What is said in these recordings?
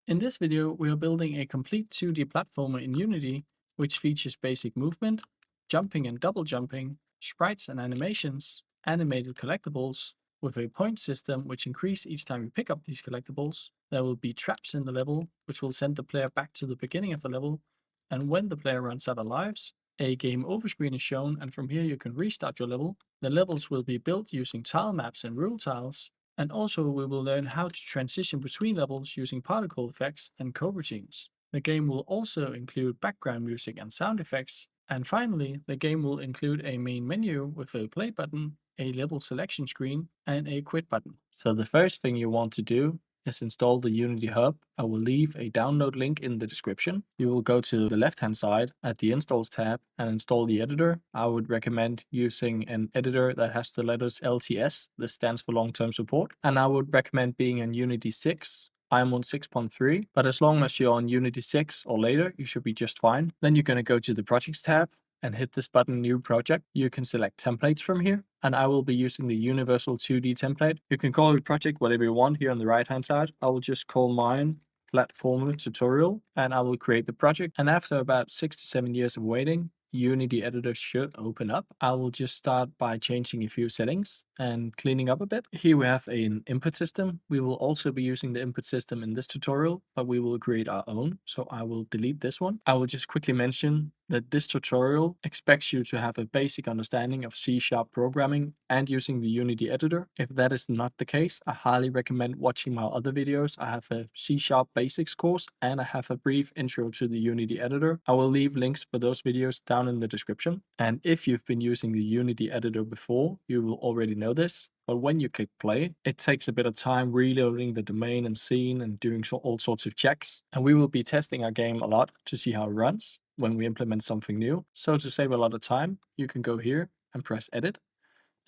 In this video, we are building a complete 2D platformer in Unity, which features basic movement, jumping and double jumping, sprites and animations, animated collectibles, with a point system which increase each time you pick up these collectibles. There will be traps in the level, which will send the player back to the beginning of the level, and when the player runs out of lives, a game over screen is shown, and from here you can restart your level. The levels will be built using tile maps and rule tiles, and also we will learn how to transition between levels using particle effects and coroutines. The game will also include background music and sound effects. And finally, the game will include a main menu with a play button, a level selection screen, and a quit button. So the first thing you want to do is install the Unity Hub. I will leave a download link in the description. You will go to the left-hand side at the Installs tab and install the editor. I would recommend using an editor that has the letters LTS. This stands for long-term support. And I would recommend being in Unity 6. I'm on 6.3, but as long as you're on Unity 6 or later, you should be just fine. Then you're going to go to the Projects tab and hit this button, New Project. You can select templates from here, and I will be using the Universal 2D template. You can call it project whatever you want here on the right hand side. I will just call mine Platformer Tutorial, and I will create the project. And after about 6 to 7 years of waiting, Unity editor should open up. I will just start by changing a few settings and cleaning up a bit. Here we have an input system. We will also be using the input system in this tutorial, but we will create our own. So I will delete this one. I will just quickly mention that this tutorial expects you to have a basic understanding of C# programming and using the Unity editor. If that is not the case, I highly recommend watching my other videos. I have a C# basics course and I have a brief intro to the Unity editor. I will leave links for those videos down in the description. And if you've been using the Unity editor before, you will already know this. But when you click play, it takes a bit of time reloading the domain and scene and doing all sorts of checks. And we will be testing our game a lot to see how it runs when we implement something new. So to save a lot of time, you can go here and press edit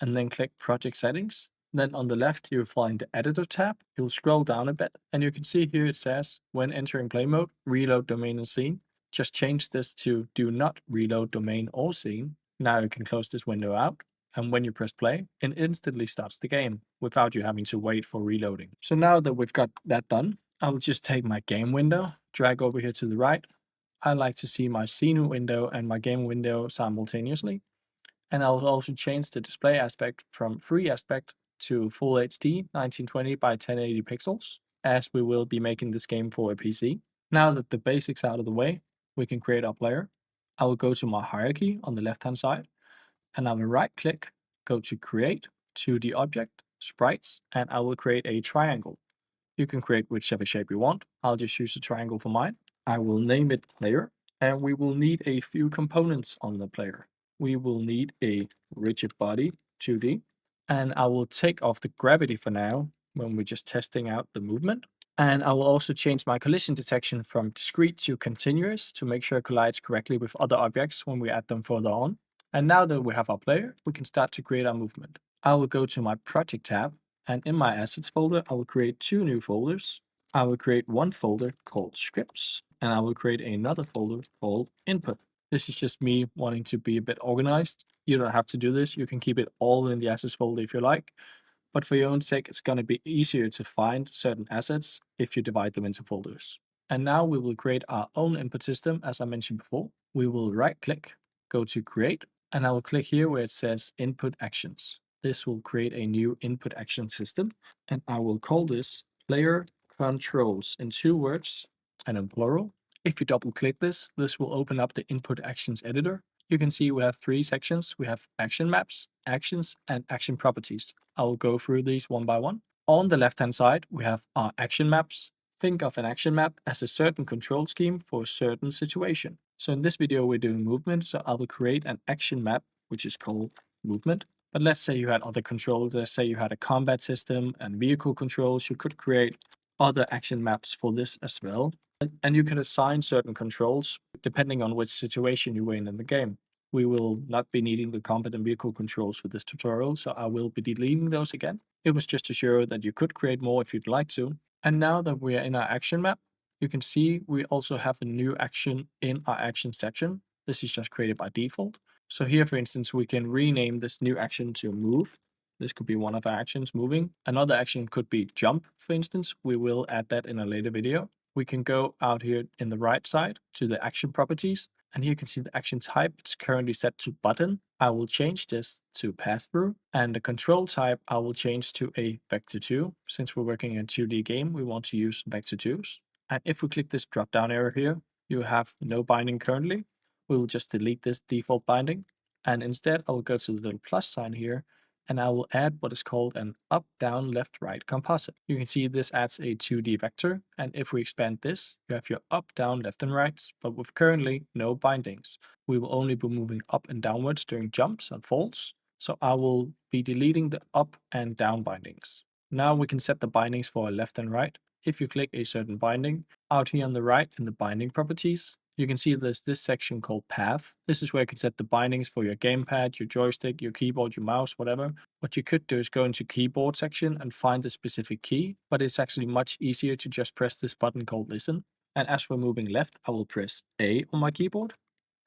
and then click project settings. Then on the left, you'll find the editor tab. You'll scroll down a bit and you can see here it says when entering play mode, reload domain and scene. Just change this to do not reload domain or scene. Now you can close this window out. And when you press play, it instantly starts the game without you having to wait for reloading. So now that we've got that done, I'll just take my game window, drag over here to the right. I like to see my scene window and my game window simultaneously. And I'll also change the display aspect from free aspect to full HD 1920 by 1080 pixels, as we will be making this game for a PC. Now that the basics out of the way, we can create our player. I will go to my hierarchy on the left-hand side, and I will right-click, go to Create, 2D Object, Sprites, and I will create a triangle. You can create whichever shape you want. I'll just use a triangle for mine. I will name it player, and we will need a few components on the player. We will need a rigid body 2D, and I will take off the gravity for now when we're just testing out the movement. And I will also change my collision detection from discrete to continuous to make sure it collides correctly with other objects when we add them further on. And now that we have our player, we can start to create our movement. I will go to my project tab, and in my assets folder, I will create 2 new folders. I will create one folder called scripts, and I will create another folder called input. This is just me wanting to be a bit organized. You don't have to do this. You can keep it all in the assets folder if you like. But for your own sake, it's going to be easier to find certain assets if you divide them into folders. And now we will create our own input system, as I mentioned before. We will right-click, go to Create, and I will click here where it says Input Actions. This will create a new input action system, and I will call this Player Controls in 2 words and in plural. If you double-click this, this will open up the Input Actions editor. You can see we have 3 sections. We have Action Maps, Actions, and Action Properties. I will go through these one by one. On the left-hand side, we have our Action Maps. Think of an action map as a certain control scheme for a certain situation. So in this video, we're doing movement, so I will create an action map, which is called movement. But let's say you had other controls. Let's say you had a combat system and vehicle controls. You could create other action maps for this as well. And you can assign certain controls depending on which situation you were in the game. We will not be needing the combat and vehicle controls for this tutorial, so I will be deleting those again. It was just to show that you could create more if you'd like to. And now that we are in our action map, you can see we also have a new action in our action section. This is just created by default. So here, for instance, we can rename this new action to move. This could be one of our actions, moving. Another action could be jump, for instance. We will add that in a later video. we can go out here in the right side to the action properties. And here you can see the action type. It's currently set to button. I will change this to pass-through. And the control type, I will change to a vector 2. Since we're working in a 2D game, we want to use vector 2s. And if we click this drop-down arrow here, you have no binding currently. We will just delete this default binding. And instead, I will go to the little plus sign here, and I will add what is called an up, down, left, right composite. You can see this adds a 2D vector, and if we expand this, you have your up, down, left, and rights, but with currently no bindings. We will only be moving up and downwards during jumps and falls, so I will be deleting the up and down bindings. Now we can set the bindings for left and right. If you click a certain binding, out here on the right in the binding properties, you can see there's this section called path. This is where you can set the bindings for your gamepad, your joystick, your keyboard, your mouse, whatever. What you could do is go into keyboard section and find the specific key, but it's actually much easier to just press this button called listen. And as we're moving left, I will press A on my keyboard,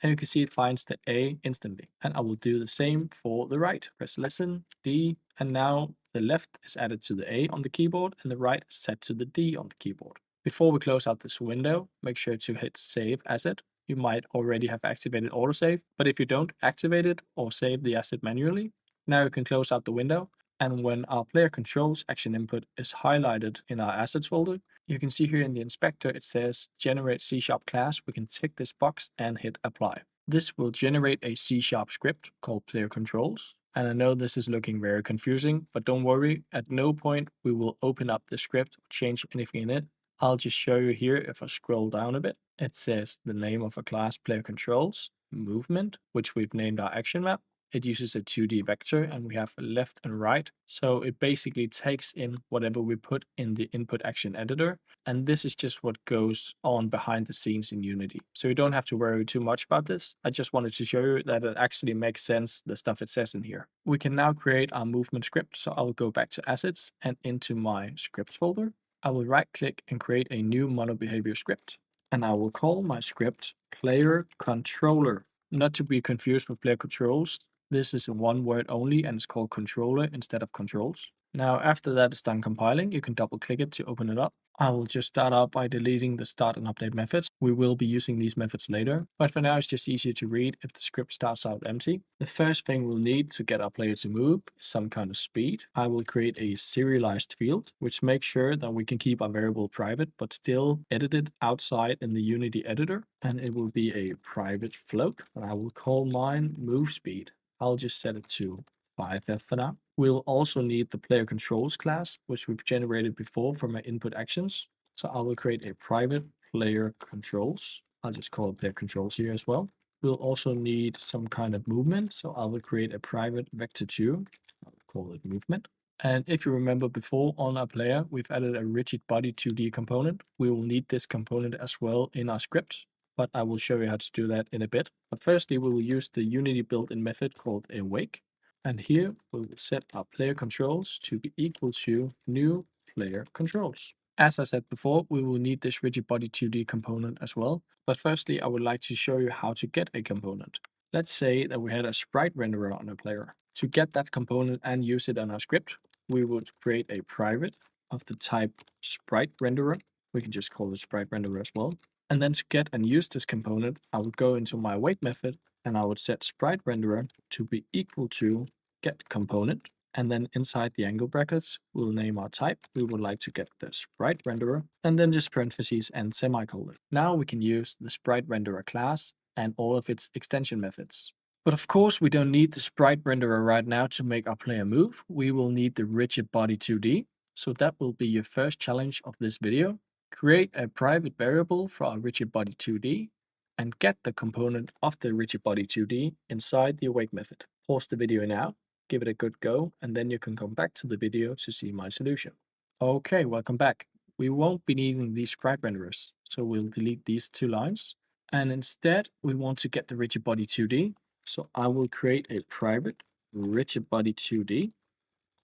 and you can see it finds the A instantly. And I will do the same for the right. Press listen, D, and now the left is added to the A on the keyboard and the right is set to the D on the keyboard. Before we close out this window, make sure to hit Save Asset. You might already have activated autosave, but if you don't, activate it or save the asset manually. Now you can close out the window, and when our player controls action input is highlighted in our assets folder, you can see here in the inspector it says Generate C# class. We can tick this box and hit Apply. This will generate a C# script called player controls. And I know this is looking very confusing, but don't worry, at no point we will open up the script or change anything in it. I'll just show you here. If I scroll down a bit, it says the name of a class, player controls, movement, which we've named our action map. It uses a 2D vector and we have left and right. So it basically takes in whatever we put in the input action editor. And this is just what goes on behind the scenes in Unity. So you don't have to worry too much about this. I just wanted to show you that it actually makes sense, the stuff it says in here. We can now create our movement script. So I will go back to assets and into my scripts folder. I will right click and create a new mono behavior script. And I will call my script player controller. Not to be confused with player controls. This is a one word only and it's called controller instead of controls. Now, after that is done compiling, you can double click it to open it up. I will just start out by deleting the start and update methods. We will be using these methods later, but for now it's just easier to read if the script starts out empty. The first thing we'll need to get our player to move is some kind of speed. I will create a serialized field, which makes sure that we can keep our variable private, but still edit it outside in the Unity editor. And it will be a private float, and I will call mine move speed. I'll just set it to 5F for now. We'll also need the player controls class, which we've generated before from our input actions. So I will create a private player controls. I'll just call it player controls here as well. We'll also need some kind of movement. So I will create a private vector 2. I'll call it movement. And if you remember before on our player, we've added a rigid body 2D component. We will need this component as well in our script, but I will show you how to do that in a bit. But firstly, we will use the Unity built-in method called awake. And here we will set our player controls to be equal to new player controls. As I said before, we will need this rigid body 2D component as well. But firstly, I would like to show you how to get a component. Let's say that we had a sprite renderer on a player. To get that component and use it on our script, we would create a private of the type sprite renderer. We can just call it sprite renderer as well. And then to get and use this component, I would go into my wait method and I would set sprite renderer to be equal to get component. And then inside the angle brackets, we'll name our type. We would like to get the sprite renderer, and then just parentheses and semicolon. Now we can use the sprite renderer class and all of its extension methods. But of course, we don't need the sprite renderer right now to make our player move. We will need the rigid body 2D. So that will be your first challenge of this video. Create a private variable for our rigid body 2D and get the component of the rigid body 2D inside the awake method. Pause the video now, give it a good go, and then you can come back to the video to see my solution. Okay, welcome back. We won't be needing these sprite renderers, so we'll delete these two lines. And instead, we want to get the rigid body 2D. So I will create a private rigid body 2D.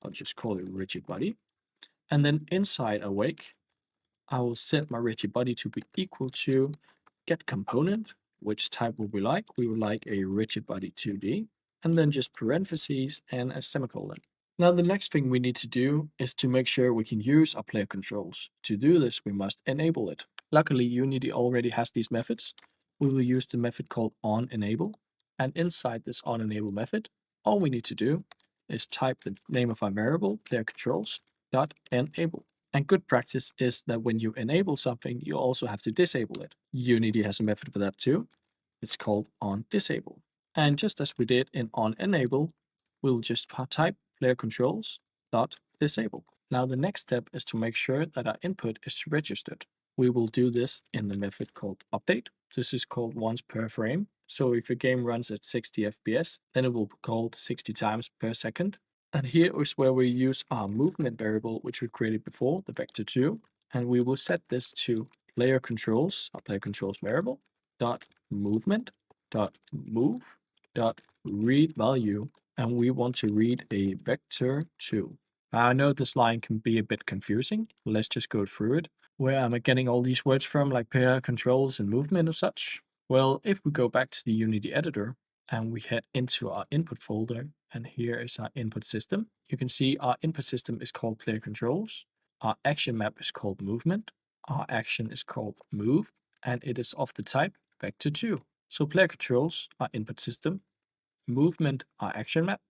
I'll just call it rigid body. And then inside awake, I will set my rigid body to be equal to get component. Which type would we like? We would like a rigid body 2D, and then just parentheses and a semicolon. Now the next thing we need to do is to make sure we can use our player controls. To do this, we must enable it. Luckily, Unity already has these methods. We will use the method called onEnable, and inside this onEnable method, all we need to do is type the name of our variable, player controls, dot enable. And good practice is that when you enable something, you also have to disable it. Unity has a method for that too. It's called onDisable. And just as we did in onEnable, we'll just type player controls dot disable. Now the next step is to make sure that our input is registered. We will do this in the method called update. This is called once per frame. So if your game runs at 60 FPS, then it will be called 60 times per second. And here is where we use our movement variable, which we created before, the vector2, and we will set this to player controls, our player controls variable, dot movement, dot move, dot read value, and we want to read a vector2. I know this line can be a bit confusing. Let's just go through it. Where am I getting all these words from, like player controls and movement and such? Well, if we go back to the Unity editor, and we head into our input folder, and here is our input system. You can see our input system is called player controls. Our action map is called movement. Our action is called move, and it is of the type vector2. So player controls, our input system, movement, our action map,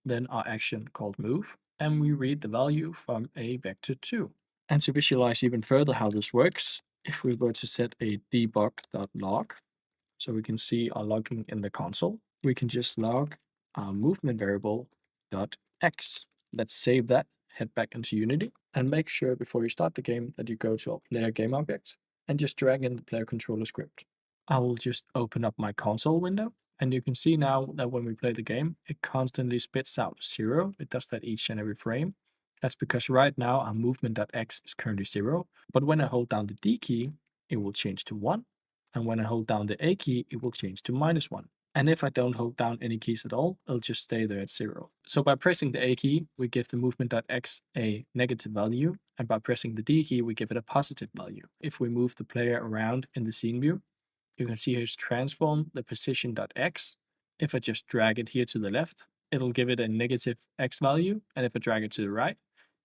then our action called move, and we read the value from a vector2. And to visualize even further how this works, if we were to set a debug.log, so we can see our logging in the console, we can just log our movement variable .x. Let's save that, head back into Unity, and make sure before you start the game that you go to our player game object and just drag in the player controller script. I will just open up my console window, and you can see now that when we play the game, it constantly spits out 0. It does that each and every frame. That's because right now our movement.x is currently 0, but when I hold down the D key, it will change to 1. And when I hold down the A key, it will change to -1. And if I don't hold down any keys at all, it'll just stay there at 0. So by pressing the A key, we give the movement.x a negative value, and by pressing the D key, we give it a positive value. If we move the player around in the scene view, you can see here it's transformed the position.x. If I just drag it here to the left, it'll give it a negative x value, and if I drag it to the right,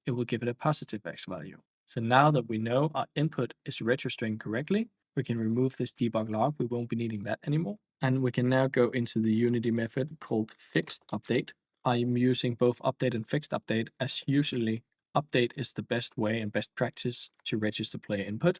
it will give it a positive x value. So now that we know our input is registering correctly, we can remove this debug log. We won't be needing that anymore. And we can now go into the Unity method called fixed update. I'm using both update and fixed update, as usually update is the best way and best practice to register player input,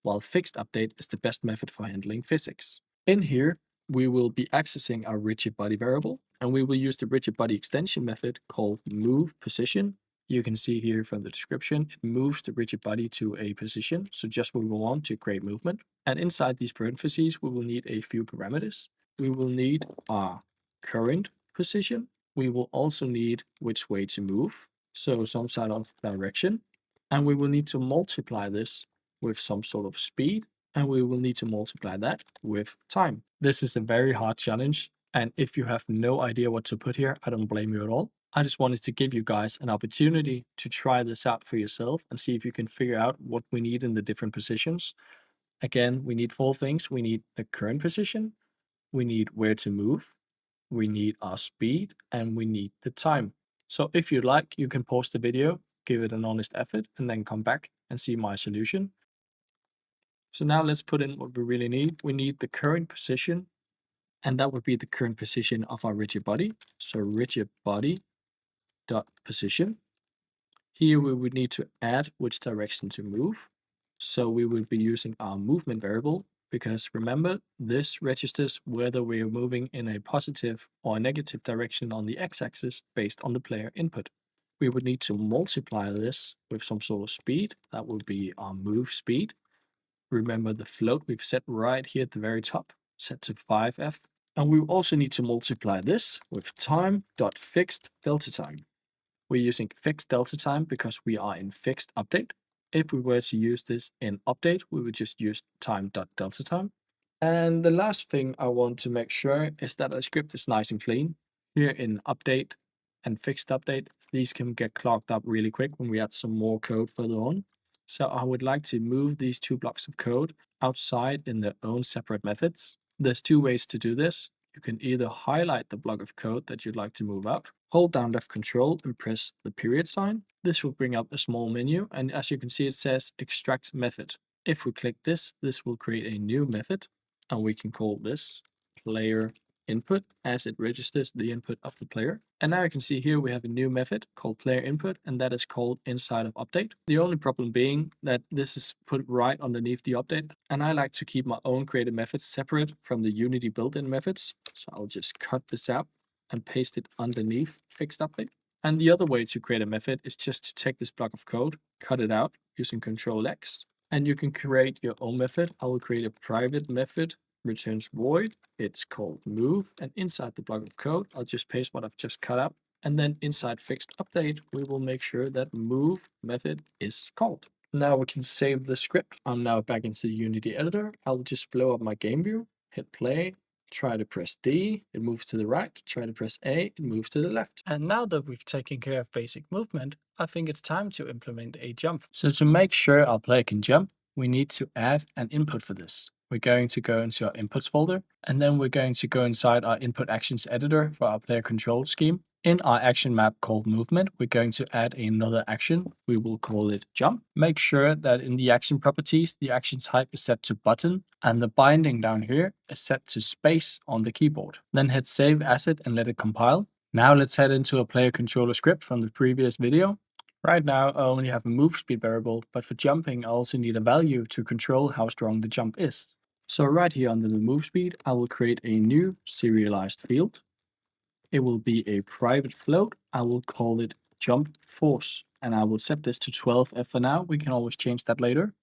while fixed update is the best method for handling physics. In here, we will be accessing our rigid body variable, and we will use the rigid body extension method called move position. You can see here from the description, it moves the rigid body to a position, so just what we want to create movement. And inside these parentheses, we will need a few parameters. We will need our current position. We will also need which way to move, so some sort of direction. And we will need to multiply this with some sort of speed, and we will need to multiply that with time. This is a very hard challenge, and if you have no idea what to put here, I don't blame you at all. I just wanted to give you guys an opportunity to try this out for yourself and see if you can figure out what we need in the different positions. Again, we need 4 things. We need the current position, we need where to move, we need our speed, and we need the time. So if you'd like, you can pause the video, give it an honest effort, and then come back and see my solution. So now let's put in what we really need. We need the current position, and that would be the current position of our rigid body. So rigid body dot position. Here we would need to add which direction to move. So we will be using our movement variable, because remember, this registers whether we are moving in a positive or a negative direction on the x-axis based on the player input. We would need to multiply this with some sort of speed. That will be our move speed. Remember the float we've set right here at the very top, set to 5f. And we also need to multiply this with time.fixed delta time. We're using fixed delta time because we are in fixed update. If we were to use this in update, we would just use time.delta time. And the last thing I want to make sure is that our script is nice and clean. Here in update and fixed update, these can get clogged up really quick when we add some more code further on. So I would like to move these 2 blocks of code outside in their own separate methods. There's 2 ways to do this. You can either highlight the block of code that you'd like to move out, hold down left control and press the period sign. This will bring up a small menu, and as you can see, it says extract method. If we click this, this will create a new method, and we can call this player input as it registers the input of the player. And now you can see here we have a new method called player input, and that is called inside of update. The only problem being that this is put right underneath the update, and I like to keep my own created methods separate from the Unity built-in methods. So I'll just cut this out and paste it underneath fixed update. And the other way to create a method is just to take this block of code, cut it out using Control X, and you can create your own method. I will create a private method, returns void. It's called move. And inside the block of code, I'll just paste what I've just cut out. And then inside fixed update, we will make sure that move method is called. Now we can save the script. I'm now back into the Unity editor. I'll just blow up my game view, hit play, try to press D, it moves to the right. Try to press A, it moves to the left. And now that we've taken care of basic movement, I think it's time to implement a jump. So to make sure our player can jump, we need to add an input for this. We're going to go into our inputs folder, and then we're going to go inside our input actions editor for our player control scheme. In our action map called movement, we're going to add another action. We will call it jump. Make sure that in the action properties, the action type is set to button and the binding down here is set to space on the keyboard. Then hit save asset and let it compile. Now let's head into a player controller script from the previous video. Right now, I only have a move speed variable, but for jumping, I also need a value to control how strong the jump is. So right here under the move speed, I will create a new serialized field. It will be a private float. I will call it jump force, and I will set this to 12F for now. We can always change that later.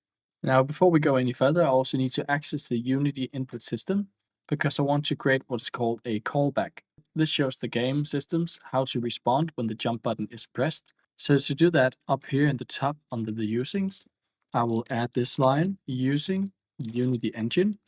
Now, before we go any further, I also need to access the Unity input system because I want to create what's called a callback. This shows the game systems how to respond when the jump button is pressed. So to do that, up here in the top under the usings, I will add this line using Unity engine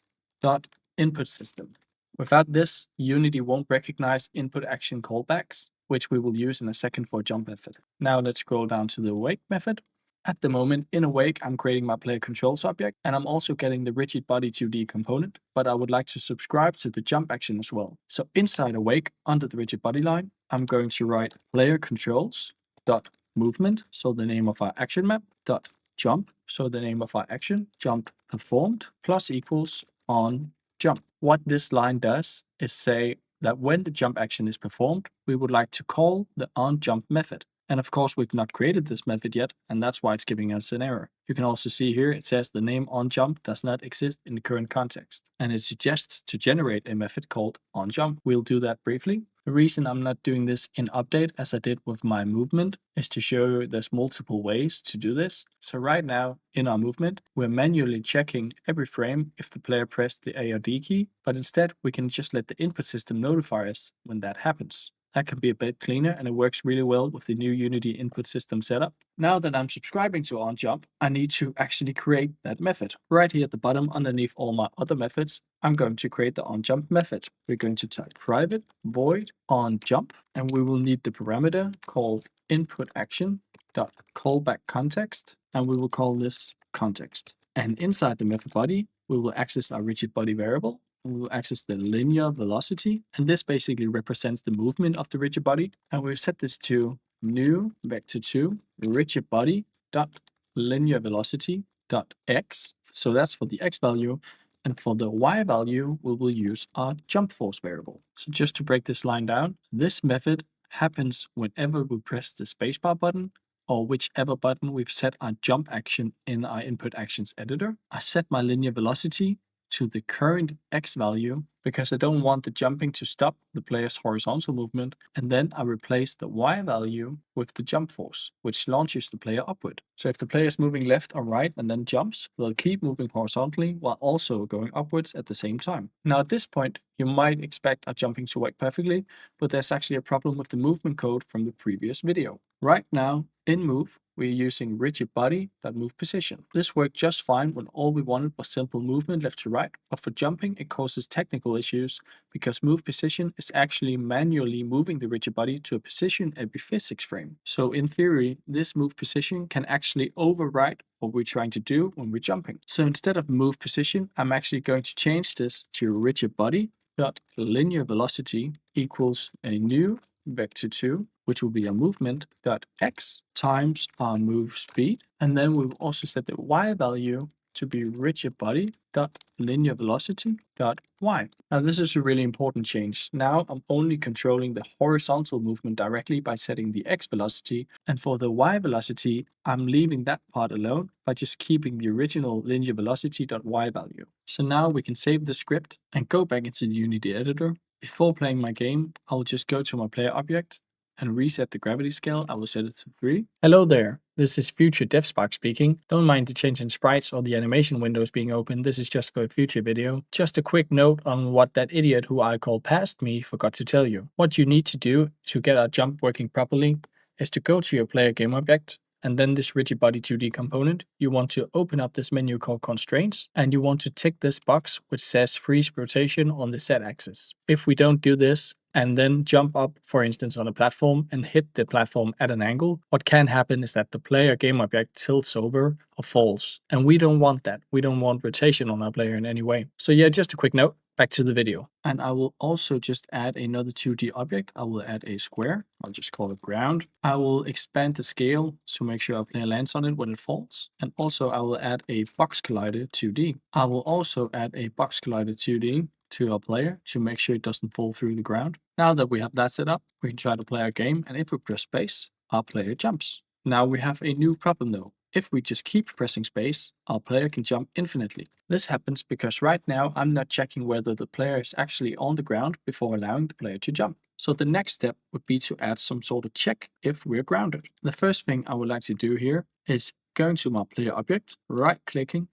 dot input system. Without this, Unity won't recognize input action callbacks, which we will use in a second for a jump method. Now let's scroll down to the awake method. At the moment, in awake, I'm creating my player controls object, and I'm also getting the rigid body 2D component, but I would like to subscribe to the jump action as well. So inside awake, under the rigid body line, I'm going to write player controls dot movement, so the name of our action map, dot jump, so the name of our action, jump performed, plus equals on jump. What this line does is say that when the jump action is performed, we would like to call the onJump method. And of course, we've not created this method yet, and that's why it's giving us an error. You can also see here it says the name onJump does not exist in the current context, and it suggests to generate a method called onJump. We'll do that briefly. The reason I'm not doing this in update as I did with my movement is to show you there's multiple ways to do this. So right now in our movement, we're manually checking every frame if the player pressed the A or D key, but instead we can just let the input system notify us when that happens. That can be a bit cleaner, and it works really well with the new Unity input system setup. Now that I'm subscribing to onJump, I need to actually create that method. Right here at the bottom, underneath all my other methods, I'm going to create the onJump method. We're going to type private void onJump, and we will need the parameter called input action dot callback context, and we will call this context. And inside the method body, we will access our rigid body variable. We will access the linear velocity, and this basically represents the movement of the rigid body. And we've set this to new vector2 rigid body dot linear velocity dot x. So that's for the x value. And for the y value, we will use our jump force variable. So just to break this line down, this method happens whenever we press the spacebar button or whichever button we've set our jump action in our input actions editor. I set my linear velocity to the current x value because I don't want the jumping to stop the player's horizontal movement, and then I replace the y value with the jump force, which launches the player upward. So if the player is moving left or right and then jumps, they'll keep moving horizontally while also going upwards at the same time. Now at this point, you might expect our jumping to work perfectly, but there's actually a problem with the movement code from the previous video. Right now, in move, we're using rigid body that move position. This worked just fine when all we wanted was simple movement left to right, but for jumping it causes technical issues because move position is actually manually moving the rigid body to a position every physics frame. So in theory, this move position can actually override what we're trying to do when we're jumping. So instead of move position, I'm actually going to change this to rigid body dot linear velocity equals a new vector2, which will be a movement dot x times our move speed. And then we've also set the y value to be rigid body dot linear velocity dot y. Now this is a really important change. Now I'm only controlling the horizontal movement directly by setting the x velocity, and for the y velocity, I'm leaving that part alone by just keeping the original linear velocity dot y value. So now we can save the script and go back into the Unity editor. Before playing my game, I'll just go to my player object and reset the gravity scale. I will set it to 3. Hello there, this is future DevSpark speaking. Don't mind the change in sprites or the animation windows being open, this is just for a future video. Just a quick note on what that idiot who I call past me forgot to tell you. What you need to do to get our jump working properly is to go to your player game object, and then this rigid body 2D component, you want to open up this menu called constraints, and you want to tick this box which says freeze rotation on the Z axis. If we don't do this, and then jump up, for instance, on a platform and hit the platform at an angle, what can happen is that the player game object tilts over or falls. And we don't want that. We don't want rotation on our player in any way. So yeah, just a quick note. Back to the video. And I will also just add another 2D object. I will add a square. I'll just call it ground. I will expand the scale to make sure our player lands on it when it falls. And also I will add a box collider 2D. I will also add a box collider 2D to our player to make sure it doesn't fall through the ground. Now that we have that set up, we can try to play our game, and if we press space, our player jumps. Now we have a new problem though. If we just keep pressing space, our player can jump infinitely. This happens because right now I'm not checking whether the player is actually on the ground before allowing the player to jump. So the next step would be to add some sort of check if we're grounded. The first thing I would like to do here is going to my player object, right clicking,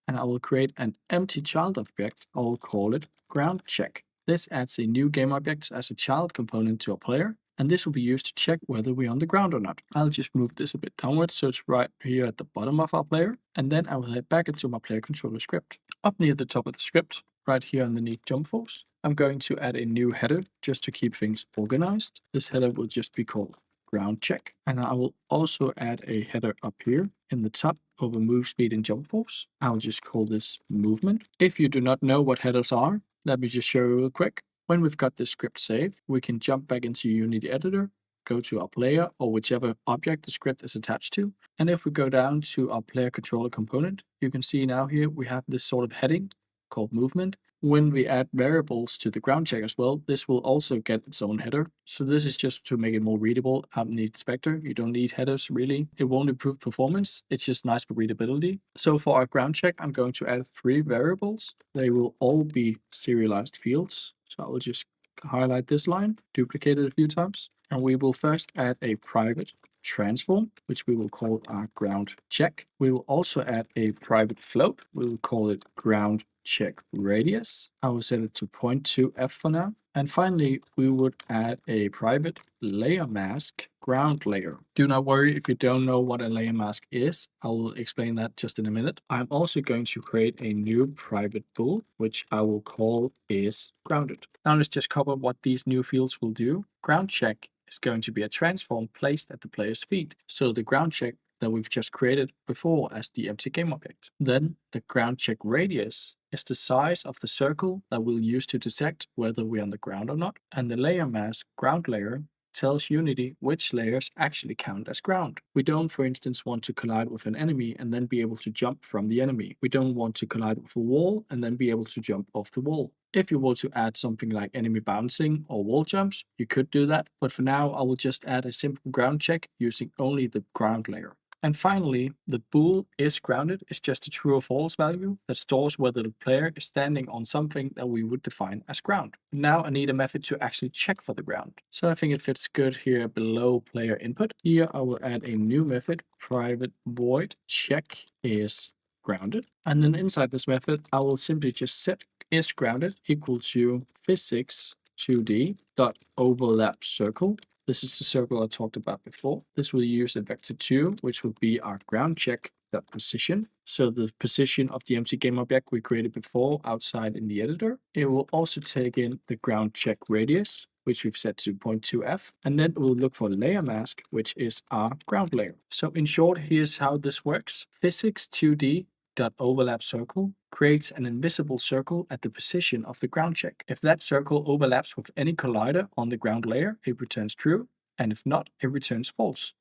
and I will create an empty child object. I will call it ground check. This adds a new game object as a child component to our player, and this will be used to check whether we're on the ground or not. I'll just move this a bit downwards so it's right here at the bottom of our player, and then I will head back into my player controller script. Up near the top of the script, right here underneath jump force, I'm going to add a new header just to keep things organized. This header will just be called ground check, and I will also add a header up here in the top over move speed and jump force. I'll just call this movement. If you do not know what headers are, let me just show you real quick. When we've got this script saved, we can jump back into Unity editor, go to our player or whichever object the script is attached to, and if we go down to our player controller component, you can see now here we have this sort of heading called movement. When we add variables to the ground check as well, this will also get its own header. So this is just to make it more readable out in the inspector. You don't need headers really. It won't improve performance. It's just nice for readability. So for our ground check, I'm going to add 3 variables. They will all be serialized fields. So I will just highlight this line, duplicate it a few times, and we will first add a private transform, which we will call our ground check. We will also add a private float. We will call it ground check radius. I will set it to 0.2f for now. And finally, we would add a private layer mask ground layer. Do not worry if you don't know what a layer mask is. I will explain that just in a minute. I'm also going to create a new private bool, which I will call is grounded. Now let's just cover what these new fields will do. Ground check is going to be a transform placed at the player's feet. So the ground check that we've just created before as the empty game object. Then the ground check radius is the size of the circle that we'll use to detect whether we're on the ground or not. And the layer mask ground layer tells Unity which layers actually count as ground. We don't, for instance, want to collide with an enemy and then be able to jump from the enemy. We don't want to collide with a wall and then be able to jump off the wall. If you were to add something like enemy bouncing or wall jumps, you could do that, but for now I will just add a simple ground check using only the ground layer. And finally, the bool is grounded is just a true or false value that stores whether the player is standing on something that we would define as ground. Now I need a method to actually check for the ground. So I think it fits good here below player input. Here I will add a new method, private void check is grounded. And then inside this method, I will simply just set is grounded equal to physics 2D dot overlap circle. This is the circle I talked about before. This will use a vector 2, which will be our ground check dot position. So the position of the empty game object we created before outside in the editor. It will also take in the ground check radius, which we've set to 0.2f, and then we'll look for layer mask, which is our ground layer. So in short, here's how this works. Physics 2D dot overlap circle creates an invisible circle at the position of the ground check. If that circle overlaps with any collider on the ground layer, it returns true, and if not, it returns false.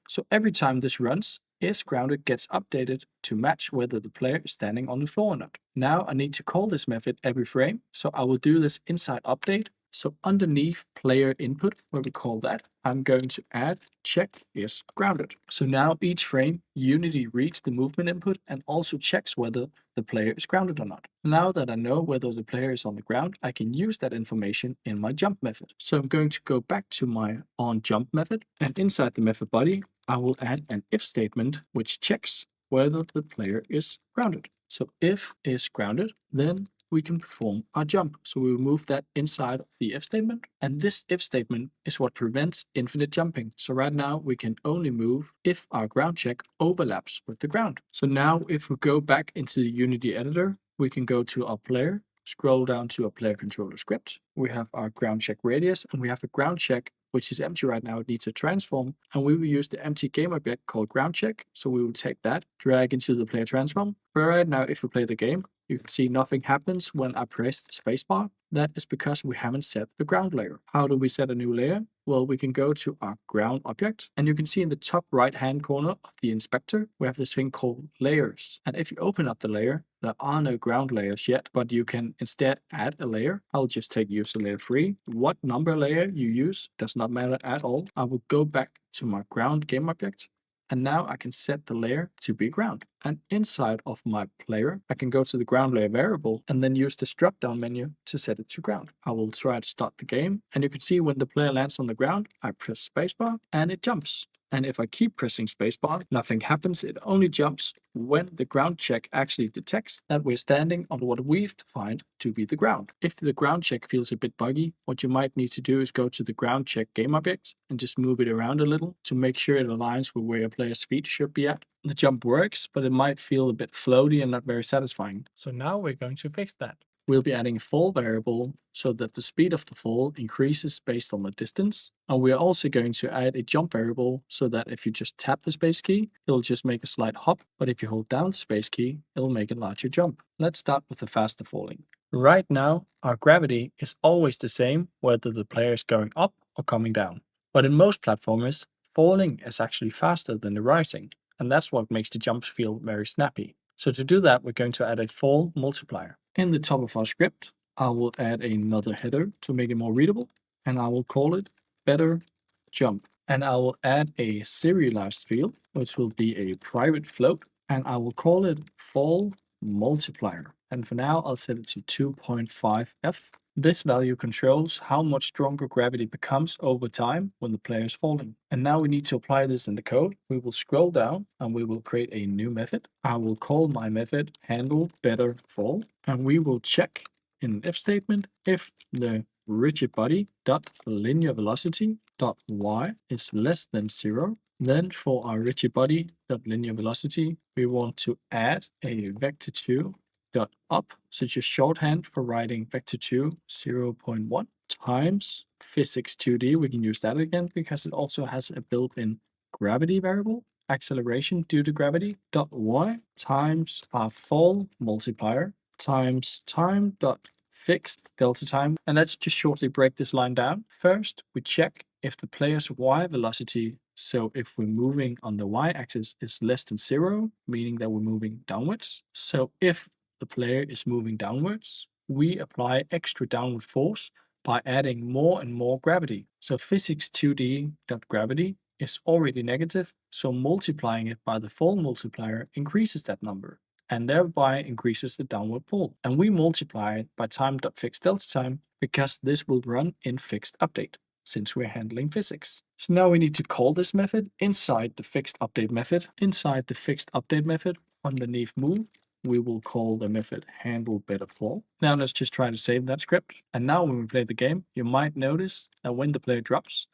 So every time this runs, is grounded gets updated to match whether the player is standing on the floor or not. Now I need to call this method every frame, so I will do this inside update. So underneath player input, where we call that, I'm going to add check is grounded. So now each frame, Unity reads the movement input and also checks whether the player is grounded or not. Now that I know whether the player is on the ground, I can use that information in my jump method. So I'm going to go back to my onJump method, and inside the method body, I will add an if statement which checks whether the player is grounded. So if is grounded, then we can perform our jump. So we will move that inside of the if statement. And this if statement is what prevents infinite jumping. So right now we can only move if our ground check overlaps with the ground. So now if we go back into the Unity editor, we can go to our player, scroll down to our player controller script. We have our ground check radius, and we have a ground check which is empty right now. It needs a transform, and we will use the empty game object called ground check. So we will take that, drag into the player transform. But right now, if we play the game, you can see nothing happens when I press the spacebar. That is because we haven't set the ground layer. How do we set a new layer? Well, we can go to our ground object, and you can see in the top right hand corner of the inspector, we have this thing called layers. And if you open up the layer, there are no ground layers yet, but you can instead add a layer. I'll just take user layer 3. What number layer you use does not matter at all. I will go back to my ground game object, and now I can set the layer to be ground. And inside of my player, I can go to the ground layer variable and then use this drop down menu to set it to ground. I will try to start the game, and you can see when the player lands on the ground, I press spacebar and it jumps. And if I keep pressing spacebar, nothing happens. It only jumps when the ground check actually detects that we're standing on what we've defined to be the ground. If the ground check feels a bit buggy, what you might need to do is go to the ground check game object and just move it around a little to make sure it aligns with where your player's feet should be at. The jump works, but it might feel a bit floaty and not very satisfying. So now we're going to fix that. We'll be adding a fall variable so that the speed of the fall increases based on the distance. And we're also going to add a jump variable so that if you just tap the space key, it'll just make a slight hop. But if you hold down the space key, it'll make a larger jump. Let's start with the faster falling. Right now, our gravity is always the same whether the player is going up or coming down. But in most platformers, falling is actually faster than the rising. And that's what makes the jumps feel very snappy. So to do that, we're going to add a fall multiplier. In the top of our script, I will add another header to make it more readable, and I will call it better jump. And I will add a serialized field, which will be a private float, and I will call it fall multiplier. And for now, I'll set it to 2.5f. This value controls how much stronger gravity becomes over time when the player is falling. And now we need to apply this in the code. We will scroll down and we will create a new method. I will call my method handle better fall, and we will check in an if statement if the rigid body dot linear velocity dot y is less than 0. Then for our rigid body dot linear velocity, we want to add a vector2 dot up, so just shorthand for writing vector2 0.1 times physics 2D. We can use that again because it also has a built-in gravity variable, acceleration due to gravity dot y times our fall multiplier times time dot fixed delta time. And let's just shortly break this line down. First, we check if the player's y velocity, so if we're moving on the y-axis, is less than 0, meaning that we're moving downwards. So if the player is moving downwards, we apply extra downward force by adding more and more gravity. So physics 2D dot gravity is already negative, so multiplying it by the fall multiplier increases that number, and thereby increases the downward pull. And we multiply it by time.fixed delta time because this will run in fixed update, since we're handling physics. So now we need to call this method inside the fixed update method. Inside the fixed update method, underneath move, we will call the method handle better fall. Now let's just try to save that script. And now when we play the game, you might notice that when the player drops,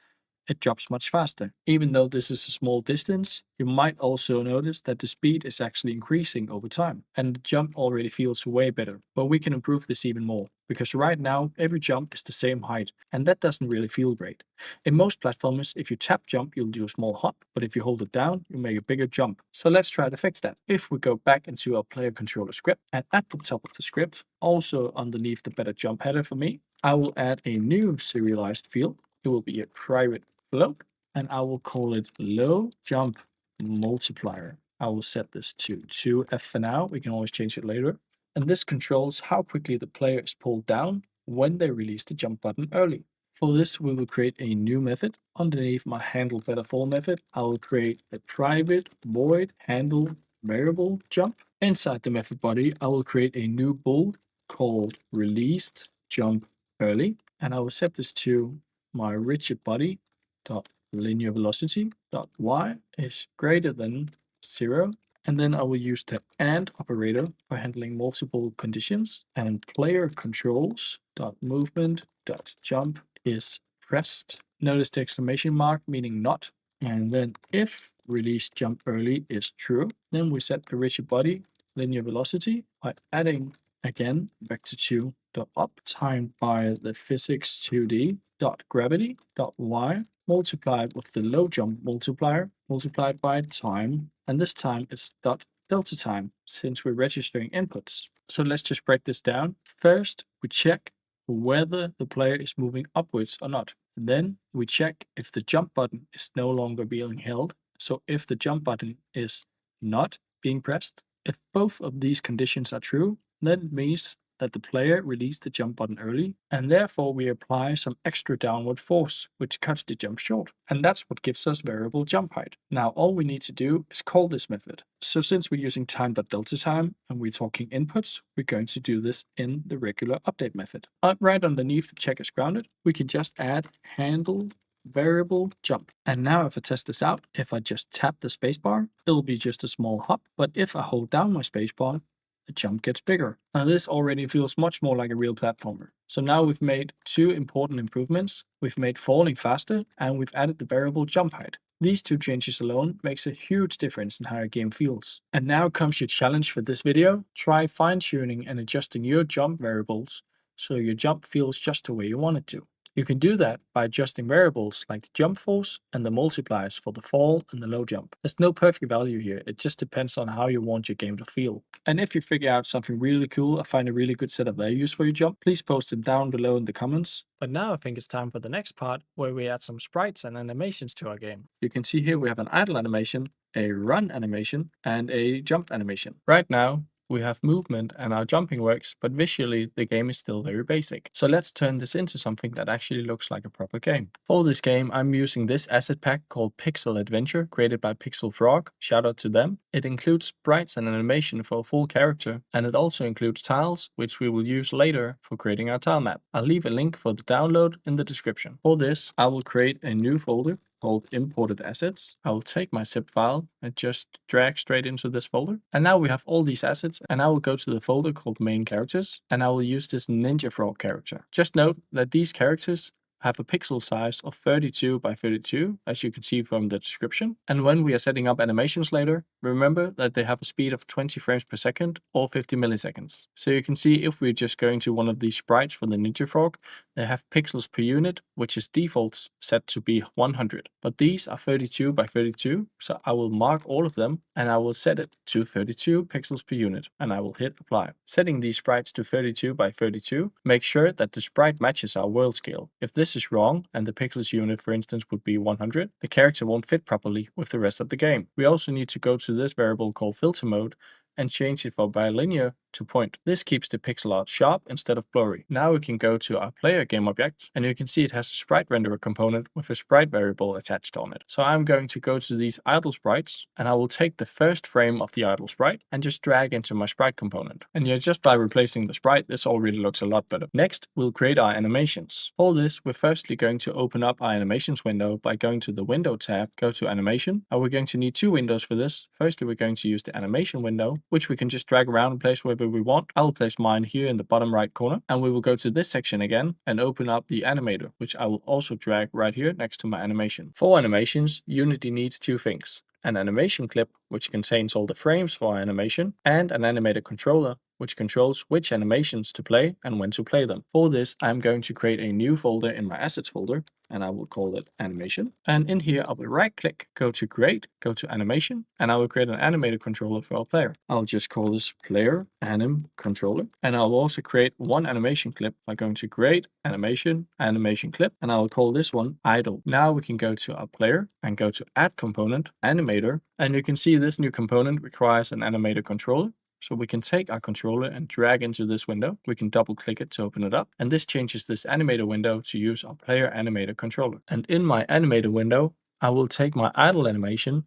it drops much faster. Even though this is a small distance, you might also notice that the speed is actually increasing over time, and the jump already feels way better. But we can improve this even more, because right now every jump is the same height, and that doesn't really feel great. In most platformers, if you tap jump, you'll do a small hop, but if you hold it down, you make a bigger jump. So let's try to fix that. If we go back into our player controller script, and at the top of the script, also underneath the better jump header for me, I will add a new serialized field. It will be a private float, and I will call it low jump multiplier. I will set this to 2f for now. We can always change it later. And this controls how quickly the player is pulled down when they release the jump button early. For this, we will create a new method. Underneath my handle better fall method, I will create a private void handle variable jump. Inside the method body, I will create a new bool called released jump early, and I will set this to my rigid body dot linear velocity dot y is greater than 0, and then I will use the AND operator for handling multiple conditions, and player controls dot movement dot jump is pressed. Notice the exclamation mark meaning not, and then if release jump early is true, then we set the rigid body linear velocity by adding again vector 2 dot up timed by the physics 2d dot gravity dot y multiplied with the low jump multiplier multiplied by time, and this time it's dot delta time since we're registering inputs. So let's just break this down. First, we check whether the player is moving upwards or not. Then we check if the jump button is no longer being held. So if the jump button is not being pressed, if both of these conditions are true, then it means that the player released the jump button early, and therefore we apply some extra downward force, which cuts the jump short. And that's what gives us variable jump height. Now all we need to do is call this method. So since we're using time.delta time and we're talking inputs, we're going to do this in the regular update method. Right underneath the check is grounded, we can just add handle variable jump. And now if I test this out, if I just tap the spacebar, it'll be just a small hop. But if I hold down my spacebar, the jump gets bigger. Now this already feels much more like a real platformer. So now we've made two important improvements. We've made falling faster and we've added the variable jump height. These two changes alone makes a huge difference in how your game feels. And now comes your challenge for this video. Try fine-tuning and adjusting your jump variables so your jump feels just the way you want it to. You can do that by adjusting variables like the jump force and the multipliers for the fall and the low jump. There's no perfect value here, it just depends on how you want your game to feel. And if you figure out something really cool or find a really good set of values for your jump, please post them down below in the comments. But now I think it's time for the next part, where we add some sprites and animations to our game. You can see here we have an idle animation, a run animation, and a jump animation. Right now, we have movement and our jumping works, but visually the game is still very basic. So let's turn this into something that actually looks like a proper game. For this game, I'm using this asset pack called Pixel Adventure, created by Pixel Frog. Shout out to them. It includes sprites and animation for a full character, and it also includes tiles, which we will use later for creating our tile map. I'll leave a link for the download in the description. For this, I will create a new folder called imported assets. I will take my zip file and just drag straight into this folder. And now we have all these assets, and I will go to the folder called main characters, and I will use this Ninja Frog character. Just note that these characters have a pixel size of 32 by 32, as you can see from the description. And when we are setting up animations later, remember that they have a speed of 20 frames per second or 50 milliseconds. So you can see if we're just going to one of these sprites for the Ninja Frog, they have pixels per unit, which is default set to be 100. But these are 32 by 32, so I will mark all of them and I will set it to 32 pixels per unit, and I will hit apply. Setting these sprites to 32 by 32, make sure that the sprite matches our world scale. If this is wrong and the pixels unit, for instance, would be 100, the character won't fit properly with the rest of the game. We also need to go to this variable called filter mode and change it for bilinear to point. This keeps the pixel art sharp instead of blurry. Now we can go to our player game object, and you can see it has a sprite renderer component with a sprite variable attached on it. So I'm going to go to these idle sprites, and I will take the first frame of the idle sprite and just drag into my sprite component. And yeah, just by replacing the sprite, this already looks a lot better. Next, we'll create our animations. For this, we're firstly going to open up our animations window by going to the window tab, go to animation, and we're going to need two windows for this. Firstly, we're going to use the animation window, which we can just drag around and place wherever we want. I'll place mine here in the bottom right corner, and we will go to this section again and open up the animator, which I will also drag right here next to my animation. For animations, Unity needs two things: an animation clip, which contains all the frames for our animation, and an animator controller, which controls which animations to play and when to play them. For this, I'm going to create a new folder in my assets folder, and I will call it animation. And in here, I will right click, go to create, go to animation, and I will create an animated controller for our player. I'll just call this player anim controller. And I'll also create one animation clip by going to create, animation, animation clip, and I will call this one idle. Now we can go to our player and go to add component, animator, and you can see this new component requires an animated controller. So we can take our controller and drag into this window. We can double click it to open it up. And this changes this animator window to use our player animator controller. And in my animator window, I will take my idle animation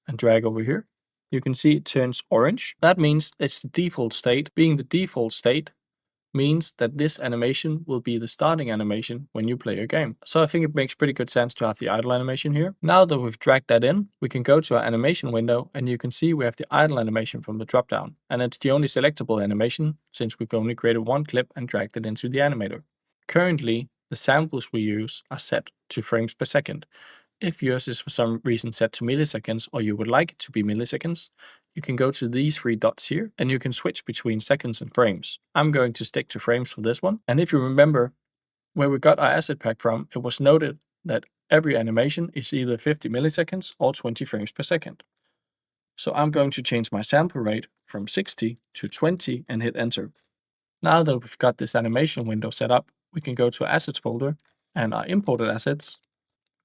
and drag over here. You can see it turns orange. That means it's the default state. Being the default state means that this animation will be the starting animation when you play your game. So I think it makes pretty good sense to have the idle animation here. Now that we've dragged that in, we can go to our animation window and you can see we have the idle animation from the dropdown. And it's the only selectable animation since we've only created one clip and dragged it into the animator. Currently, the samples we use are set to frames per second. If yours is for some reason set to milliseconds or you would like it to be milliseconds, you can go to these three dots here and you can switch between seconds and frames. I'm going to stick to frames for this one. And if you remember where we got our asset pack from, it was noted that every animation is either 50 milliseconds or 20 frames per second. So I'm going to change my sample rate from 60 to 20 and hit enter. Now that we've got this animation window set up, we can go to our assets folder and our imported assets.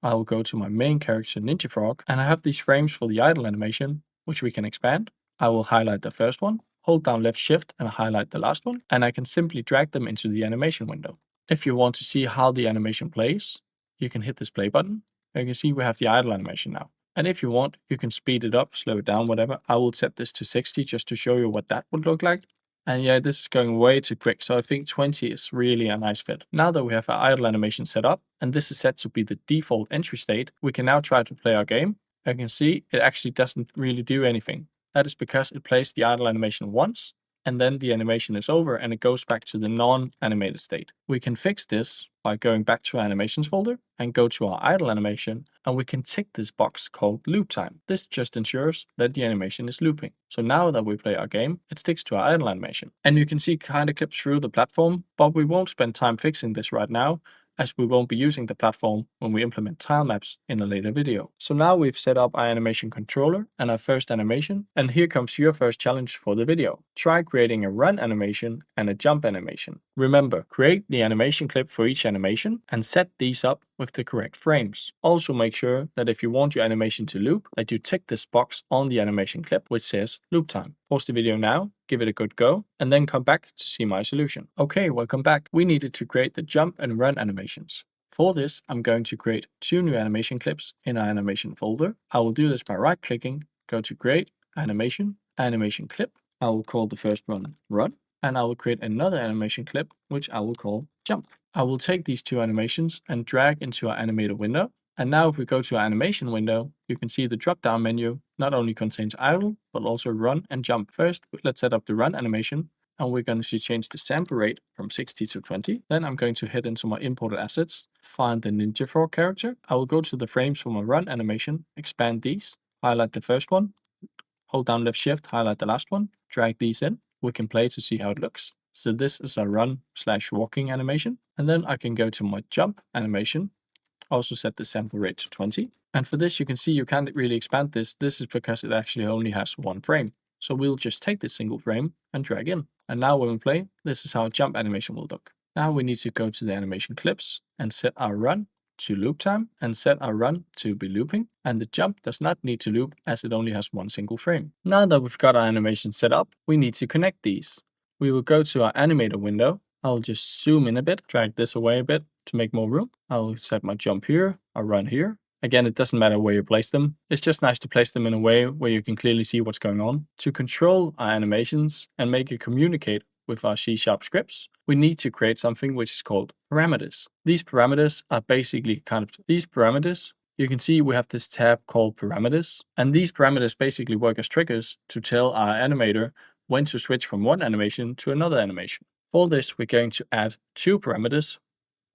I will go to my main character Ninja Frog and I have these frames for the idle animation, which we can expand. I will highlight the first one, hold down left shift and highlight the last one, and I can simply drag them into the animation window. If you want to see how the animation plays, you can hit this play button. And you can see we have the idle animation now. And if you want, you can speed it up, slow it down, whatever. I will set this to 60 just to show you what that would look like. And yeah, this is going way too quick, so I think 20 is really a nice fit. Now that we have our idle animation set up, and this is set to be the default entry state, we can now try to play our game. You can see it actually doesn't really do anything. That is because it plays the idle animation once, and then the animation is over and it goes back to the non-animated state. We can fix this by going back to our animations folder and go to our idle animation, and we can tick this box called loop time. This just ensures that the animation is looping. So now that we play our game, it sticks to our idle animation. And you can see kind of clips through the platform, but we won't spend time fixing this right now, as we won't be using the platform when we implement Tilemaps in a later video. So now we've set up our animation controller and our first animation, and here comes your first challenge for the video. Try creating a run animation and a jump animation. Remember, create the animation clip for each animation and set these up with the correct frames. Also make sure that if you want your animation to loop, that you tick this box on the animation clip which says loop time. Pause the video now, give it a good go, and then come back to see my solution. Okay, welcome back. We needed to create the jump and run animations. For this, I'm going to create two new animation clips in our animation folder. I will do this by right-clicking, go to create, animation, animation clip. I will call the first one run, and I will create another animation clip, which I will call jump. I will take these two animations and drag into our animator window. And now if we go to our animation window, you can see the drop-down menu not only contains idle, but also run and jump. First, let's set up the run animation, and we're going to change the sample rate from 60 to 20. Then I'm going to head into my imported assets, find the Ninja Frog character. I will go to the frames for my run animation, expand these, highlight the first one, hold down left shift, highlight the last one, drag these in. We can play to see how it looks. So this is a run/walking animation. And then I can go to my jump animation, also set the sample rate to 20. And for this, you can see you can't really expand this. This is because it actually only has one frame. So we'll just take this single frame and drag in. And now when we play, this is how a jump animation will look. Now we need to go to the animation clips and set our run to loop time and set our run to be looping. And the jump does not need to loop as it only has one single frame. Now that we've got our animation set up, we need to connect these. We will go to our animator window. I'll just zoom in a bit, drag this away a bit to make more room. I'll set my jump here, I'll run here. Again, it doesn't matter where you place them. It's just nice to place them in a way where you can clearly see what's going on. To control our animations and make it communicate with our C# scripts, we need to create something which is called parameters. These parameters are basically you can see we have this tab called parameters, and these parameters basically work as triggers to tell our animator when to switch from one animation to another animation. For this, we're going to add two parameters.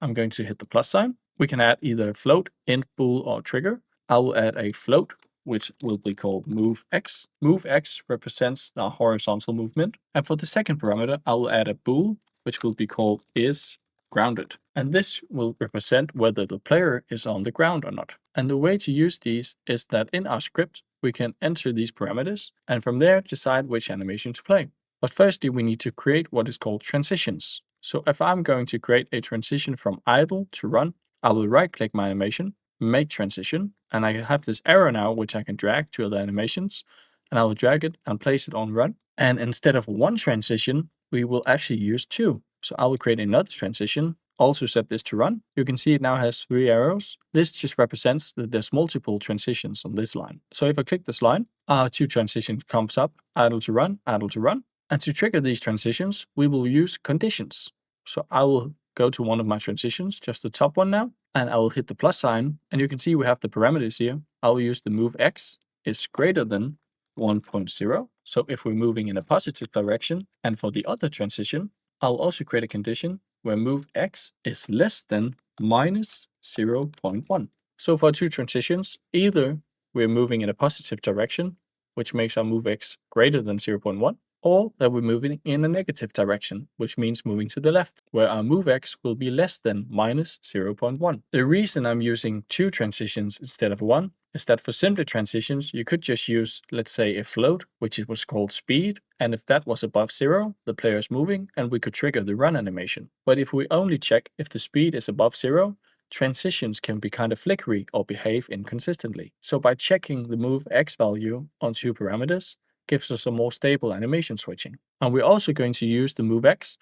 I'm going to hit the plus sign. We can add either float, int, bool, or trigger. I will add a float, which will be called move x. Move x represents the horizontal movement. And for the second parameter, I will add a bool, which will be called is grounded. And this will represent whether the player is on the ground or not. And the way to use these is that in our script, we can enter these parameters and from there decide which animation to play. But firstly, we need to create what is called transitions. So if I'm going to create a transition from idle to run, I will right click my animation, make transition, and I have this arrow now which I can drag to other animations, and I will drag it and place it on run. And instead of one transition, we will actually use two. So I will create another transition, also set this to run. You can see it now has 3 arrows. This just represents that there's multiple transitions on this line. So if I click this line, our 2 transitions comes up, idle to run, idle to run. And to trigger these transitions, we will use conditions. So I will go to one of my transitions, just the top one now, and I will hit the plus sign. And you can see we have the parameters here. I will use the move x is greater than 1.0. So if we're moving in a positive direction, and for the other transition, I'll also create a condition where move x is less than minus 0.1. So for 2 transitions, either we're moving in a positive direction, which makes our move x greater than 0.1, or that we're moving in a negative direction, which means moving to the left, where our move x will be less than minus 0.1. The reason I'm using 2 transitions instead of 1 is that for simpler transitions, you could just use, let's say, a float, which it was called speed, and if that was above 0, the player is moving, and we could trigger the run animation. But if we only check if the speed is above 0, transitions can be kind of flickery or behave inconsistently. So by checking the move x value on 2 parameters, gives us a more stable animation switching. And we're also going to use the move x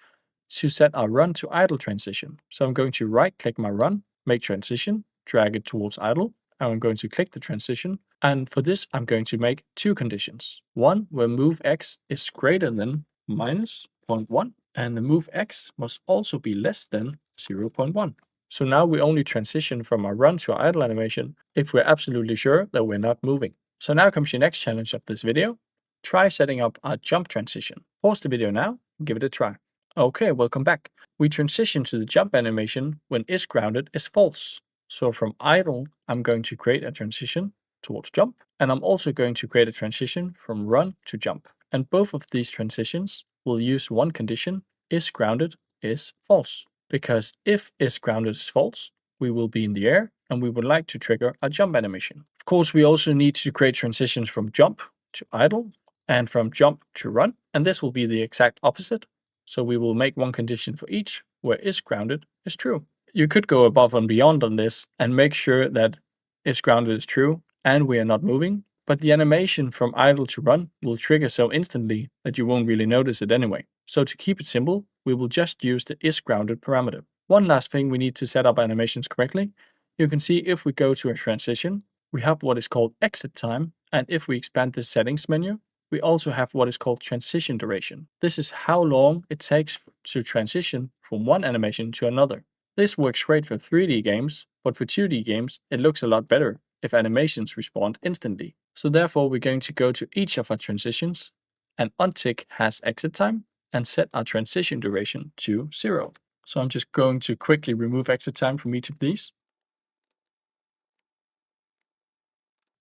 to set our run to idle transition. So I'm going to right click my run, make transition, drag it towards idle, and I'm going to click the transition. And for this, I'm going to make 2 conditions. One where move x is greater than minus 0.1, and the move x must also be less than 0.1. So now we only transition from our run to our idle animation if we're absolutely sure that we're not moving. So now comes your next challenge of this video. Try setting up a jump transition. Pause the video now and give it a try. Okay, welcome back. We transition to the jump animation when is grounded is false. So from idle, I'm going to create a transition towards jump, and I'm also going to create a transition from run to jump. And both of these transitions will use one condition, is grounded is false. Because if is grounded is false, we will be in the air and we would like to trigger a jump animation. Of course, we also need to create transitions from jump to idle and from jump to run, and this will be the exact opposite. So we will make one condition for each, where is grounded is true. You could go above and beyond on this and make sure that is grounded is true and we are not moving, but the animation from idle to run will trigger so instantly that you won't really notice it anyway. So to keep it simple, we will just use the is grounded parameter. One last thing we need to set up animations correctly. You can see if we go to a transition, we have what is called exit time, and if we expand the settings menu, we also have what is called transition duration. This is how long it takes to transition from one animation to another. This works great for 3D games, but for 2D games, it looks a lot better if animations respond instantly. So therefore, we're going to go to each of our transitions and untick has exit time and set our transition duration to 0. So I'm just going to quickly remove exit time from each of these.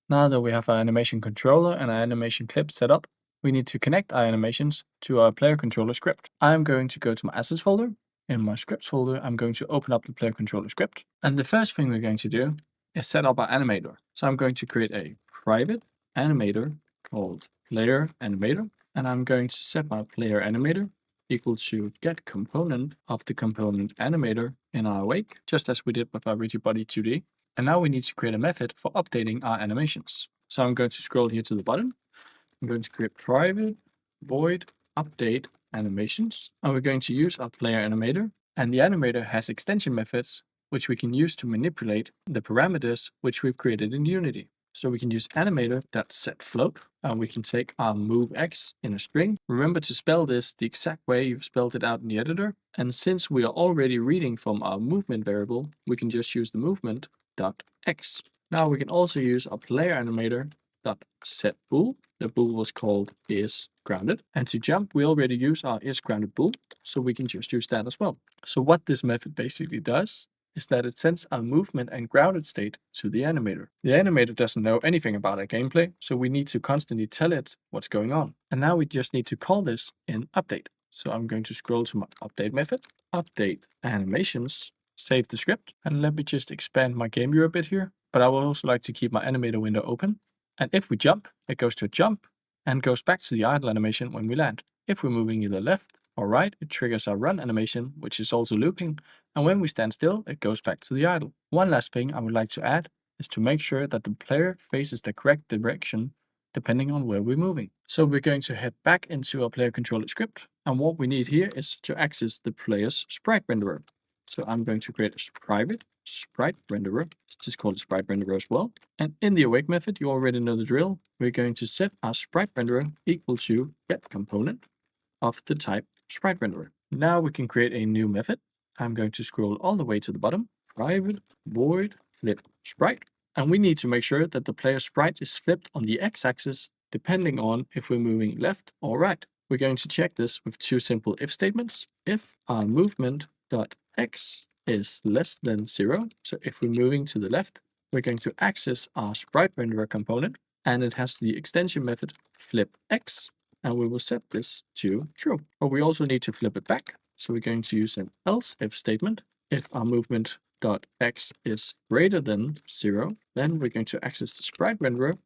Now that we have our animation controller and our animation clip set up, we need to connect our animations to our player controller script. I'm going to go to my assets folder. In my scripts folder, I'm going to open up the player controller script. And the first thing we're going to do is set up our animator. So I'm going to create a private animator called player animator. And I'm going to set my player animator equal to get component of the component animator in our awake, just as we did with our rigid body 2D. And now we need to create a method for updating our animations. So I'm going to scroll here to the bottom. I'm going to create private void update animations. And we're going to use our player animator. And the animator has extension methods, which we can use to manipulate the parameters which we've created in Unity. So we can use animator.setFloat, and we can take our move x in a string. Remember to spell this the exact way you've spelled it out in the editor. And since we are already reading from our movement variable, we can just use the movement.x. Now we can also use our player animator.setBool. The bool was called isGrounded. And to jump, we already use our isGrounded bool, so we can just use that as well. So what this method basically does is that it sends our movement and grounded state to the animator. The animator doesn't know anything about our gameplay, so we need to constantly tell it what's going on. And now we just need to call this in update. So I'm going to scroll to my update method, update animations, save the script, and let me just expand my game view a bit here. But I would also like to keep my animator window open. And if we jump, it goes to a jump and goes back to the idle animation when we land. If we're moving either left or right, it triggers our run animation, which is also looping. And when we stand still, it goes back to the idle. One last thing I would like to add is to make sure that the player faces the correct direction depending on where we're moving. So we're going to head back into our player controller script. And what we need here is to access the player's sprite renderer. So I'm going to create a private sprite renderer. Let's just call it sprite renderer as well. And in the awake method, you already know the drill. We're going to set our sprite renderer equal to get component of the type sprite renderer. Now we can create a new method. I'm going to scroll all the way to the bottom, private void flip sprite. And we need to make sure that the player sprite is flipped on the x-axis depending on if we're moving left or right. We're going to check this with two simple if statements. If our movement.x is less than 0, so if we're moving to the left, we're going to access our sprite renderer component, and it has the extension method flip x, and we will set this to true. But we also need to flip it back. So we're going to use an else if statement. If our movement.x is greater than 0, then we're going to access the sprite renderer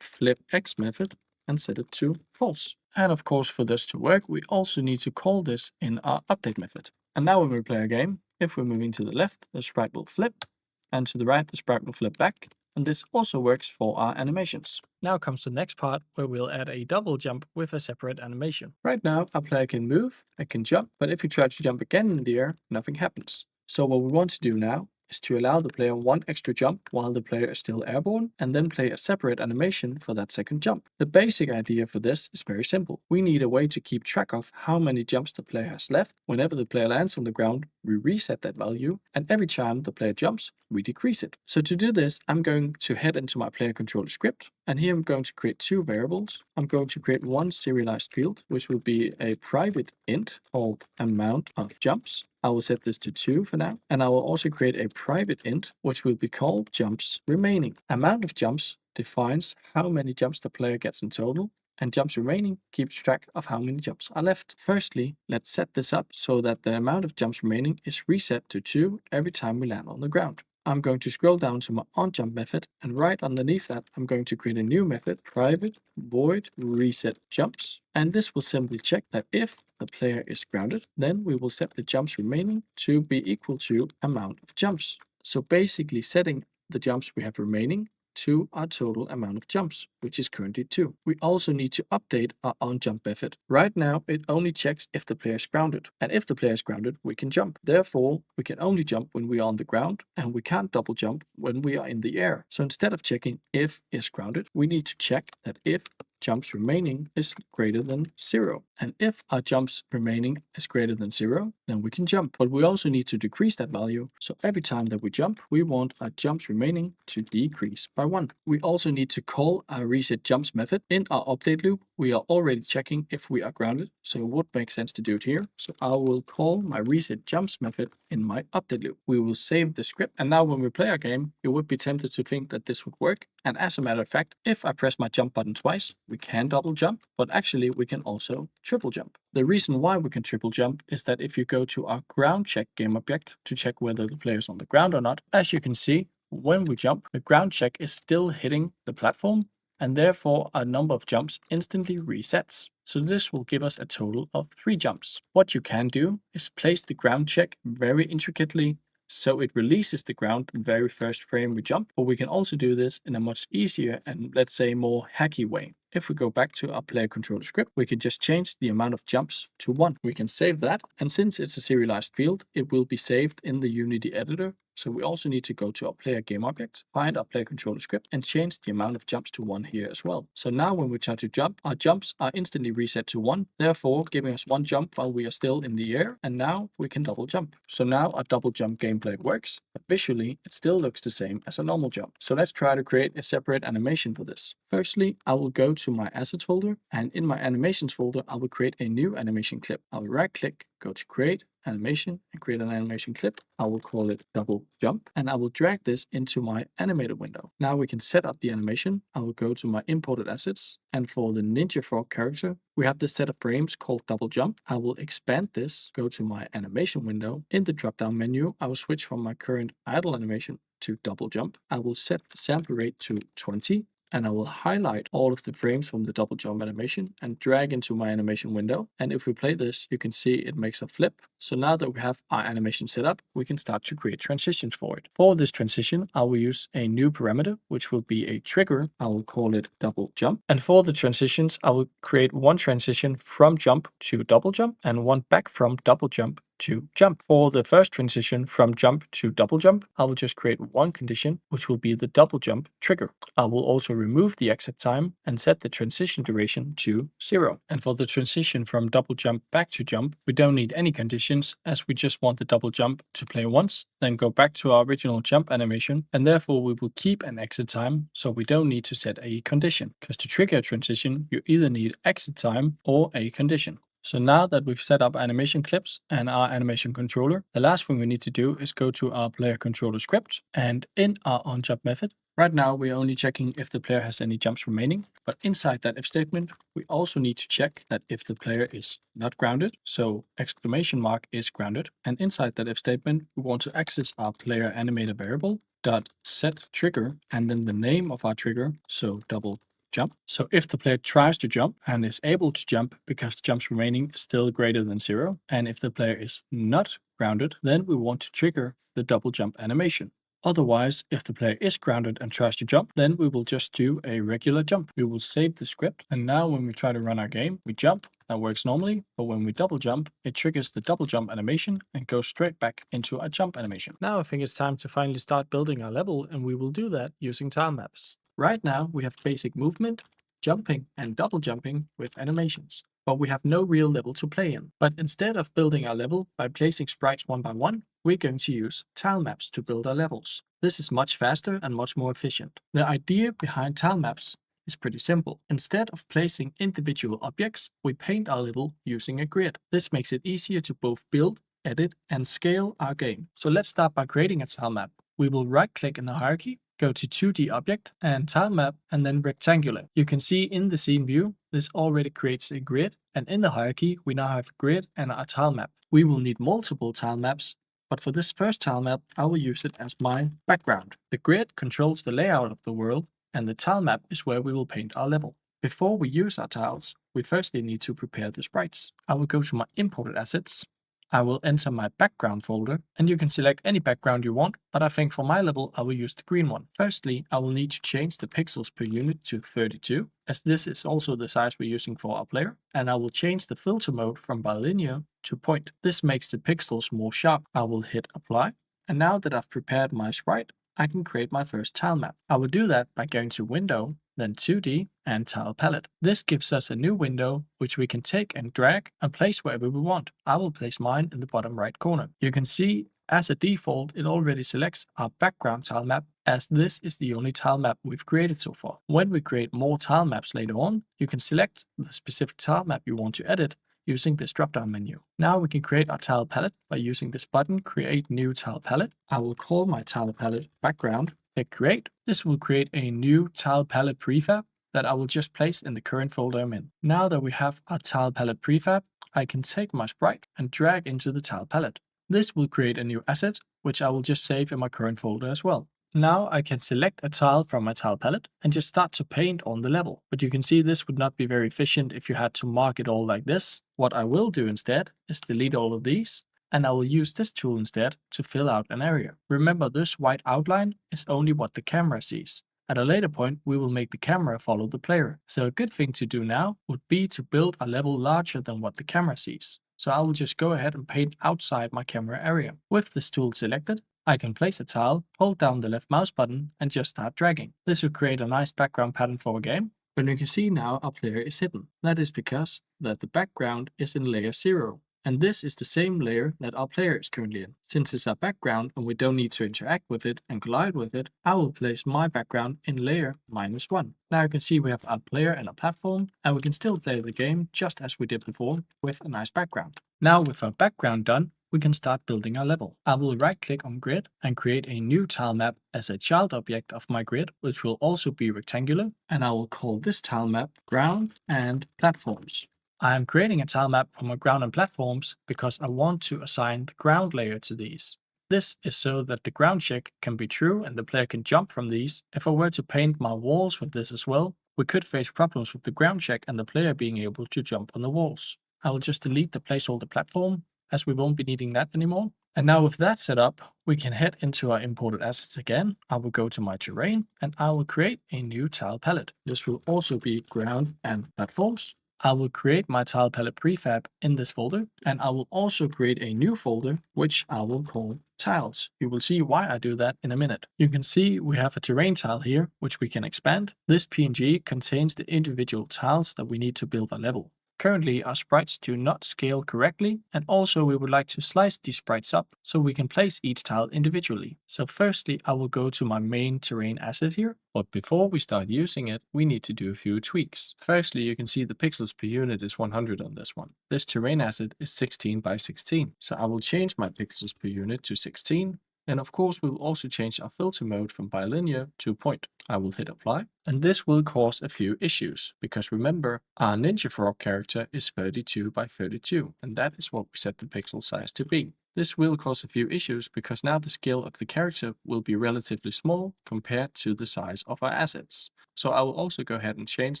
flip x method and set it to false. And of course, for this to work, we also need to call this in our update method. And now when we play a game, if we're moving to the left, the sprite will flip, and to the right, the sprite will flip back. And this also works for our animations. Now comes the next part where we'll add a double jump with a separate animation. Right now, our player can move, it can jump, but if you try to jump again in the air, nothing happens. So what we want to do now is to allow the player one extra jump while the player is still airborne, and then play a separate animation for that second jump. The basic idea for this is very simple. We need a way to keep track of how many jumps the player has left. Whenever the player lands on the ground, we reset that value, and every time the player jumps, we decrease it. So to do this, I'm going to head into my player controller script, and here I'm going to create two variables. I'm going to create one serialized field, which will be a private int called amount of jumps. I will set this to 2 for now, and I will also create a private int, which will be called jumps remaining. Amount of jumps defines how many jumps the player gets in total, and jumps remaining keeps track of how many jumps are left. Firstly, let's set this up so that the amount of jumps remaining is reset to 2 every time we land on the ground. I'm going to scroll down to my onJump method, and right underneath that, I'm going to create a new method, private void reset jumps. And this will simply check that if the player is grounded, then we will set the jumps remaining to be equal to amount of jumps. So basically setting the jumps we have remaining to our total amount of jumps, which is currently 2. We also need to update our onJump method. Right now, it only checks if the player is grounded. And if the player is grounded, we can jump. Therefore, we can only jump when we are on the ground, and we can't double jump when we are in the air. So instead of checking if is grounded, we need to check that if jumps remaining is greater than 0. And if our jumps remaining is greater than 0, then we can jump. But we also need to decrease that value. So every time that we jump, we want our jumps remaining to decrease by 1. We also need to call our reset jumps method. In our update loop, we are already checking if we are grounded. So it would make sense to do it here. So I will call my reset jumps method in my update loop. We will save the script. And now when we play our game, you would be tempted to think that this would work. And as a matter of fact, if I press my jump button twice, we can double jump, but actually we can also triple jump. The reason why we can triple jump is that if you go to our ground check game object to check whether the player is on the ground or not, as you can see, when we jump, the ground check is still hitting the platform, and therefore our number of jumps instantly resets. So this will give us a total of 3 jumps. What you can do is place the ground check very intricately so it releases the ground the very first frame we jump, but we can also do this in a much easier and, let's say, more hacky way. If we go back to our player controller script, we can just change the amount of jumps to 1. We can save that, and since it's a serialized field, it will be saved in the Unity editor. So we also need to go to our player game object, find our player controller script, and change the amount of jumps to 1 here as well. So now when we try to jump, our jumps are instantly reset to 1, therefore giving us 1 jump while we are still in the air, and now we can double jump. So now our double jump gameplay works, but visually it still looks the same as a normal jump. So let's try to create a separate animation for this. Firstly, I will go to my assets folder, and in my animations folder, I will create a new animation clip. I will right click, go to create animation and create an animation clip. I will call it double jump, and I will drag this into my animator window. Now we can set up the animation. I will go to my imported assets, and for the Ninja Frog character, we have this set of frames called double jump. I will expand this, go to my animation window. In the drop down menu, I will switch from my current idle animation to double jump. I will set the sample rate to 20, and I will highlight all of the frames from the double jump animation and drag into my animation window. And if we play this, you can see it makes a flip. So now that we have our animation set up, we can start to create transitions for it. For this transition, I will use a new parameter, which will be a trigger. I will call it double jump. And for the transitions, I will create one transition from jump to double jump and one back from double jump to jump. For the first transition from jump to double jump, I will just create one condition, which will be the double jump trigger. I will also remove the exit time and set the transition duration to 0. And for the transition from double jump back to jump, we don't need any conditions, as we just want the double jump to play once, then go back to our original jump animation, and therefore we will keep an exit time, so we don't need to set a condition, because to trigger a transition, you either need exit time or a condition. So now that we've set up animation clips and our animation controller, the last thing we need to do is go to our player controller script, and in our onJump method, right now we're only checking if the player has any jumps remaining, but inside that if statement, we also need to check that if the player is not grounded, so exclamation mark is grounded, and inside that if statement, we want to access our player animator variable dot set trigger, and then the name of our trigger, so double jump. So if the player tries to jump and is able to jump because the jumps remaining is still greater than 0, and if the player is not grounded, then we want to trigger the double jump animation. Otherwise, if the player is grounded and tries to jump, then we will just do a regular jump. We will save the script, and now when we try to run our game, we jump. That works normally, but when we double jump, it triggers the double jump animation and goes straight back into a jump animation. Now I think it's time to finally start building our level, and we will do that using Tilemaps. Right now, we have basic movement, jumping, and double jumping with animations, but we have no real level to play in. But instead of building our level by placing sprites one by one, we're going to use Tilemaps to build our levels. This is much faster and much more efficient. The idea behind Tilemaps is pretty simple. Instead of placing individual objects, we paint our level using a grid. This makes it easier to both build, edit, and scale our game. So let's start by creating a tilemap. We will right-click in the hierarchy, go to 2D object and tilemap, and then rectangular. You can see in the scene view, this already creates a grid, and in the hierarchy, we now have a grid and a tilemap. We will need multiple tilemaps, but for this first tilemap, I will use it as my background. The grid controls the layout of the world, and the tilemap is where we will paint our level. Before we use our tiles, we firstly need to prepare the sprites. I will go to my imported assets. I will enter my background folder, and you can select any background you want, but I think for my level I will use the green one. Firstly, I will need to change the pixels per unit to 32, as this is also the size we're using for our player, and I will change the filter mode from bilinear to point. This makes the pixels more sharp. I will hit apply, and now that I've prepared my sprite, I can create my first tile map. I will do that by going to Window, then 2D, and Tile Palette. This gives us a new window, which we can take and drag and place wherever we want. I will place mine in the bottom right corner. You can see, as a default, it already selects our background tile map, as this is the only tile map we've created so far. When we create more tile maps later on, you can select the specific tile map you want to edit using this drop-down menu. Now we can create our tile palette by using this button, Create New Tile Palette. I will call my tile palette Background, hit Create. This will create a new tile palette prefab that I will just place in the current folder I'm in. Now that we have our tile palette prefab, I can take my sprite and drag into the tile palette. This will create a new asset, which I will just save in my current folder as well. Now I can select a tile from my tile palette and just start to paint on the level. But you can see this would not be very efficient if you had to mark it all like this. What I will do instead is delete all of these, and I will use this tool instead to fill out an area. Remember, this white outline is only what the camera sees. At a later point, we will make the camera follow the player. So a good thing to do now would be to build a level larger than what the camera sees. So I will just go ahead and paint outside my camera area. With this tool selected, I can place a tile, hold down the left mouse button, and just start dragging. This will create a nice background pattern for a game. But you can see now our player is hidden. That is because the background is in layer 0, And this is the same layer that our player is currently in. Since it's our background and we don't need to interact with it and collide with it, I will place my background in layer -1. Now you can see we have our player and our platform, and we can still play the game just as we did before with a nice background. Now with our background done, we can start building our level. I will right click on grid and create a new tile map as a child object of my grid, which will also be rectangular, and I will call this tile map ground and platforms. I am creating a tile map for my ground and platforms because I want to assign the ground layer to these. This is so that the ground check can be true and the player can jump from these. If I were to paint my walls with this as well, we could face problems with the ground check and the player being able to jump on the walls. I will just delete the placeholder platform, as we won't be needing that anymore. And now with that set up, we can head into our imported assets again. I will go to my terrain and I will create a new tile palette. This will also be ground and platforms. I will create my tile palette prefab in this folder, and I will also create a new folder, which I will call tiles. You will see why I do that in a minute. You can see we have a terrain tile here, which we can expand. This PNG contains the individual tiles that we need to build a level. Currently, our sprites do not scale correctly, and also we would like to slice these sprites up so we can place each tile individually. So firstly, I will go to my main terrain asset here, but before we start using it, we need to do a few tweaks. Firstly, you can see the pixels per unit is 100 on this one. This terrain asset is 16 by 16, so I will change my pixels per unit to 16. And of course, we will also change our filter mode from bilinear to point. I will hit apply. And this will cause a few issues, because remember, our Ninja Frog character is 32 by 32, and that is what we set the pixel size to be. This will cause a few issues because now the scale of the character will be relatively small compared to the size of our assets. So I will also go ahead and change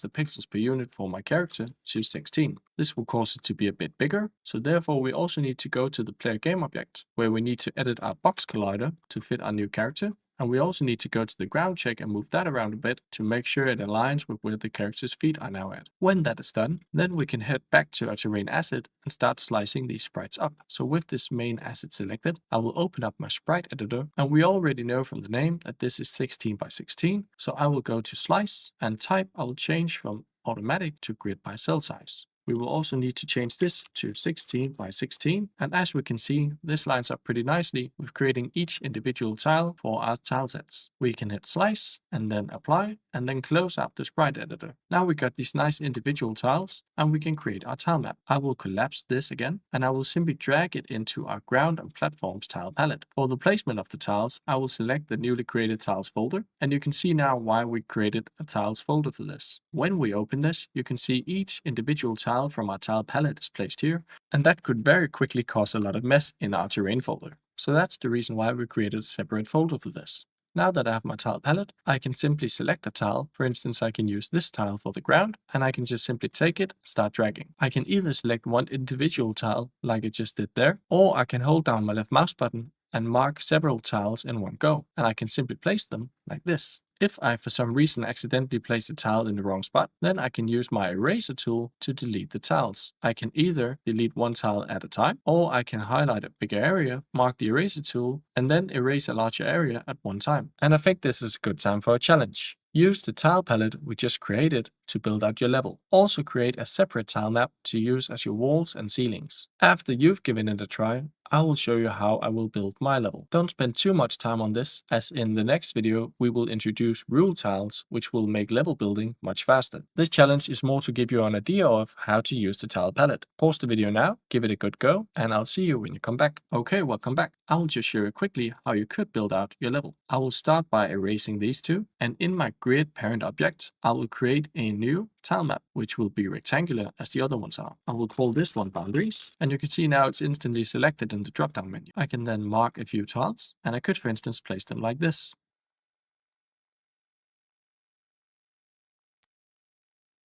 the pixels per unit for my character to 16. This will cause it to be a bit bigger, so therefore we also need to go to the player game object, where we need to edit our box collider to fit our new character. And we also need to go to the ground check and move that around a bit to make sure it aligns with where the character's feet are now at. When that is done, then we can head back to our terrain asset and start slicing these sprites up. So with this main asset selected, I will open up my sprite editor, and we already know from the name that this is 16 by 16. So I will go to slice and type. I will change from automatic to grid by cell size. We will also need to change this to 16 by 16. And as we can see, this lines up pretty nicely with creating each individual tile for our tile sets. We can hit slice and then apply and then close out the sprite editor. Now we got these nice individual tiles and we can create our tile map. I will collapse this again and I will simply drag it into our ground and platforms tile palette. For the placement of the tiles, I will select the newly created tiles folder, and you can see now why we created a tiles folder for this. When we open this, you can see each individual tile from our tile palette is placed here, and that could very quickly cause a lot of mess in our terrain folder. So that's the reason why we created a separate folder for this. Now that I have my tile palette, I can simply select a tile. For instance, I can use this tile for the ground, and I can just simply take it, start dragging. I can either select one individual tile, like I just did there, or I can hold down my left mouse button and mark several tiles in one go, and I can simply place them like this. If I for some reason accidentally place a tile in the wrong spot, then I can use my eraser tool to delete the tiles. I can either delete one tile at a time, or I can highlight a bigger area, mark the eraser tool, and then erase a larger area at one time. And I think this is a good time for a challenge. Use the tile palette we just created to build out your level. Also create a separate tile map to use as your walls and ceilings. After you've given it a try, I will show you how I will build my level. Don't spend too much time on this, as in the next video we will introduce rule tiles, which will make level building much faster. This challenge is more to give you an idea of how to use the tile palette. Pause the video now, give it a good go, and I'll see you when you come back. Okay, welcome back. I will just show you quickly how you could build out your level. I will start by erasing these two, and in my grid parent object, I will create a new tile map, which will be rectangular as the other ones are. I will call this one boundaries, and you can see now it's instantly selected in the drop-down menu. I can then mark a few tiles, and I could, for instance, place them like this.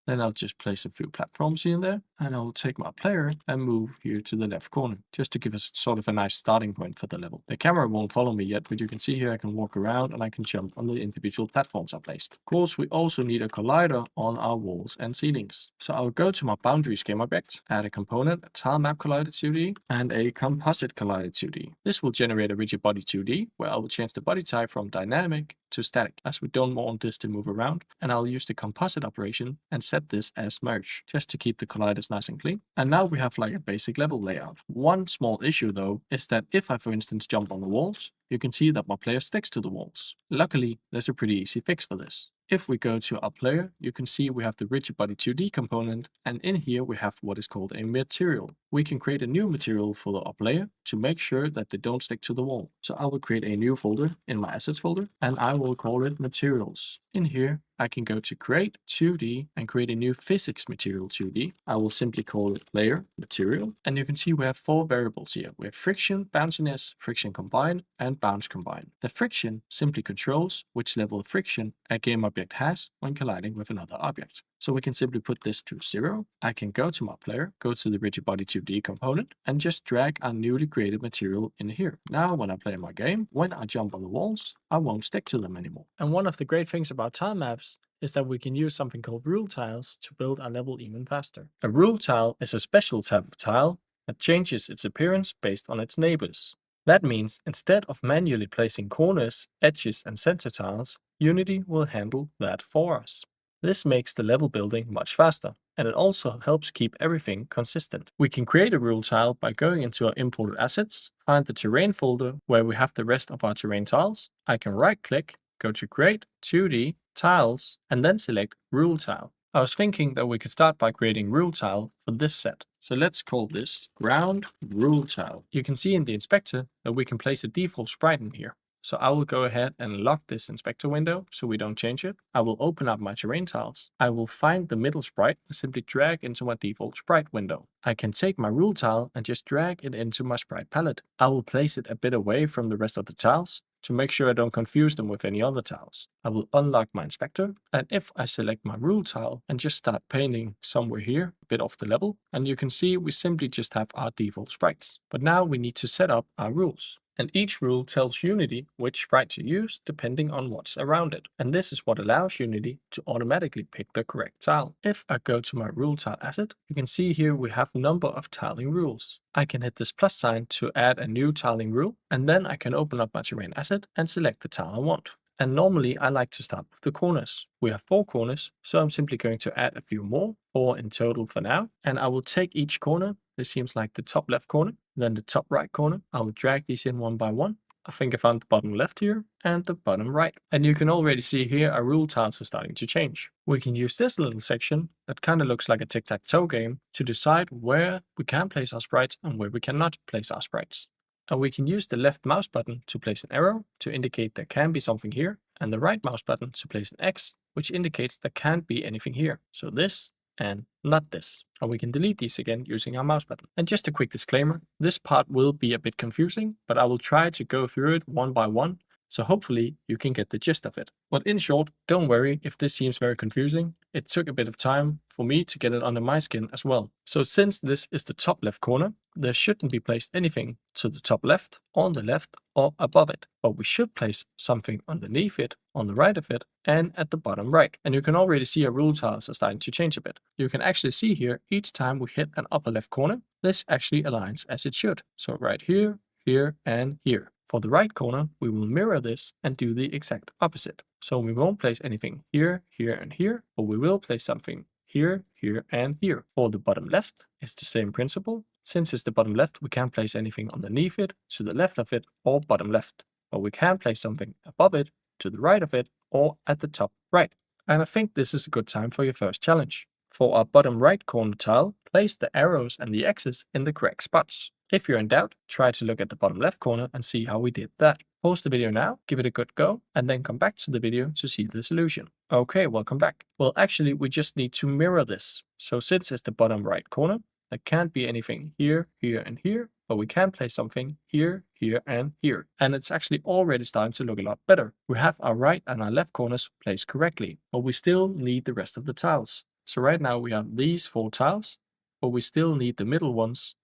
Then I'll just place a few platforms in there, and I'll take my player and move here to the left corner, just to give us sort of a nice starting point for the level. The camera won't follow me yet, but you can see here I can walk around and I can jump on the individual platforms I placed. Of course, we also need a collider on our walls and ceilings. So I'll go to my boundaries game object, add a component, a tile map collider 2D, and a composite collider 2D. This will generate a rigid body 2D, where I will change the body type from dynamic to static, as we don't want this to move around, and I'll use the composite operation and set this as merge, just to keep the colliders nice and clean. And now we have like a basic level layout. One small issue though is that if I for instance jump on the walls, you can see that my player sticks to the walls. Luckily, there's a pretty easy fix for this. If we go to our player, you can see we have the rigid body 2D component, and in here we have what is called a material. We can create a new material for our player to make sure that they don't stick to the wall. So I will create a new folder in my assets folder, and I will call it materials. In here, I can go to create 2D and create a new physics material 2D. I will simply call it player material, and you can see we have 4 variables here. We have friction, bounciness, friction combine, and bounce combine. The friction simply controls which level of friction a game object has when colliding with another object. So we can simply put this to 0. I can go to my player, go to the rigid body 2D component, and just drag our newly created material in here. Now when I play my game, when I jump on the walls, I won't stick to them anymore. And one of the great things about Tilemaps is that we can use something called rule tiles to build our level even faster. A rule tile is a special type of tile that changes its appearance based on its neighbors. That means instead of manually placing corners, edges, and center tiles, Unity will handle that for us. This makes the level building much faster, and it also helps keep everything consistent. We can create a rule tile by going into our imported assets, find the terrain folder where we have the rest of our terrain tiles. I can right click, go to create 2D tiles, and then select rule tile. I was thinking that we could start by creating rule tile for this set. So let's call this ground rule tile. You can see in the inspector that we can place a default sprite in here. So I will go ahead and lock this inspector window so we don't change it. I will open up my terrain tiles. I will find the middle sprite and simply drag into my default sprite window. I can take my rule tile and just drag it into my sprite palette. I will place it a bit away from the rest of the tiles to make sure I don't confuse them with any other tiles. I will unlock my inspector, and if I select my rule tile and just start painting somewhere here, a bit off the level, and you can see we simply just have our default sprites. But now we need to set up our rules. And each rule tells Unity which sprite to use depending on what's around it. And this is what allows Unity to automatically pick the correct tile. If I go to my rule tile asset, you can see here we have a number of tiling rules. I can hit this plus sign to add a new tiling rule, and then I can open up my terrain asset and select the tile I want. And normally I like to start with the corners. We have 4 corners, so I'm simply going to add a few more, 4 in total for now. And I will take each corner. This seems like the top left corner, then the top right corner. I will drag these in one by one. I think I found the bottom left here and the bottom right. And you can already see here our rule tiles are starting to change. We can use this little section that kind of looks like a tic-tac-toe game to decide where we can place our sprites and where we cannot place our sprites. And we can use the left mouse button to place an arrow to indicate there can be something here, and the right mouse button to place an X, which indicates there can't be anything here. So this and not this. And we can delete these again using our mouse button. And just a quick disclaimer, this part will be a bit confusing, but I will try to go through it one by one, so hopefully you can get the gist of it. But in short, don't worry if this seems very confusing. It took a bit of time for me to get it under my skin as well. So since this is the top left corner, there shouldn't be placed anything to the top left, on the left, or above it. But we should place something underneath it, on the right of it, and at the bottom right. And you can already see our rule tiles are starting to change a bit. You can actually see here, each time we hit an upper left corner, this actually aligns as it should. So right here, here, and here. For the right corner, we will mirror this and do the exact opposite. So we won't place anything here, here, and here, but we will place something here, here, and here. For the bottom left, it's the same principle. Since it's the bottom left, we can't place anything underneath it, to the left of it, or bottom left. But we can place something above it, to the right of it, or at the top right. And I think this is a good time for your first challenge. For our bottom right corner tile, place the arrows and the X's in the correct spots. If you're in doubt, try to look at the bottom left corner and see how we did that. Pause the video now, give it a good go, and then come back to the video to see the solution. Okay, welcome back. Well, actually, we just need to mirror this. So since it's the bottom right corner, there can't be anything here, here, and here, but we can place something here, here, and here. And it's actually already starting to look a lot better. We have our right and our left corners placed correctly, but we still need the rest of the tiles. So right now we have these 4 tiles, but we still need the middle ones.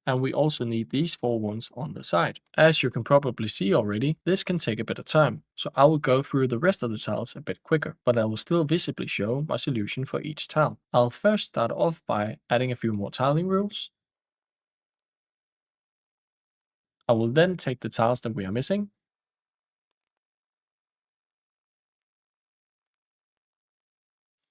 And we also need these 4 ones on the side. As you can probably see already, this can take a bit of time, so I will go through the rest of the tiles a bit quicker, but I will still visibly show my solution for each tile. I'll first start off by adding a few more tiling rules. I will then take the tiles that we are missing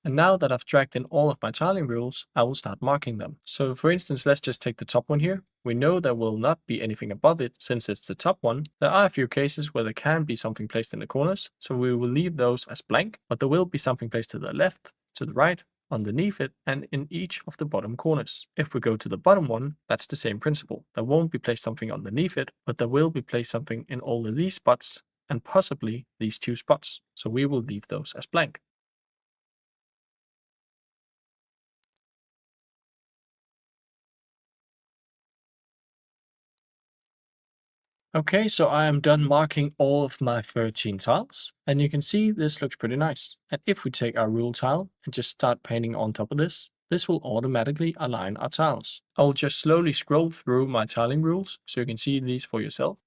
And now that I've dragged in all of my tiling rules, I will start marking them. So for instance, let's just take the top one here. We know there will not be anything above it since it's the top one. There are a few cases where there can be something placed in the corners, so we will leave those as blank, but there will be something placed to the left, to the right, underneath it, and in each of the bottom corners. If we go to the bottom one, that's the same principle. There won't be placed something underneath it, but there will be placed something in all of these spots and possibly these two spots. So we will leave those as blank. Okay, so I am done marking all of my 13 tiles, and you can see this looks pretty nice. And if we take our rule tile and just start painting on top of this will automatically align our tiles. I will just slowly scroll through my tiling rules so you can see these for yourself.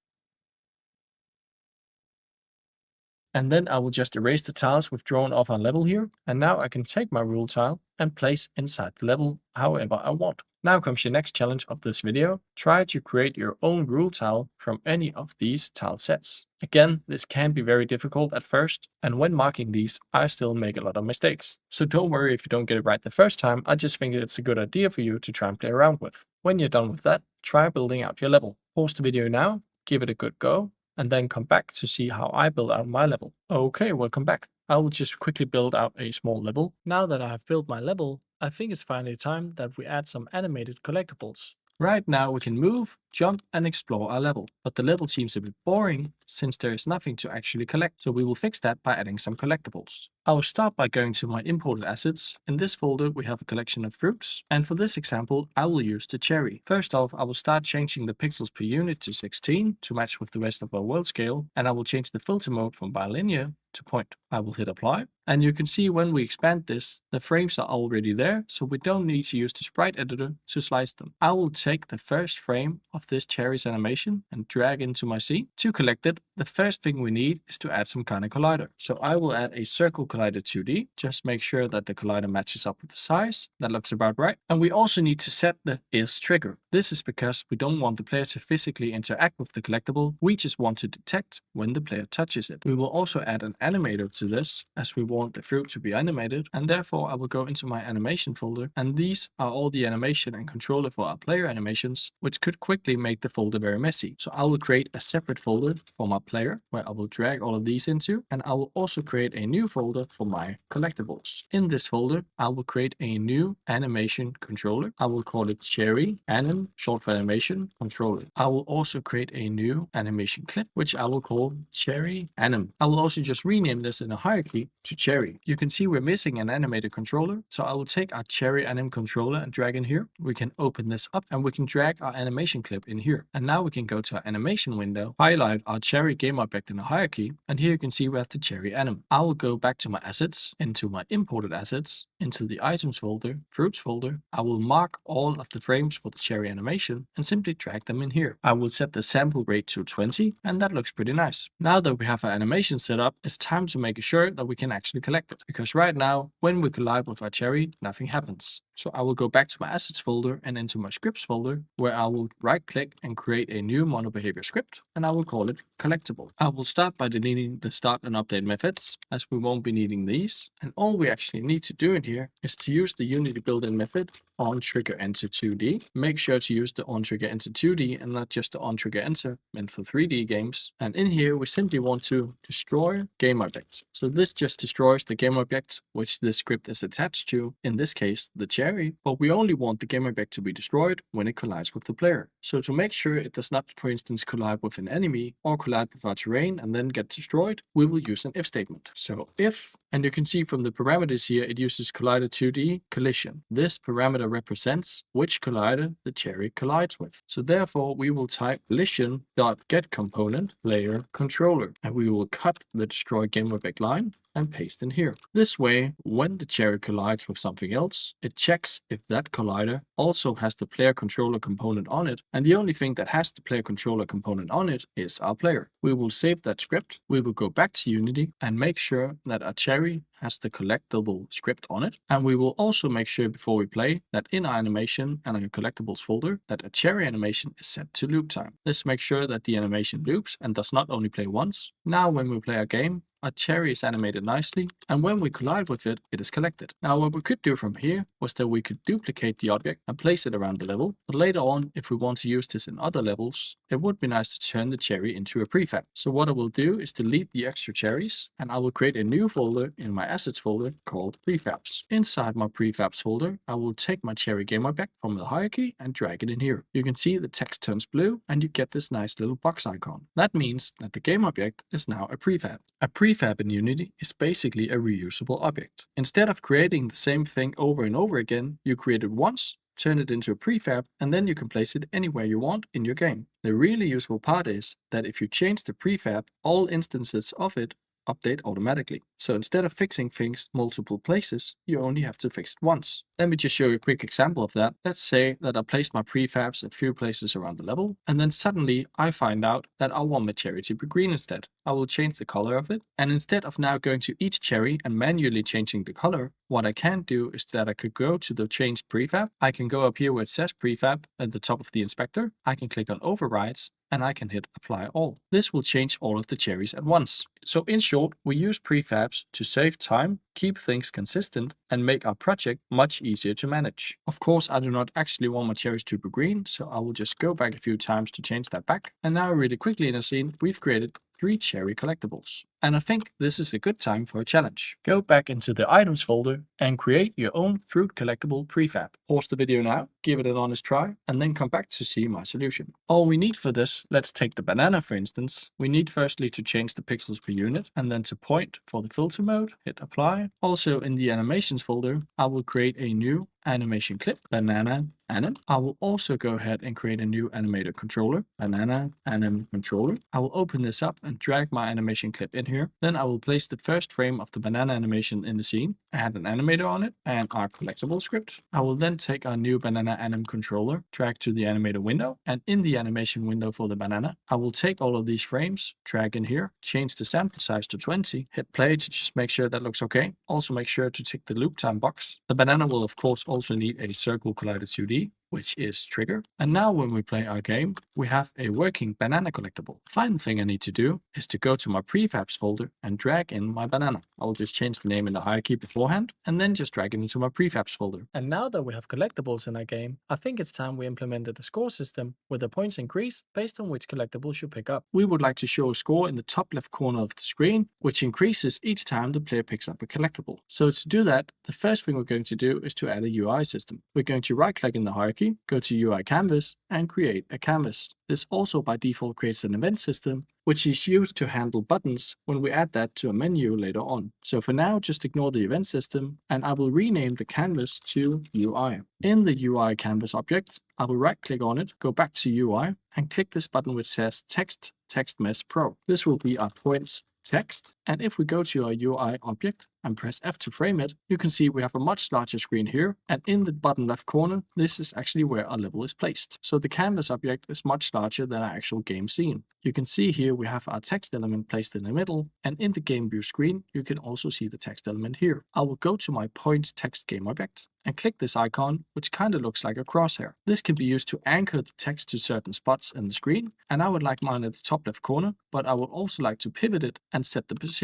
And then I will just erase the tiles we've drawn off our level here. And now I can take my rule tile and place inside the level however I want. Now comes your next challenge of this video. Try to create your own rule tile from any of these tile sets. Again, this can be very difficult at first, and when marking these, I still make a lot of mistakes. So don't worry if you don't get it right the first time, I just think it's a good idea for you to try and play around with. When you're done with that, try building out your level. Pause the video now, give it a good go, and then come back to see how I build out my level. Okay, welcome back. I will just quickly build out a small level. Now that I have built my level, I think it's finally time that we add some animated collectibles. Right now we can move, jump and explore our level, but the level seems a bit boring since there is nothing to actually collect, so we will fix that by adding some collectibles. I will start by going to my imported assets. In this folder we have a collection of fruits, and for this example I will use the cherry. First off, I will start changing the pixels per unit to 16 to match with the rest of our world scale, and I will change the filter mode from bilinear to point. I will hit apply, and you can see when we expand this, the frames are already there, so we don't need to use the sprite editor to slice them. I will take the first frame of this cherry's animation and drag into my scene. To collect it, the first thing we need is to add some kind of collider. So I will add a circle collider 2D, just make sure that the collider matches up with the size. That looks about right. And we also need to set the is trigger. This is because we don't want the player to physically interact with the collectible, we just want to detect when the player touches it. We will also add an animator to this, as we want the fruit to be animated, and therefore I will go into my animation folder, and these are all the animation and controller for our player animations, which could quickly make the folder very messy. So I will create a separate folder for my player, where I will drag all of these into, and I will also create a new folder for my collectibles. In this folder, I will create a new animation controller. I will call it Cherry Anim, short for animation controller. I will also create a new animation clip, which I will call Cherry Anim. I will also just rename this in a hierarchy to Cherry. You can see we're missing an animated controller, so I will take our Cherry Anim controller and drag in here. We can open this up and we can drag our animation clip in here. And now we can go to our animation window, highlight our Cherry game object in a hierarchy, and here you can see we have the Cherry Anim. I will go back to my assets, into my imported assets, into the items folder, fruits folder. I will mark all of the frames for the cherry animation and simply drag them in here. I will set the sample rate to 20, and that looks pretty nice. Now that we have our animation set up, it's time to make sure that we can actually collect it, because right now when we collide with our cherry, nothing happens. So I will go back to my assets folder and into my scripts folder, where I will right click and create a new mono behavior script, and I will call it collectible. I will start by deleting the start and update methods, as we won't be needing these, and all we actually need to do in here is to use the Unity built-in method onTriggerEnter2D. Make sure to use the onTriggerEnter2D and not just the onTriggerEnter meant for 3D games. And in here we simply want to destroy game objects. So this just destroys the game object which this script is attached to, in this case the cherry, but we only want the game object to be destroyed when it collides with the player. So to make sure it does not, for instance, collide with an enemy or collide with our terrain and then get destroyed, we will use an if statement. So if, and you can see from the parameters here, it uses collider2D collision. This parameter represents which collider the cherry collides with. So therefore we will type collision.getComponent layer controller, and we will cut the destroy game object line and paste in here. This way, when the cherry collides with something else, it checks if that collider also has the player controller component on it, and the only thing that has the player controller component on it is our player. We will save that script, we will go back to Unity and make sure that our cherry has the collectible script on it, and we will also make sure before we play that in our animation and our collectibles folder that a cherry animation is set to loop time. This makes sure that the animation loops and does not only play once. Now when we play a game, a cherry is animated nicely, and when we collide with it, it is collected. Now what we could do from here was that we could duplicate the object and place it around the level, but later on, if we want to use this in other levels, it would be nice to turn the cherry into a prefab. So what I will do is delete the extra cherries, and I will create a new folder in my assets folder called prefabs. Inside my prefabs folder, I will take my cherry game object from the hierarchy and drag it in here. You can see the text turns blue and you get this nice little box icon. That means that the game object is now a prefab. A prefab in Unity is basically a reusable object. Instead of creating the same thing over and over again, you create it once, turn it into a prefab, and then you can place it anywhere you want in your game. The really useful part is that if you change the prefab, all instances of it update automatically. So instead of fixing things multiple places, you only have to fix it once. Let me just show you a quick example of that. Let's say that I placed my prefabs at a few places around the level, and then suddenly I find out that I want my cherry to be green instead. I will change the color of it, and instead of now going to each cherry and manually changing the color, what I can do is that I could go to the change prefab. I can go up here where it says prefab at the top of the inspector. I can click on overrides, and I can hit apply all. This will change all of the cherries at once. So in short, we use prefabs to save time, keep things consistent, and make our project much easier to manage. Of course, I do not actually want my cherries to be green, so I will just go back a few times to change that back. And now really quickly in a scene, we've created 3 cherry collectibles. And I think this is a good time for a challenge. Go back into the items folder and create your own fruit collectible prefab. Pause the video now, give it an honest try, and then come back to see my solution. All we need for this, let's take the banana for instance. We need firstly to change the pixels per unit, and then to point for the filter mode, hit apply. Also in the animations folder, I will create a new animation clip, banana anim. I will also go ahead and create a new animator controller, banana anim controller. I will open this up and drag my animation clip in here. Then I will place the first frame of the banana animation in the scene, add an animator on it and our collectible script. I will then take our new banana anim controller, drag to the animator window, and in the animation window for the banana, I will take all of these frames, drag in here, change the sample size to 20, hit play to just make sure that looks okay. Also make sure to tick the loop time box. The banana will of course also need a circle collider 2D, which is trigger. And now when we play our game, we have a working banana collectible. Final thing I need to do is to go to my prefabs folder and drag in my banana. I'll just change the name in the hierarchy beforehand and then just drag it into my prefabs folder. And now that we have collectibles in our game, I think it's time we implemented a score system with the points increase based on which collectibles you pick up. We would like to show a score in the top left corner of the screen, which increases each time the player picks up a collectible. So to do that, the first thing we're going to do is to add a UI system. We're going to right click in the hierarchy, go to UI canvas and create a canvas. This also by default creates an event system, which is used to handle buttons when we add that to a menu later on. So for now, just ignore the event system and I will rename the canvas to UI. In the UI canvas object, I will right click on it, go back to UI and click this button which says Text Mesh Pro. This will be our points text. And if we go to our UI object and press F to frame it, you can see we have a much larger screen here. And in the bottom left corner, this is actually where our level is placed. So the canvas object is much larger than our actual game scene. You can see here we have our text element placed in the middle, and in the game view screen, you can also see the text element here. I will go to my points text game object and click this icon, which kind of looks like a crosshair. This can be used to anchor the text to certain spots in the screen, and I would like mine at the top left corner, but I would also like to pivot it and set the position.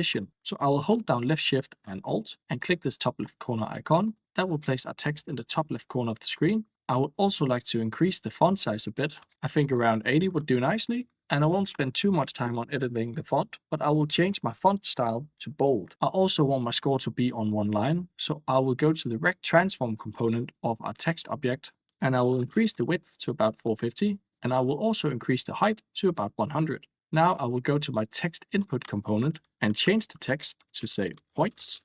So I will hold down left shift and alt and click this top left corner icon. That will place our text in the top left corner of the screen. I would also like to increase the font size a bit. I think around 80 would do nicely. And I won't spend too much time on editing the font, but I will change my font style to bold. I also want my score to be on one line, so I will go to the rect transform component of our text object, and I will increase the width to about 450, and I will also increase the height to about 100. Now I will go to my text input component and change the text to say points,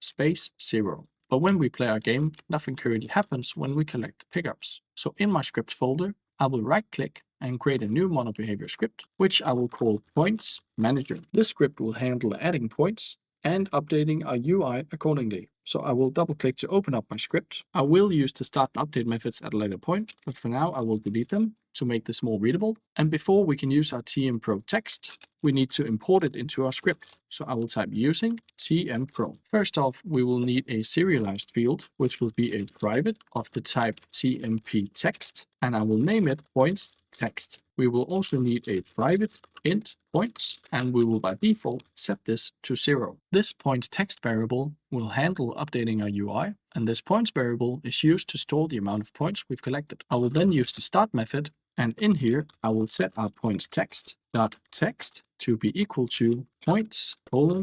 space 0. But when we play our game, nothing currently happens when we collect pickups. So in my script folder, I will right click and create a new mono behavior script, which I will call points manager. This script will handle adding points and updating our UI accordingly. So I will double click to open up my script. I will use the start and update methods at a later point, but for now I will delete them to make this more readable. And before we can use our TM Pro text, we need to import it into our script. So I will type using TM Pro. First off, we will need a serialized field, which will be a private of the type TMP text, and I will name it points text. We will also need a private int points, and we will by default set this to 0. This points text variable will handle updating our UI, and this points variable is used to store the amount of points we've collected. I will then use the start method, and in here I will set our points text to be equal to points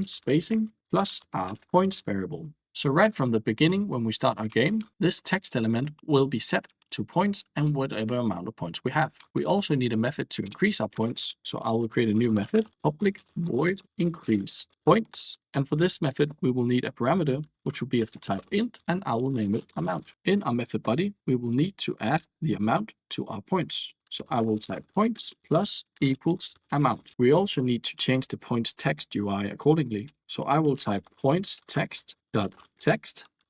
spacing plus our points variable. So right from the beginning, when we start our game, this text element will be set to points and whatever amount of points we have. We also need a method to increase our points. So I will create a new method, public void increase points. And for this method, we will need a parameter, which will be of the type int, and I will name it amount. In our method body, we will need to add the amount to our points. So I will type points plus equals amount. We also need to change the points text UI accordingly. So I will type points text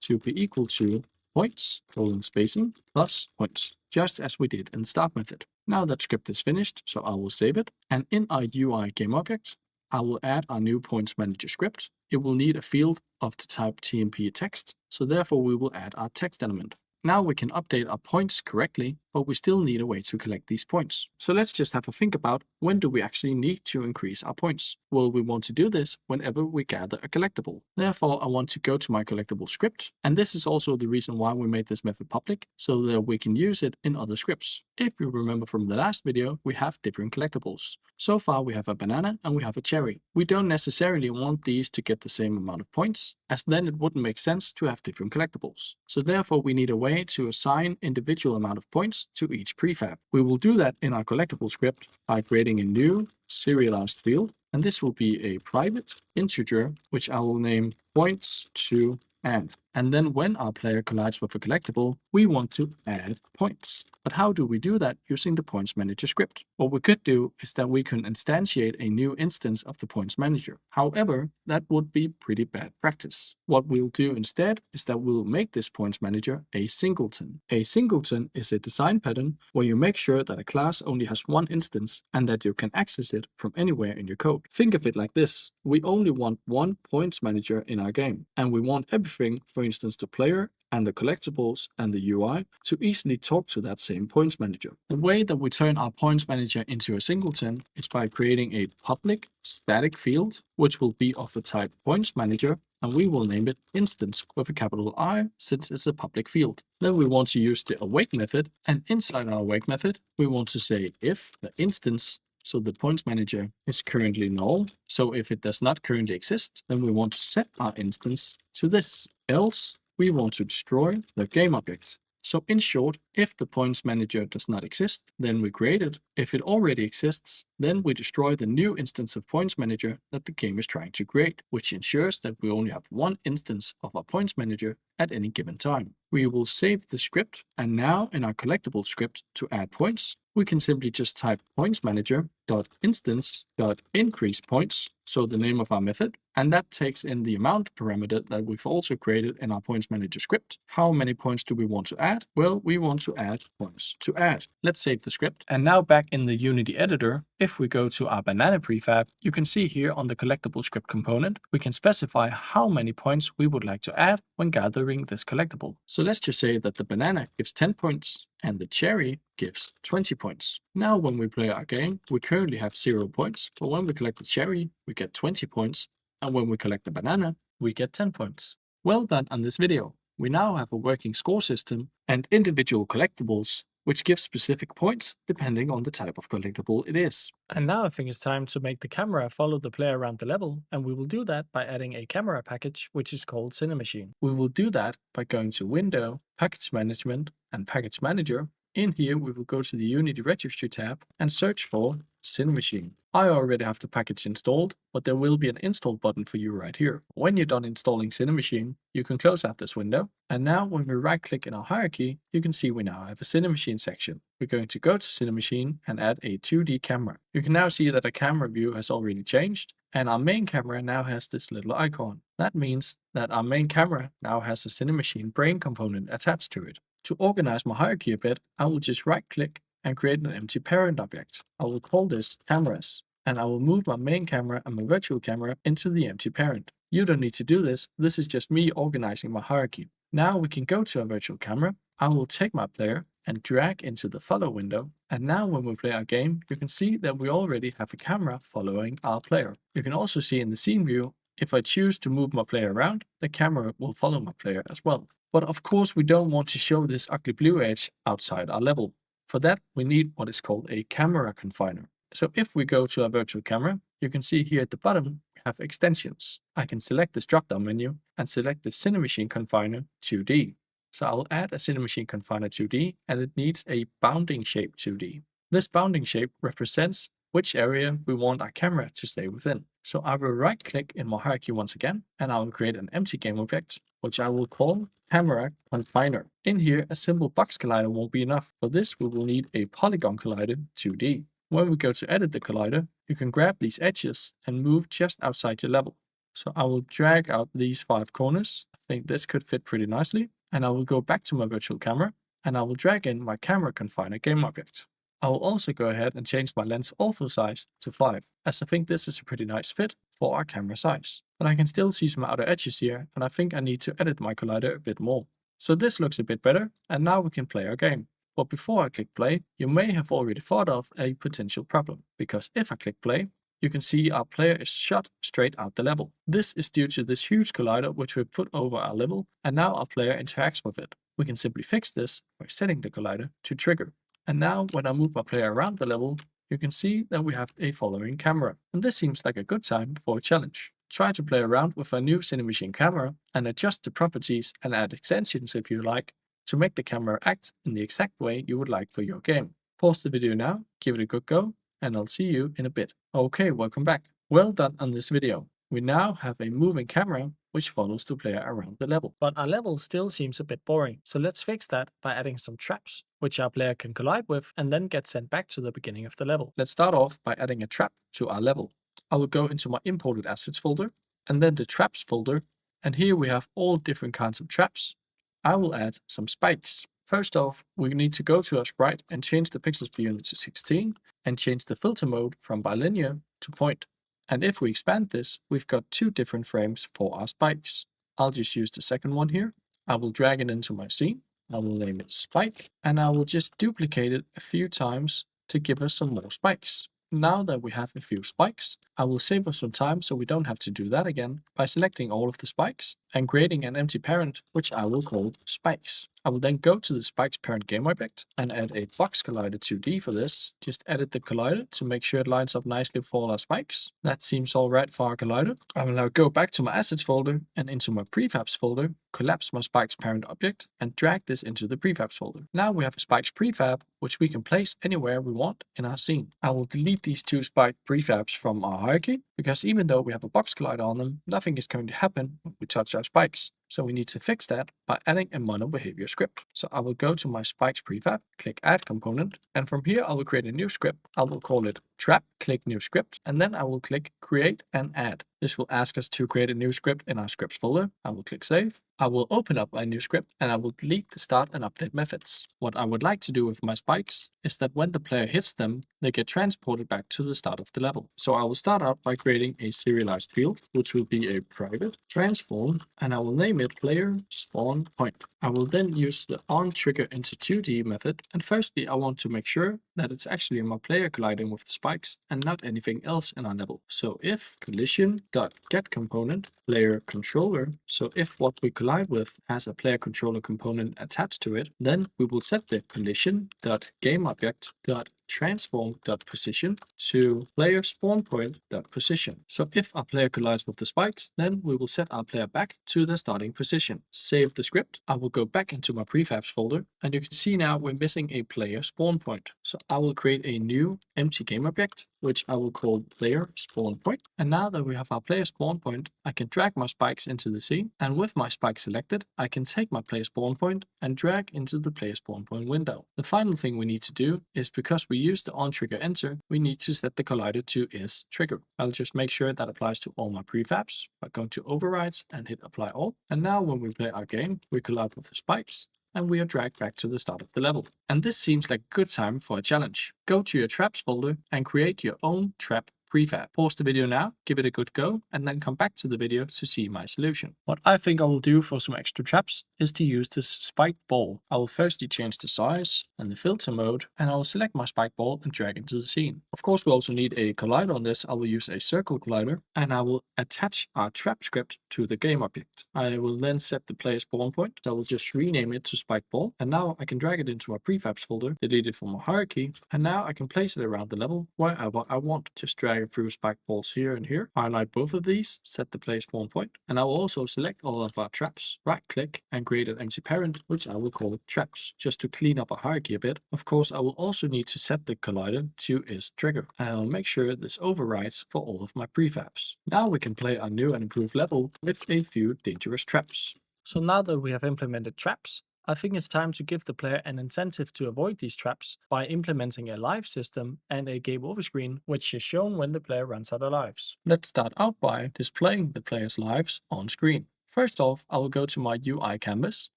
to be equal to points spacing plus points, just as we did in the start method. Now that script is finished, so I will save it. And in our UI game object, I will add our new points manager script. It will need a field of the type TMP text. So therefore we will add our text element. Now we can update our points correctly, but we still need a way to collect these points. So let's just have a think about, when do we actually need to increase our points? Well, we want to do this whenever we gather a collectible. Therefore, I want to go to my collectible script, and this is also the reason why we made this method public, so that we can use it in other scripts. If you remember from the last video, we have different collectibles. So far we have a banana and we have a cherry. We don't necessarily want these to get the same amount of points, as then it wouldn't make sense to have different collectibles. So therefore we need a way to assign individual amount of points to each prefab. We will do that in our collectible script by creating a new serialized field, and this will be a private integer, which I will name points to add. And then when our player collides with a collectible, we want to add points. But how do we do that using the points manager script? What we could do is that we can instantiate a new instance of the points manager. However, that would be pretty bad practice. What we'll do instead is that we'll make this points manager a singleton. A singleton is a design pattern where you make sure that a class only has one instance and that you can access it from anywhere in your code. Think of it like this. We only want one points manager in our game, and we want everything, for instance, the player and the collectibles and the UI, to easily talk to that same points manager. The way that we turn our points manager into a singleton is by creating a public static field, which will be of the type points manager, and we will name it instance with a capital I, since it's a public field. Then we want to use the await method, and inside our await method, we want to say if the instance, so the points manager, is currently null. So if it does not currently exist, then we want to set our instance to this. Else, we want to destroy the game object. So in short, if the points manager does not exist, then we create it. If it already exists, then we destroy the new instance of points manager that the game is trying to create, which ensures that we only have one instance of our points manager at any given time. We will save the script, and now in our collectible script to add points, we can simply just type points manager.instance.increase points, so the name of our method, and that takes in the amount parameter that we've also created in our points manager script. How many points do we want to add? Well, we want to add points to add. Let's save the script. And now back in the Unity editor, if we go to our banana prefab, you can see here on the collectible script component, we can specify how many points we would like to add when gathering this collectible. So let's just say that the banana gives 10 points and the cherry gives 20 points. Now when we play our game, we currently have 0 points, but when we collect the cherry, we get 20 points, and when we collect the banana, we get 10 points. Well done on this video. We now have a working score system and individual collectibles, which give specific points depending on the type of collectible it is. And now I think it's time to make the camera follow the player around the level, and we will do that by adding a camera package which is called Cinemachine. We will do that by going to Window, Package Management, and Package Manager. In here we will go to the Unity Registry tab and search for Cinemachine. I already have the package installed, but there will be an install button for you right here. When you're done installing Cinemachine, you can close out this window. And now when we right click in our hierarchy, you can see we now have a Cinemachine section. We're going to go to Cinemachine and add a 2D camera. You can now see that the camera view has already changed, and our main camera now has this little icon. That means that our main camera now has a Cinemachine brain component attached to it. To organize my hierarchy a bit, I will just right click and create an empty parent object. I will call this cameras, and I will move my main camera and my virtual camera into the empty parent. You don't need to do this. This is just me organizing my hierarchy. Now we can go to our virtual camera. I will take my player and drag into the follow window. And now when we play our game, you can see that we already have a camera following our player. You can also see in the scene view, if I choose to move my player around, the camera will follow my player as well. But of course, we don't want to show this ugly blue edge outside our level. For that, we need what is called a camera confiner. So if we go to our virtual camera, you can see here at the bottom, we have extensions. I can select this drop-down menu and select the Cinemachine Confiner 2D. So I will add a Cinemachine Confiner 2D, and it needs a bounding shape 2D. This bounding shape represents which area we want our camera to stay within. So I will right click in my hierarchy once again, and I will create an empty game object, which I will call Camera Confiner. In here, a simple box collider won't be enough. For this, we will need a polygon collider 2D. When we go to edit the collider, you can grab these edges and move just outside your level. So I will drag out these 5 corners. I think this could fit pretty nicely. And I will go back to my virtual camera, and I will drag in my Camera Confiner game object. I will also go ahead and change my lens ortho size to 5, as I think this is a pretty nice fit for our camera size. But I can still see some outer edges here, and I think I need to edit my collider a bit more. So this looks a bit better, and now we can play our game. But before I click play, you may have already thought of a potential problem, because if I click play, you can see our player is shot straight out the level. This is due to this huge collider which we put over our level, and now our player interacts with it. We can simply fix this by setting the collider to trigger. And now when I move my player around the level, you can see that we have a following camera. And this seems like a good time for a challenge. Try to play around with a new Cinemachine camera and adjust the properties and add extensions if you like, to make the camera act in the exact way you would like for your game. Pause the video now, give it a good go, and I'll see you in a bit. Okay, welcome back. Well done on this video. We now have a moving camera which follows the player around the level. But our level still seems a bit boring, so let's fix that by adding some traps, which our player can collide with and then get sent back to the beginning of the level. Let's start off by adding a trap to our level. I will go into my imported assets folder, and then the traps folder, and here we have all different kinds of traps. I will add some spikes. First off, we need to go to our sprite and change the pixels per unit to 16 and change the filter mode from bilinear to point. And if we expand this, we've got 2 different frames for our spikes. I'll just use the second one here. I will drag it into my scene. I will name it spike, and I will just duplicate it a few times to give us some more spikes. Now that we have a few spikes, I will save us some time so we don't have to do that again by selecting all of the spikes and creating an empty parent, which I will call spikes. I will then go to the spikes parent game object and add a box collider 2D for this. Just edit the collider to make sure it lines up nicely for all our spikes. That seems alright for our collider. I will now go back to my assets folder and into my prefabs folder, collapse my spikes parent object, and drag this into the prefabs folder. Now we have a spikes prefab, which we can place anywhere we want in our scene. I will delete these 2 spike prefabs from our hierarchy, because even though we have a box collider on them, nothing is going to happen when we touch our spikes. So we need to fix that by adding a mono behavior script. So I will go to my spikes prefab, click add component, and from here I will create a new script. I will call it trap, click new script, and then I will click create and add. This will ask us to create a new script in our scripts folder. I will click save. I will open up a new script and I will delete the start and update methods. What I would like to do with my spikes is that when the player hits them, they get transported back to the start of the level. So I will start out by creating a serialized field, which will be a private transform, and I will name it player spawn point. I will then use the on trigger into 2D method, and firstly I want to make sure that it's actually my player colliding with the spikes and not anything else in our level. So if collision.getComponent player controller, so if what we collide with has a player controller component attached to it, then we will set the collision.gameObject.transform.position to player spawn point.position. So if our player collides with the spikes, then we will set our player back to the starting position. Save the script. I will go back into my prefabs folder, and you can see now we're missing a player spawn point. So I will create a new empty game object, which I will call player spawn point. And now that we have our player spawn point, I can drag my spikes into the scene, and with my spike selected, I can take my player spawn point and drag into the player spawn point window. The final thing we need to do is, because we use the on trigger enter, we need to set the collider to is trigger. I'll just make sure that applies to all my prefabs by going to overrides and hit apply all. And now when we play our game, we collide with the spikes, and we are dragged back to the start of the level. And this seems like a good time for a challenge. Go to your traps folder and create your own trap prefab. Pause the video now, give it a good go, and then come back to the video to see my solution. What I think I will do for some extra traps is to use this spike ball. I will firstly change the size and the filter mode, and I will select my spike ball and drag into the scene. Of course, we also need a collider on this. I will use a circle collider, and I will attach our trap script to the game object. I will then set the player spawn point. So I will just rename it to spike ball, and now I can drag it into my prefabs folder, delete it from my hierarchy, and now I can place it around the level wherever I want. Just drag it through spike balls here and here, highlight both of these, set the player spawn point, and I will also select all of our traps, right click, and create an empty parent, which I will call traps, just to clean up our hierarchy a bit. Of course, I will also need to set the collider to is trigger, and I'll make sure this overrides for all of my prefabs. Now we can play our new and improved level with a few dangerous traps. So now that we have implemented traps, I think it's time to give the player an incentive to avoid these traps by implementing a live system and a game over screen, which is shown when the player runs out of lives. Let's start out by displaying the player's lives on screen. First off, I will go to my UI canvas,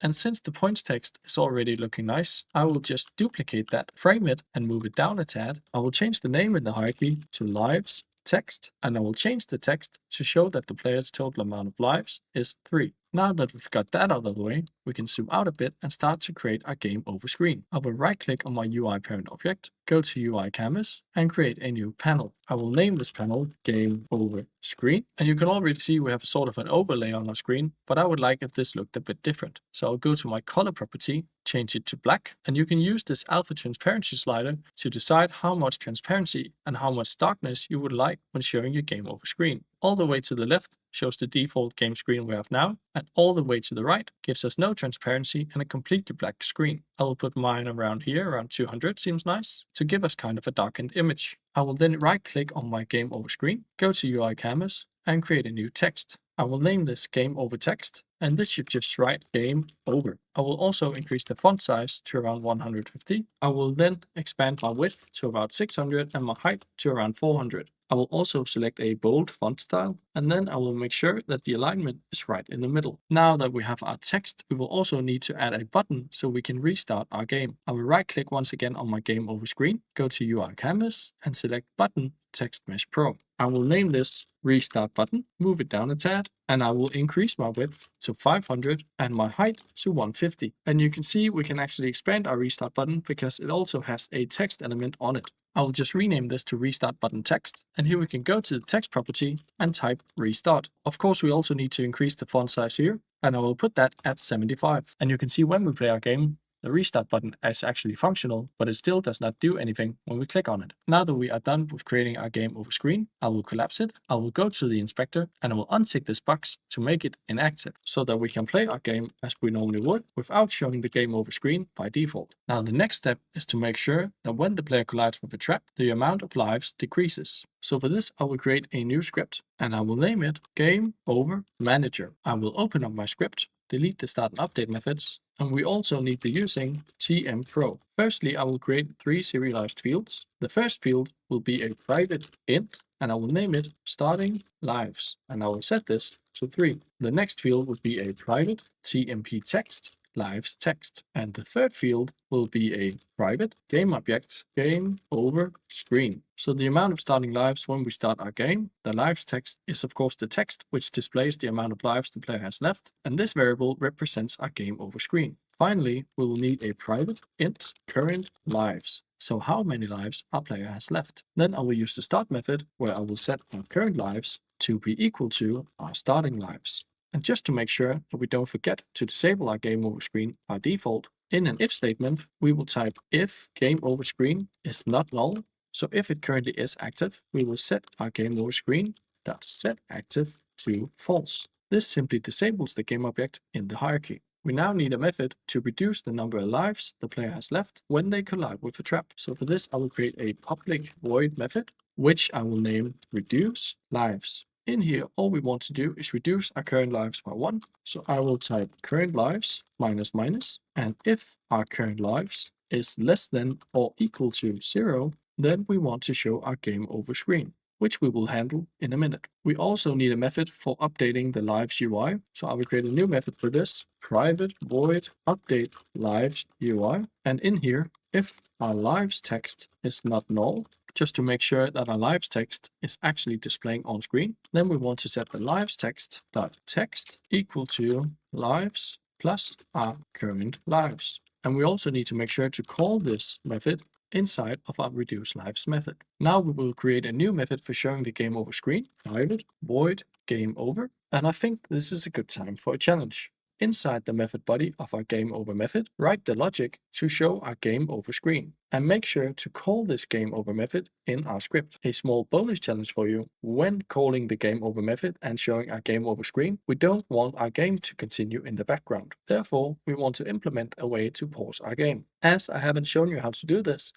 and since the points text is already looking nice, I will just duplicate that, frame it, and move it down a tad. I will change the name in the hierarchy to lives text, and I will change the text to show that the player's total amount of lives is 3. Now that we've got that out of the way, we can zoom out a bit and start to create our game over screen. I will right click on my UI parent object, go to UI canvas, and create a new panel. I will name this panel game over screen, and you can already see we have a sort of an overlay on our screen, but I would like if this looked a bit different. So I'll go to my color property, change it to black, and you can use this alpha transparency slider to decide how much transparency and how much darkness you would like when showing your game over screen. All the way to the left shows the default game screen we have now, and all the way to the right gives us no transparency and a completely black screen. I will put mine around here, around 200 seems nice, to give us kind of a darkened image. I will then right click on my game over screen, go to UI canvas, and create a new text. I will name this game over text, and this should just write game over. I will also increase the font size to around 150. I will then expand my width to about 600 and my height to around 400. I will also select a bold font style, and then I will make sure that the alignment is right in the middle. Now that we have our text, we will also need to add a button so we can restart our game. I will right click once again on my game over screen, go to UI canvas, and select button text mesh pro. I will name this restart button, move it down a tad, and I will increase my width to 500 and my height to 150. And you can see we can actually expand our restart button because it also has a text element on it. I will just rename this to restart button text, and here we can go to the text property and type restart. Of course, we also need to increase the font size here, and I will put that at 75. And you can see when we play our game, the restart button is actually functional, but it still does not do anything when we click on it. Now that we are done with creating our game over screen, I will collapse it. I will go to the inspector, and I will untick this box to make it inactive so that we can play our game as we normally would without showing the game over screen by default. Now the next step is to make sure that when the player collides with a trap, the amount of lives decreases. So for this, I will create a new script, and I will name it game over manager. I will open up my script, delete the start and update methods, and we also need the using TM Pro. Firstly, I will create 3 serialized fields. The first field will be a private int, and I will name it starting lives, and I will set this to 3. The next field would be a private TMP text, lives text, and the third field will be a private game object, game over screen. So the amount of starting lives when we start our game, the lives text is of course the text which displays the amount of lives the player has left, and this variable represents our game over screen. Finally, we will need a private int current lives. So how many lives our player has left. Then I will use the start method where I will set our current lives to be equal to our starting lives. And just to make sure that we don't forget to disable our game over screen by default, in an if statement, we will type if game over screen is not null. So if it currently is active, we will set our game over screen dot set active to false. This simply disables the game object in the hierarchy. We now need a method to reduce the number of lives the player has left when they collide with a trap. So for this, I will create a public void method, which I will name reduce lives. In here, all we want to do is reduce our current lives by 1. So I will type current lives minus minus, and if our current lives is less than or equal to 0, then we want to show our game over screen, which we will handle in a minute. We also need a method for updating the lives UI. So I will create a new method for this, private void update lives UI. And in here, if our lives text is not null, just to make sure that our lives text is actually displaying on screen. Then we want to set the lives text.text equal to lives plus our current lives. And we also need to make sure to call this method inside of our reduce lives method. Now we will create a new method for showing the game over screen, private void game over. And I think this is a good time for a challenge. Inside the method body of our game over method, write the logic to show our game over screen. And make sure to call this game over method in our script. A small bonus challenge for you: when calling the game over method and showing our game over screen, we don't want our game to continue in the background. Therefore, we want to implement a way to pause our game. As I haven't shown you how to do this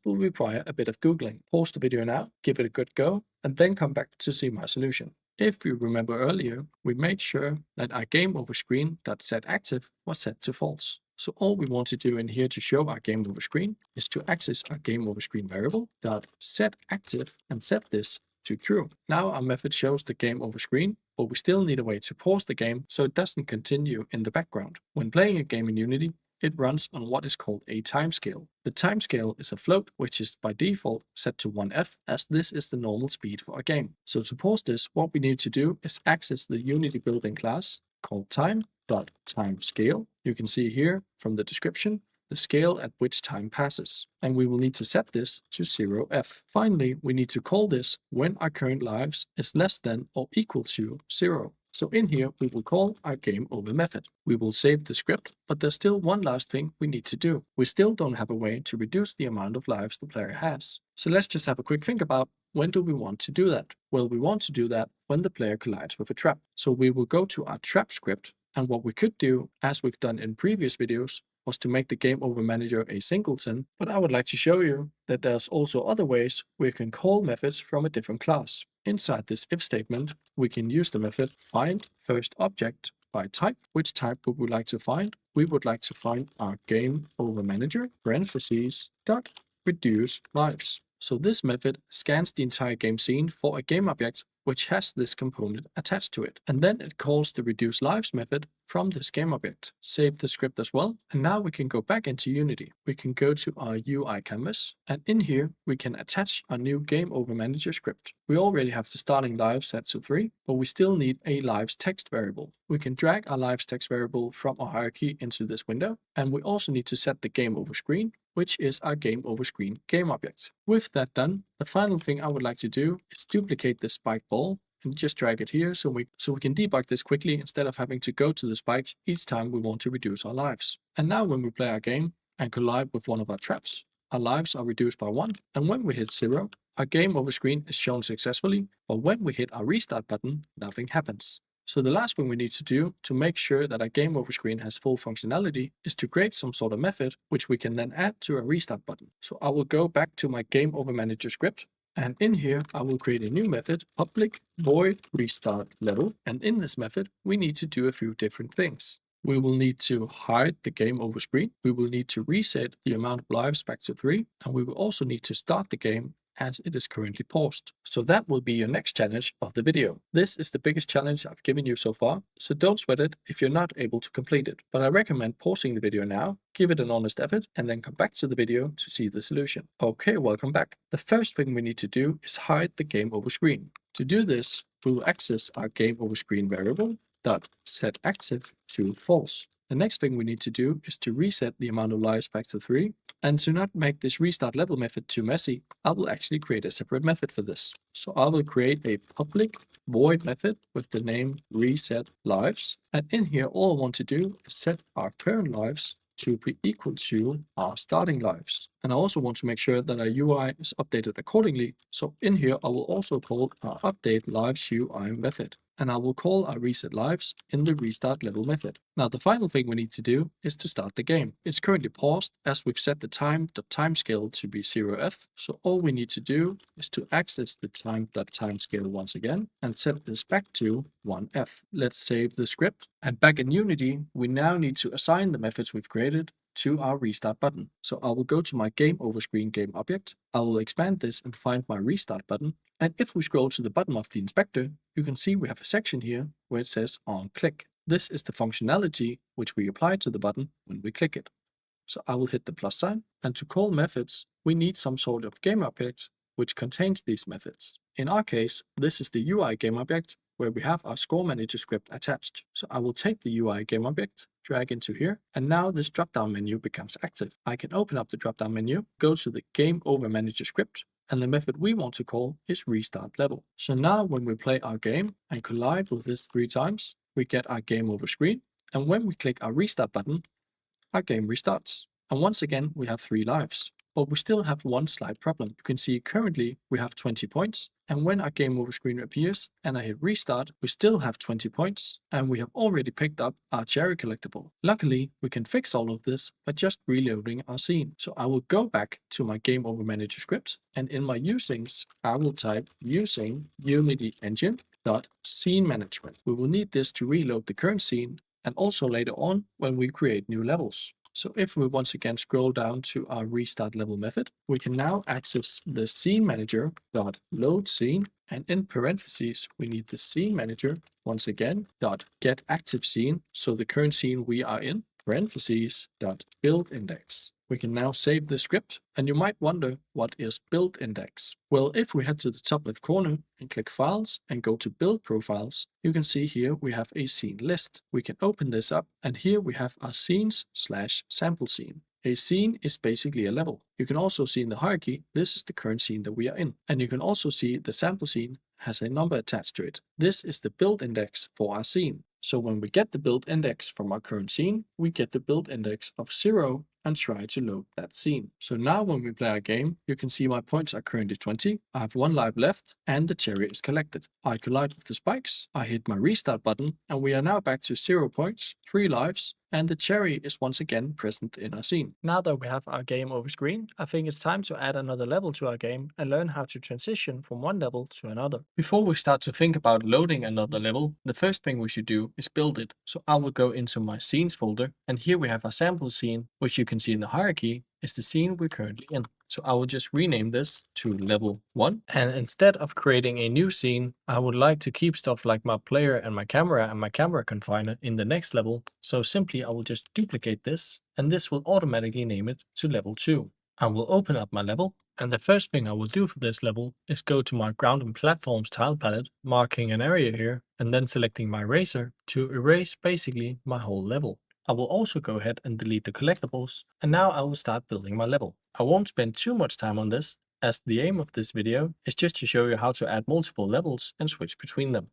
will require a bit of Googling. Pause the video now, give it a good go, and then come back to see my solution. If you remember earlier, we made sure that our game over screen.setActive was set to false. So all we want to do in here to show our game over screen is to access our game over screen variable .setActive and set this to true. Now our method shows the game over screen, but we still need a way to pause the game so it doesn't continue in the background. When playing a game in Unity, it runs on what is called a timescale. The timescale is a float which is by default set to 1f, as this is the normal speed for a game. So to pause this, what we need to do is access the Unity built-in class called time.timescale. You can see here from the description the scale at which time passes, and we will need to set this to 0f. Finally, we need to call this when our current lives is less than or equal to 0. So in here, we will call our game over method. We will save the script, but there's still one last thing we need to do. We still don't have a way to reduce the amount of lives the player has. So let's just have a quick think about when do we want to do that? Well, we want to do that when the player collides with a trap. So we will go to our trap script, and what we could do, as we've done in previous videos, was to make the game over manager a singleton, but I would like to show you that there's also other ways we can call methods from a different class. Inside this if statement, we can use the method find first object by type. Which type would we like to find? We would like to find our game over manager, parentheses, dot reduce lives. So this method scans the entire game scene for a game object which has this component attached to it. And then it calls the reduce lives method from this game object. Save the script as well. And now we can go back into Unity. We can go to our UI canvas, and in here we can attach our new game over manager script. We already have the starting lives set to 3, but we still need a lives text variable. We can drag our lives text variable from our hierarchy into this window, and we also need to set the game over screen, which is our game over screen game object. With that done, the final thing I would like to do is duplicate this spike ball and just drag it here so we can debug this quickly instead of having to go to the spikes each time we want to reduce our lives. And now when we play our game and collide with one of our traps, our lives are reduced by 1, and when we hit 0, our game over screen is shown successfully, but when we hit our restart button, nothing happens. So the last thing we need to do to make sure that our game over screen has full functionality is to create some sort of method which we can then add to a restart button. So I will go back to my game over manager script, and in here I will create a new method, public void restart level, and in this method we need to do a few different things. We will need to hide the game over screen, we will need to reset the amount of lives back to 3, and we will also need to start the game as it is currently paused. So that will be your next challenge of the video. This is the biggest challenge I've given you so far, so don't sweat it if you're not able to complete it. But I recommend pausing the video now, give it an honest effort, and then come back to the video to see the solution. Okay, welcome back. The first thing we need to do is hide the game over screen. To do this, we will access our game over screen variable .setActive to false. The next thing we need to do is to reset the amount of lives back to 3, and to not make this restart level method too messy, I will actually create a separate method for this. So I will create a public void method with the name reset lives, and in here all I want to do is set our current lives to be equal to our starting lives. And I also want to make sure that our UI is updated accordingly. So in here I will also call our update lives UI method, and I will call our reset lives in the restart level method. Now the final thing we need to do is to start the game. It's currently paused as we've set the time.timescale to be 0f. So all we need to do is to access the time.timescale once again and set this back to 1f. Let's save the script, and back in Unity we now need to assign the methods we've created to our restart button. So I will go to my game over screen game object. I will expand this and find my restart button. And if we scroll to the bottom of the inspector, you can see we have a section here where it says on click. This is the functionality which we apply to the button when we click it. So I will hit the plus sign, and to call methods, we need some sort of game object which contains these methods. In our case, this is the UI game object where we have our score manager script attached. So I will take the UI game object, drag into here, and now this drop-down menu becomes active. I can open up the drop-down menu, go to the game over manager script, and the method we want to call is restart level. So now when we play our game and collide with this 3 times, we get our game over screen, and when we click our restart button, our game restarts. And once again, we have 3 lives. But we still have one slight problem. You can see currently we have 20 points, and when our game over screen appears and I hit restart, we still have 20 points, and we have already picked up our cherry collectible. Luckily, we can fix all of this by just reloading our scene. So I will go back to my game over manager script, and in my usings, I will type using Unity engine dot scene management. We will need this to reload the current scene and also later on when we create new levels. So if we once again scroll down to our restart level method, we can now access the scene manager dot load scene, and in parentheses we need the scene manager once again dot get active scene, so the current scene we are in, parentheses dot build index. We can now save the script, and you might wonder what is build index. Well, if we head to the top left corner and click files and go to build profiles, you can see here we have a scene list. We can open this up, and here we have our scenes/sample scene. A scene is basically a level. You can also see in the hierarchy, this is the current scene that we are in. And you can also see the sample scene has a number attached to it. This is the build index for our scene. So when we get the build index from our current scene, we get the build index of 0 and try to load that scene. So now when we play our game, you can see my points are currently 20, I have 1 life left, and the cherry is collected. I collide with the spikes, I hit my restart button, and we are now back to 0 points, 3 lives, and the cherry is once again present in our scene. Now that we have our game over screen, I think it's time to add another level to our game and learn how to transition from one level to another. Before we start to think about loading another level, the first thing we should do is build it. So I will go into my scenes folder, and here we have our sample scene, which you can see in the hierarchy is the scene we're currently in. So I will just rename this to level 1. And instead of creating a new scene, I would like to keep stuff like my player and my camera confiner in the next level. So simply I will just duplicate this, and this will automatically name it to level 2. I will open up my level, and the first thing I will do for this level is go to my ground and platforms tile palette, marking an area here, and then selecting my eraser to erase basically my whole level. I will also go ahead and delete the collectibles, and now I will start building my level. I won't spend too much time on this, as the aim of this video is just to show you how to add multiple levels and switch between them.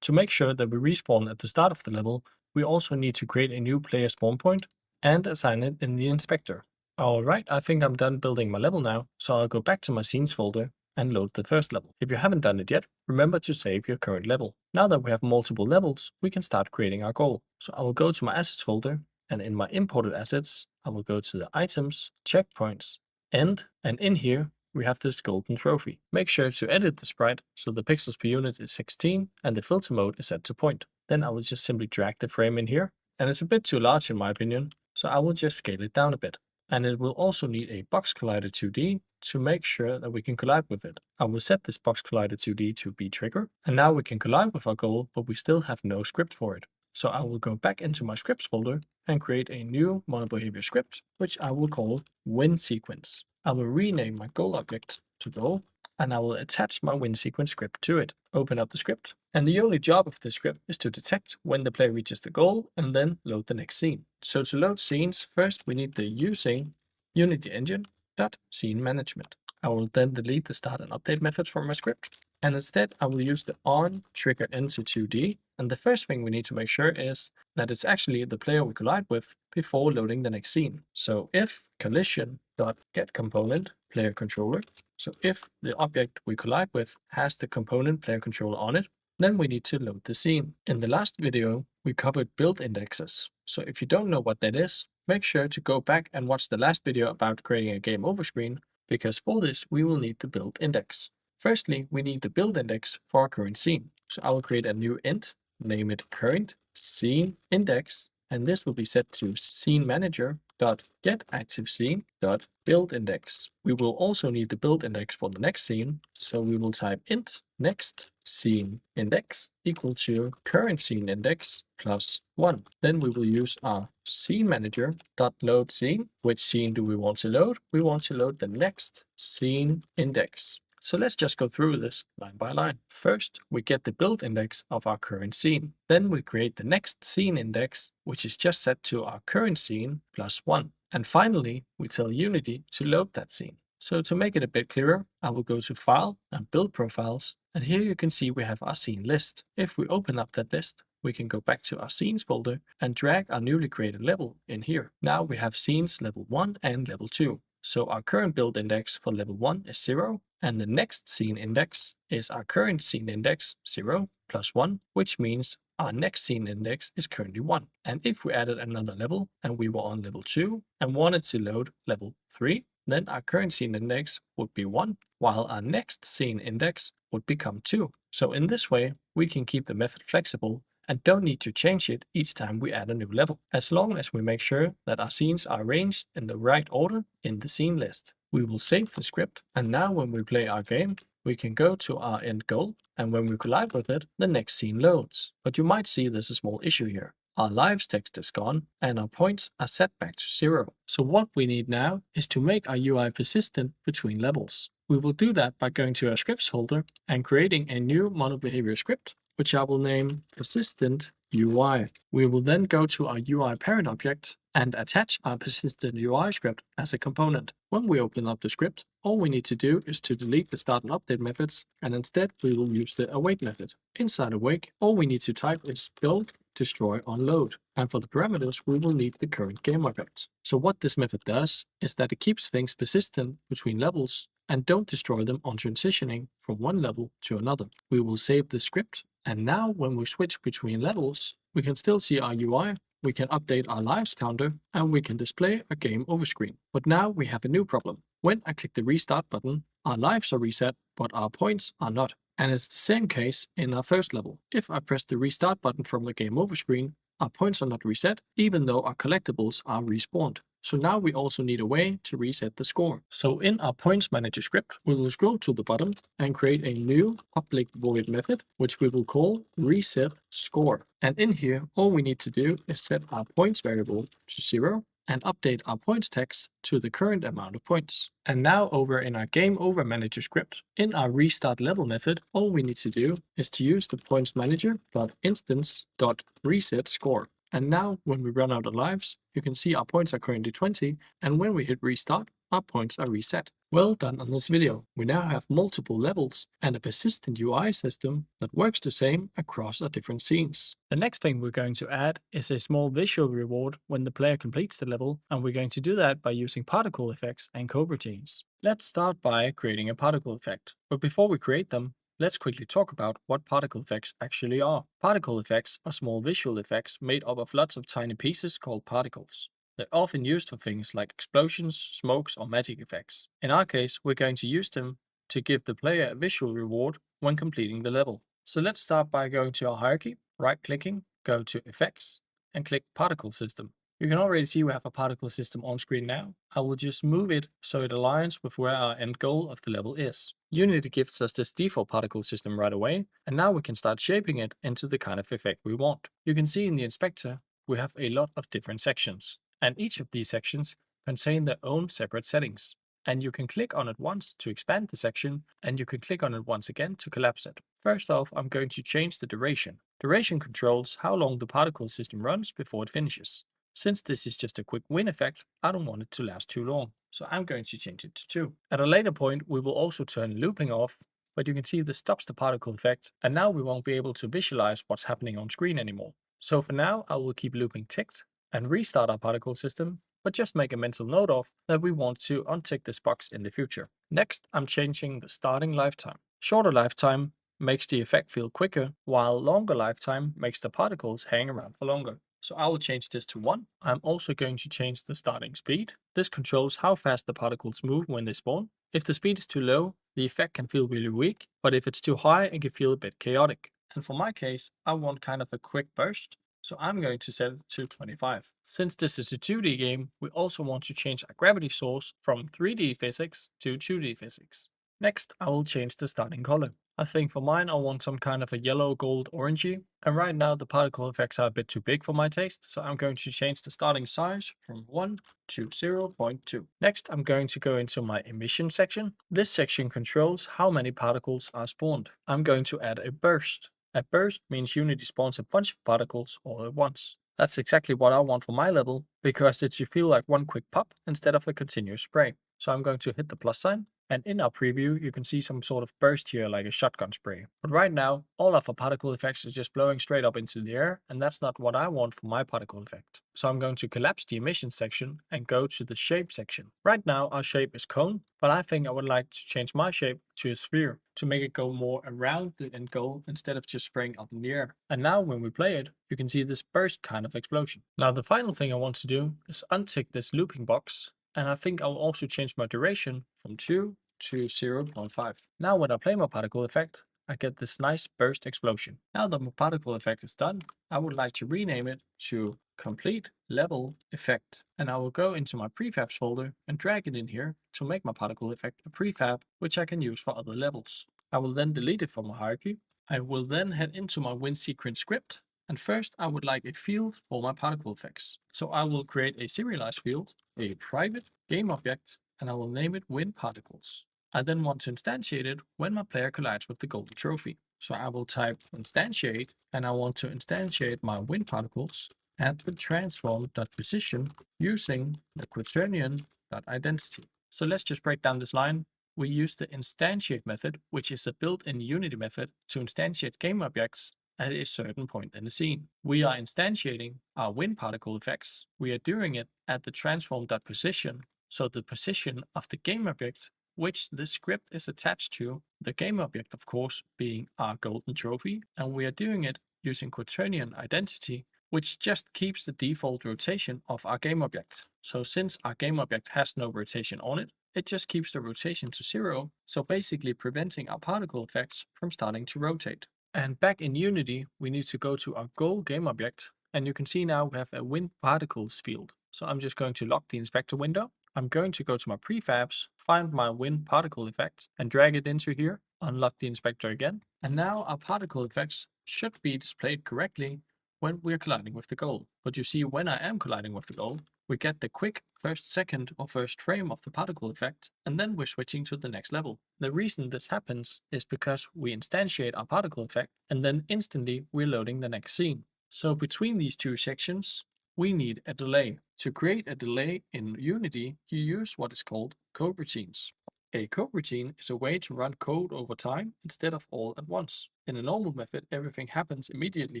To make sure that we respawn at the start of the level, we also need to create a new player spawn point and assign it in the inspector. Alright, I think I'm done building my level now, so I'll go back to my scenes folder and load the first level. If you haven't done it yet, remember to save your current level. Now that we have multiple levels, we can start creating our goal. So I will go to my assets folder, and in my imported assets, I will go to the items, checkpoints, end, and in here, we have this golden trophy. Make sure to edit the sprite so the pixels per unit is 16 and the filter mode is set to point. Then I will just simply drag the frame in here, and it's a bit too large in my opinion, so I will just scale it down a bit. And it will also need a box collider 2D to make sure that we can collide with it. I will set this box collider 2D to be trigger, and now we can collide with our goal, but we still have no script for it. So I will go back into my scripts folder and create a new monobehavior script, which I will call win sequence. I will rename my goal object to goal, and I will attach my win sequence script to it. Open up the script, and the only job of this script is to detect when the player reaches the goal and then load the next scene. So to load scenes, first we need the using Unity engine dot scene management. I will then delete the start and update methods from my script, and instead I will use the on trigger into 2D. And the first thing we need to make sure is that it's actually the player we collide with before loading the next scene. So if collision.getComponent player controller, so if the object we collide with has the component player controller on it, then we need to load the scene. In the last video, we covered build indexes. So if you don't know what that is, make sure to go back and watch the last video about creating a game over screen, because for this we will need the build index. Firstly, we need the build index for our current scene. So I will create a new int, name it current scene index, and this will be set to scene manager dot get active scene dot build index. We will also need the build index for the next scene, so we will type int next scene index equal to current scene index plus 1. Then we will use our scene manager dot load scene. Which scene do we want to load? We want to load the next scene index. So let's just go through this line by line. First, we get the build index of our current scene. Then we create the next scene index, which is just set to our current scene plus 1. And finally, we tell Unity to load that scene. So to make it a bit clearer, I will go to File and Build Profiles, and here you can see we have our scene list. If we open up that list, we can go back to our scenes folder and drag our newly created level in here. Now we have scenes level 1 and level 2. So our current build index for level 1 is 0, and the next scene index is our current scene index 0 plus 1, which means our next scene index is currently 1. And if we added another level and we were on level 2 and wanted to load level 3, then our current scene index would be 1, while our next scene index would become 2. So in this way, we can keep the method flexible and don't need to change it each time we add a new level, as long as we make sure that our scenes are arranged in the right order in the scene list. We will save the script, and now when we play our game, we can go to our end goal, and when we collide with it, the next scene loads. But you might see there's a small issue here. Our lives text is gone, and our points are set back to 0. So what we need now is to make our UI persistent between levels. We will do that by going to our scripts folder and creating a new monobehavior script, which I will name persistent UI. We will then go to our UI parent object and attach our persistent UI script as a component. When we open up the script, all we need to do is to delete the start and update methods, and instead we will use the await method. Inside await, all we need to type is build, destroy, unload. And for the parameters, we will need the current game object. So what this method does is that it keeps things persistent between levels and don't destroy them on transitioning from one level to another. We will save the script, and now when we switch between levels, we can still see our UI, we can update our lives counter, and we can display a game over screen. But now we have a new problem. When I click the restart button, our lives are reset, but our points are not. And it's the same case in our first level. If I press the restart button from the game over screen, our points are not reset, even though our collectibles are respawned. So now we also need a way to reset the score. So in our points manager script, we will scroll to the bottom and create a new public void method, which we will call reset score. And in here, all we need to do is set our points variable to 0 and update our points text to the current amount of points. And now over in our game over manager script, in our restart level method, all we need to do is to use the points manager.instance.reset score. And now when we run out of lives, you can see our points are currently 20, and when we hit restart, our points are reset. Well done on this video. We now have multiple levels and a persistent UI system that works the same across our different scenes. The next thing we're going to add is a small visual reward when the player completes the level, and we're going to do that by using particle effects and coroutines. Let's start by creating a particle effect. But before we create them, let's quickly talk about what particle effects actually are. Particle effects are small visual effects made up of lots of tiny pieces called particles. They're often used for things like explosions, smokes, or magic effects. In our case, we're going to use them to give the player a visual reward when completing the level. So let's start by going to our hierarchy, right-clicking, go to Effects, and click Particle System. You can already see we have a particle system on screen now. I will just move it so it aligns with where our end goal of the level is. Unity gives us this default particle system right away, and now we can start shaping it into the kind of effect we want. You can see in the inspector we have a lot of different sections, and each of these sections contain their own separate settings. And you can click on it once to expand the section, and you can click on it once again to collapse it. First off, I'm going to change the duration. Duration controls how long the particle system runs before it finishes. Since this is just a quick win effect, I don't want it to last too long, so I'm going to change it to 2. At a later point, we will also turn looping off, but you can see this stops the particle effect, and now we won't be able to visualize what's happening on screen anymore. So for now, I will keep looping ticked and restart our particle system, but just make a mental note of that we want to untick this box in the future. Next, I'm changing the starting lifetime. Shorter lifetime makes the effect feel quicker, while longer lifetime makes the particles hang around for longer. So I will change this to 1. I'm also going to change the starting speed. This controls how fast the particles move when they spawn. If the speed is too low, the effect can feel really weak, but if it's too high, it can feel a bit chaotic. And for my case, I want kind of a quick burst, So I'm going to set it to 25. Since this is a 2D game, we also want to change our gravity source from 3D physics to 2D physics. Next, I will change the starting color. I think for mine, I want some kind of a yellow, gold, orangey. And right now, the particle effects are a bit too big for my taste, so I'm going to change the starting size from 1 to 0.2. Next, I'm going to go into my emission section. This section controls how many particles are spawned. I'm going to add a burst. A burst means Unity spawns a bunch of particles all at once. That's exactly what I want for my level, because it should feel like one quick pop instead of a continuous spray. So I'm going to hit the plus sign, and in our preview you can see some sort of burst here like a shotgun spray. But right now, all of our particle effects are just blowing straight up into the air, and that's not what I want for my particle effect. So I'm going to collapse the emission section and go to the shape section. Right now our shape is cone, but I think I would like to change my shape to a sphere to make it go more around the end goal instead of just spraying up in the air. And now when we play it, you can see this burst kind of explosion. Now the final thing I want to do is untick this looping box, and I think I'll also change my duration from 2 to 0.5. Now when I play my particle effect, I get this nice burst explosion. Now that my particle effect is done, I would like to rename it to complete level effect, and I will go into my prefabs folder and drag it in here to make my particle effect a prefab which I can use for other levels. I will then delete it from my hierarchy. I will then head into my WinSequence script, and first I would like a field for my particle effects. So I will create a serialized field, a private game object, and I will name it WinParticles. I then want to instantiate it when my player collides with the golden trophy. So I will type instantiate, and I want to instantiate my WinParticles at the transform.position using the quaternion.identity. So let's just break down this line. We use the instantiate method, which is a built-in Unity method to instantiate game objects at a certain point in the scene. We are instantiating our wind particle effects. We are doing it at the transform.position, so the position of the game object which this script is attached to, the game object of course being our golden trophy, and we are doing it using quaternion identity, which just keeps the default rotation of our game object. So since our game object has no rotation on it, it just keeps the rotation to 0, so basically preventing our particle effects from starting to rotate. And back in Unity, we need to go to our goal game object, and you can see now we have a wind particles field. So I'm just going to lock the inspector window. I'm going to go to my prefabs, find my wind particle effect, and drag it into here, unlock the inspector again. And now our particle effects should be displayed correctly when we're colliding with the goal. But you see, when I am colliding with the goal, we get the quick first second or first frame of the particle effect, and then we're switching to the next level. The reason this happens is because we instantiate our particle effect, and then instantly we're loading the next scene. So between these two sections, we need a delay. To create a delay in Unity, you use what is called coroutines. A coroutine is a way to run code over time instead of all at once. In a normal method, everything happens immediately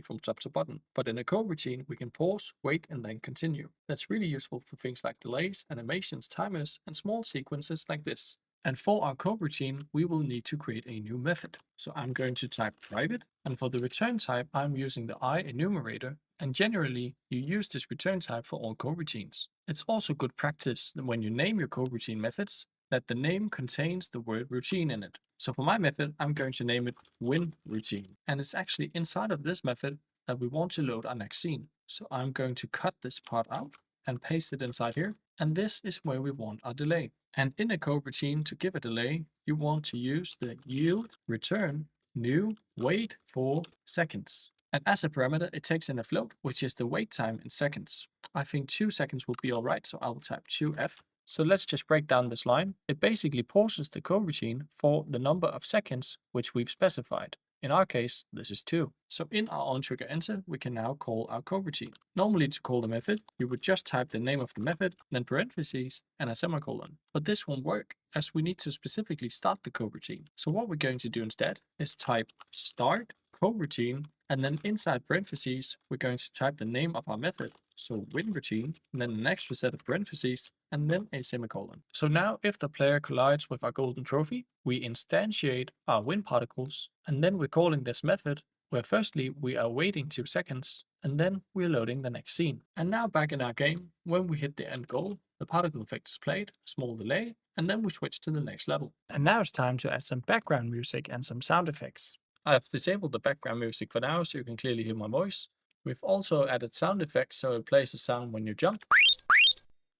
from top to bottom, but in a coroutine, we can pause, wait, and then continue. That's really useful for things like delays, animations, timers, and small sequences like this. And for our coroutine, we will need to create a new method. So I'm going to type private, and for the return type, I'm using the I enumerator, and generally, you use this return type for all coroutines. It's also good practice when you name your coroutine methods that the name contains the word routine in it. So for my method, I'm going to name it WinRoutine, and it's actually inside of this method that we want to load our next scene. So I'm going to cut this part out and paste it inside here, and this is where we want our delay. And in a coroutine, to give a delay, you want to use the yield return new wait for seconds. And as a parameter, it takes in a float, which is the wait time in seconds. I think 2 seconds will be all right, so I will type 2f. So let's just break down this line. It basically pauses the coroutine for the number of seconds which we've specified. In our case, this is 2. So in our onTrigger enter, we can now call our coroutine. Normally to call the method, we would just type the name of the method, then parentheses, and a semicolon. But this won't work, as we need to specifically start the coroutine. So what we're going to do instead is type start coroutine, and then inside parentheses, we're going to type the name of our method, so WinRoutine, and then an extra set of parentheses, and then a semicolon. So now if the player collides with our golden trophy, we instantiate our wind particles, and then we're calling this method, where firstly we are waiting 2 seconds, and then we're loading the next scene. And now back in our game, when we hit the end goal, the particle effect is played, a small delay, and then we switch to the next level. And now it's time to add some background music and some sound effects. I've disabled the background music for now, so you can clearly hear my voice. We've also added sound effects so it plays a sound when you jump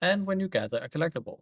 and when you gather a collectible.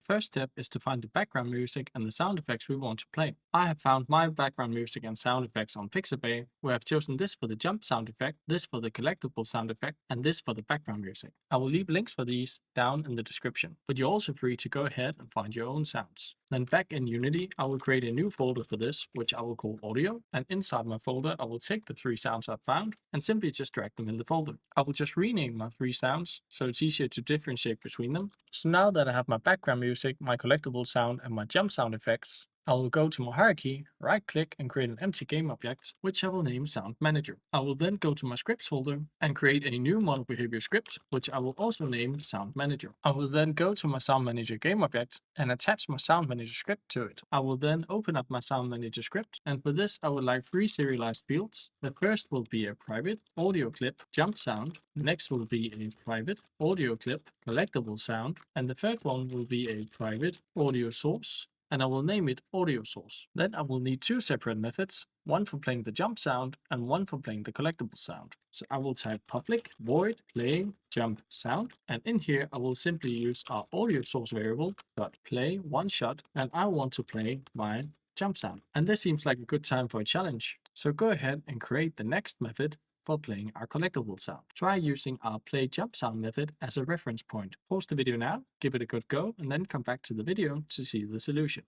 First step is to find the background music and the sound effects we want to play. I have found my background music and sound effects on Pixabay, where I've chosen this for the jump sound effect, this for the collectible sound effect, and this for the background music. I will leave links for these down in the description, but you're also free to go ahead and find your own sounds. Then back in Unity, I will create a new folder for this, which I will call audio, and inside my folder I will take the 3 sounds I've found and simply just drag them in the folder. I will just rename my 3 sounds so it's easier to differentiate between them. So now that I have my background music, my collectible sound, and my jump sound effects, I will go to my hierarchy, right click and create an empty game object, which I will name Sound Manager. I will then go to my scripts folder and create a new model behavior script, which I will also name Sound Manager. I will then go to my Sound Manager game object and attach my Sound Manager script to it. I will then open up my Sound Manager script, and for this I would like 3 serialized fields. The first will be a private audio clip jump sound, the next will be a private audio clip collectible sound, and the third one will be a private audio source, and I will name it audio source. Then I will need 2 separate methods, one for playing the jump sound and one for playing the collectible sound. So I will type public void play jump sound, and in here I will simply use our audio source variable dot play one shot, and I want to play my jump sound. And this seems like a good time for a challenge. So go ahead and create the next method for playing our collectible sound. Try using our play jump sound method as a reference point. Pause the video now, give it a good go, and then come back to the video to see the solution.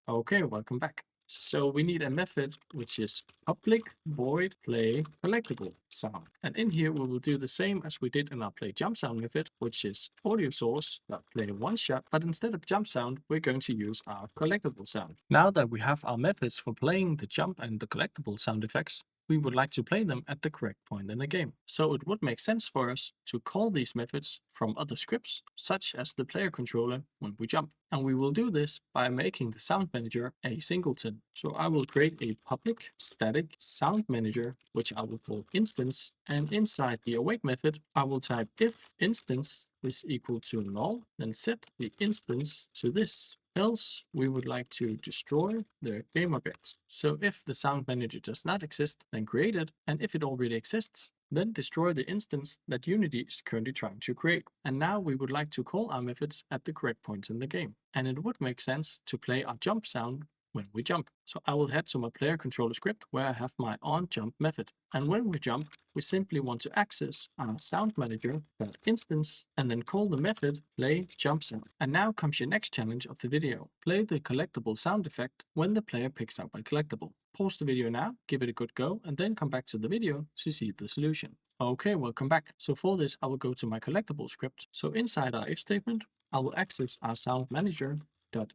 Okay, welcome back. So we need a method which is public void play collectible sound. And in here we will do the same as we did in our play jump sound method, which is audio source play one shot, but instead of jump sound, we're going to use our collectible sound. Now that we have our methods for playing the jump and the collectible sound effects, we would like to play them at the correct point in the game. So it would make sense for us to call these methods from other scripts, such as the player controller when we jump. And we will do this by making the sound manager a singleton. So I will create a public static sound manager, which I will call instance. And inside the awake method, I will type if instance is equal to null, then set the instance to this. Else, we would like to destroy the game object. So if the sound manager does not exist, then create it, and if it already exists, then destroy the instance that Unity is currently trying to create. And now we would like to call our methods at the correct points in the game. And it would make sense to play our jump sound when we jump. So I will head to my player controller script where I have my onJump method. And when we jump, we simply want to access our sound manager instance and then call the method play jump sound. And now comes your next challenge of the video. Play the collectible sound effect when the player picks up a collectible. Pause the video now, give it a good go, and then come back to the video to see the solution. Okay, welcome back. So for this, I will go to my collectible script. So inside our if statement, I will access our sound manager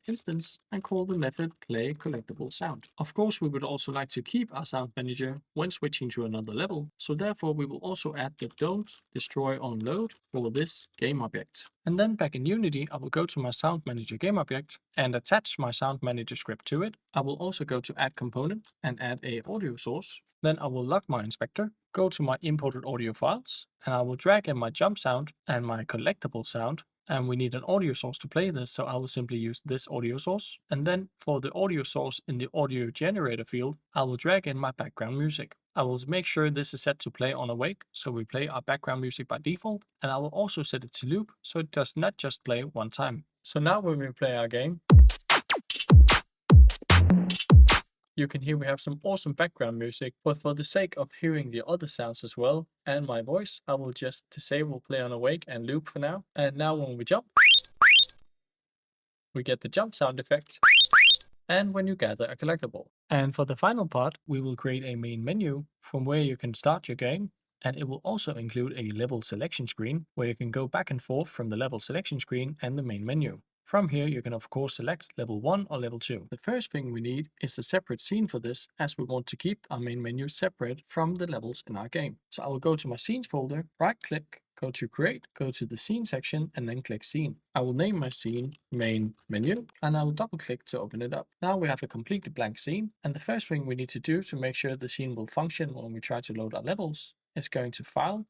instance and call the method play collectible sound. Of course, we would also like to keep our sound manager when switching to another level, so therefore we will also add the don't destroy on load for this game object. And then back in Unity, I will go to my sound manager game object and attach my sound manager script to it. I will also go to add component and add a audio source. Then I will lock my inspector, go to my imported audio files, and I will drag in my jump sound and my collectible sound. And we need an audio source to play this, so I will simply use this audio source. And then for the audio source in the audio generator field, I will drag in my background music. I will make sure this is set to play on awake, so we play our background music by default. And I will also set it to loop, so it does not just play one time. So now when we play our game, you can hear we have some awesome background music, but for the sake of hearing the other sounds as well, and my voice, I will just disable play on awake and loop for now. And now when we jump, we get the jump sound effect, and when you gather a collectible. And for the final part, we will create a main menu from where you can start your game, and it will also include a level selection screen where you can go back and forth from the level selection screen and the main menu. From here, you can of course select level 1 or level 2. The first thing we need is a separate scene for this, as we want to keep our main menu separate from the levels in our game. So I will go to my scenes folder, right click, go to create, go to the scene section, and then click scene. I will name my scene main menu, and I will double click to open it up. Now we have a completely blank scene, and the first thing we need to do to make sure the scene will function when we try to load our levels is going to file,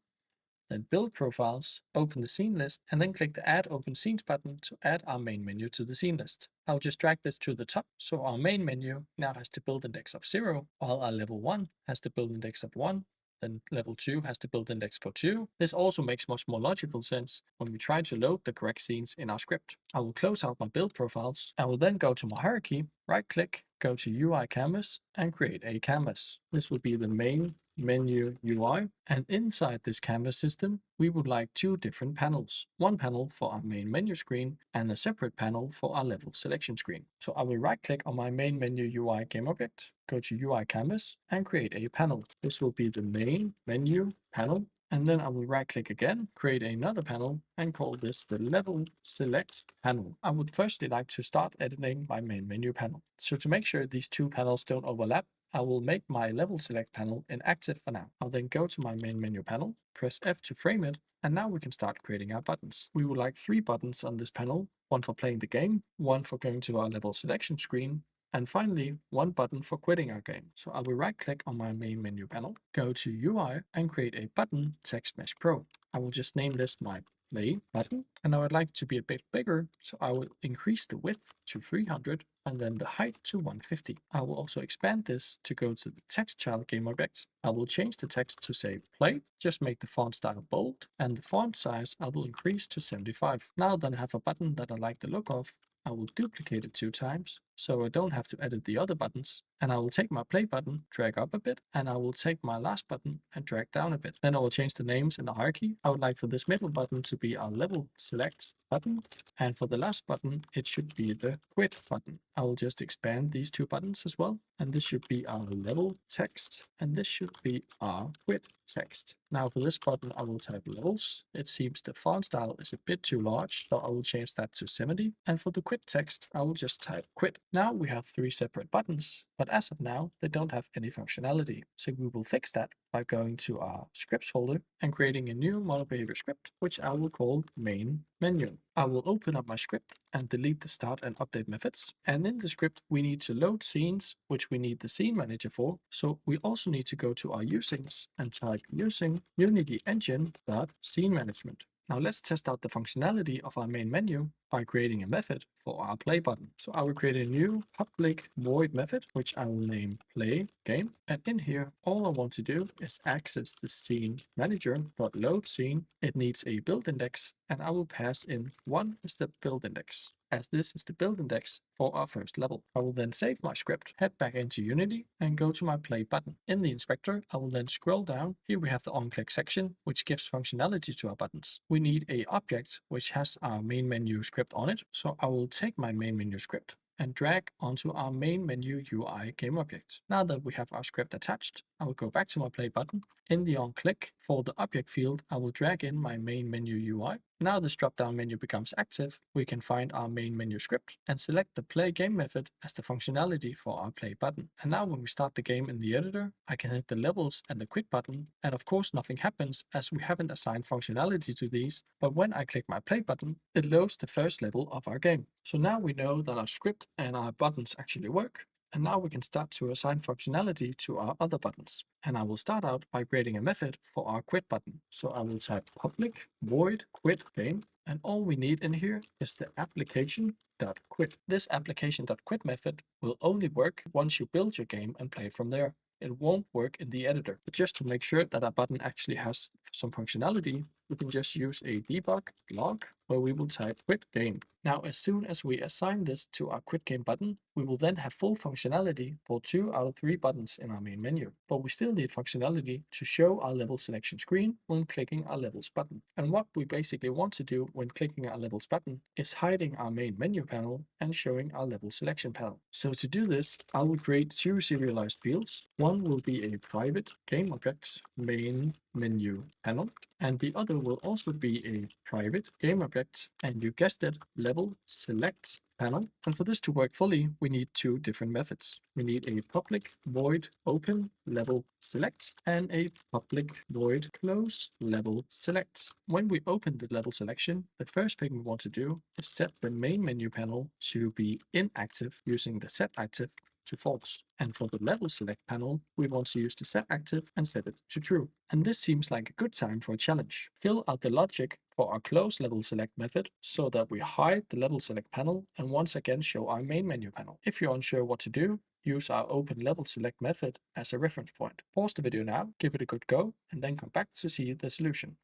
then build profiles, open the scene list, and then click the add open scenes button to add our main menu to the scene list. I'll just drag this to the top, so our main menu now has the build index of 0, while our level 1 has the build index of 1, then level 2 has the build index for 2. This also makes much more logical sense when we try to load the correct scenes in our script. I will close out my build profiles. I will then go to my hierarchy, right click, go to UI canvas and create a canvas. This will be the main menu UI, and inside this canvas system we would like two different panels, one panel for our main menu screen and a separate panel for our level selection screen. So I will right click on my main menu UI game object, go to UI canvas and create a panel. This will be the main menu panel, and then I will right click again, create another panel and call this the level select panel. I would firstly like to start editing my main menu panel. So to make sure these two panels don't overlap, I will make my level select panel inactive for now. I'll then go to my main menu panel, press F to frame it, and now we can start creating our buttons. We would like 3 buttons on this panel, one for playing the game, one for going to our level selection screen, and finally, one button for quitting our game. So I will right click on my main menu panel, go to UI and create a button text mesh pro. I will just name this my play button, and I would like it to be a bit bigger, so I will increase the width to 300 and then the height to 150. I will also expand this to go to the text child game object. I will change the text to say play, just make the font style bold, and the font size I will increase to 75. Now that I have a button that I like the look of, I will duplicate it 2 times, so I don't have to edit the other buttons. And I will take my play button, drag up a bit, and I will take my last button and drag down a bit. Then I will change the names in the hierarchy. I would like for this middle button to be our level select button, and for the last button, it should be the quit button. I will just expand these 2 buttons as well, and this should be our level text, and this should be our quit text. Now for this button, I will type levels. It seems the font style is a bit too large, so I will change that to 70. And for the quit text, I will just type quit. Now we have 3 separate buttons, but as of now, they don't have any functionality. So we will fix that by going to our scripts folder and creating a new model behavior script, which I will call main menu. I will open up my script and delete the start and update methods. And in the script, we need to load scenes, which we need the scene manager for. So we also need to go to our usings and type using Unity engine.scene management. Now let's test out the functionality of our main menu by creating a method for our play button. So I will create a new public void method, which I will name play game. And in here, all I want to do is access the scene manager.load scene. It needs a build index, and I will pass in 1 is the build index, as this is the build index for our first level. I will then save my script, head back into Unity, and go to my play button. In the inspector, I will then scroll down. Here we have the on-click section, which gives functionality to our buttons. We need a object which has our main menu script on it, so I will take my main menu script and drag onto our main menu UI game object. Now that we have our script attached, I will go back to my play button. In the on click for the object field, I will drag in my main menu UI. Now this drop-down menu becomes active. We can find our main menu script and select the play game method as the functionality for our play button. And now when we start the game in the editor, I can hit the levels and the quit button. And of course nothing happens as we haven't assigned functionality to these. But when I click my play button, it loads the first level of our game. So now we know that our script and our buttons actually work. And now we can start to assign functionality to our other buttons. And I will start out by creating a method for our quit button. So I will type public void quit game. And all we need in here is the application.quit. This application.quit method will only work once you build your game and play from there. It won't work in the editor. But just to make sure that our button actually has some functionality, we can just use a debug log where we will type quit game. Now, as soon as we assign this to our quit game button, we will then have full functionality for 2 out of 3 buttons in our main menu. But we still need functionality to show our level selection screen when clicking our levels button. And what we basically want to do when clicking our levels button is hiding our main menu panel and showing our level selection panel. So to do this, I will create 2 serialized fields. One will be a private game object main menu panel, and the other will also be a private game object, and you guessed it, level select panel. And for this to work fully, we need 2 different methods. We need a public void open level select and a public void close level select. When we open the level selection, the first thing we want to do is set the main menu panel to be inactive using the set active to false. And for the level select panel, we want to use the set active and set it to true. And this seems like a good time for a challenge. Fill out the logic for our close level select method so that we hide the level select panel and once again show our main menu panel. If you're unsure what to do, use our open level select method as a reference point. Pause the video now, give it a good go, and then come back to see the solution.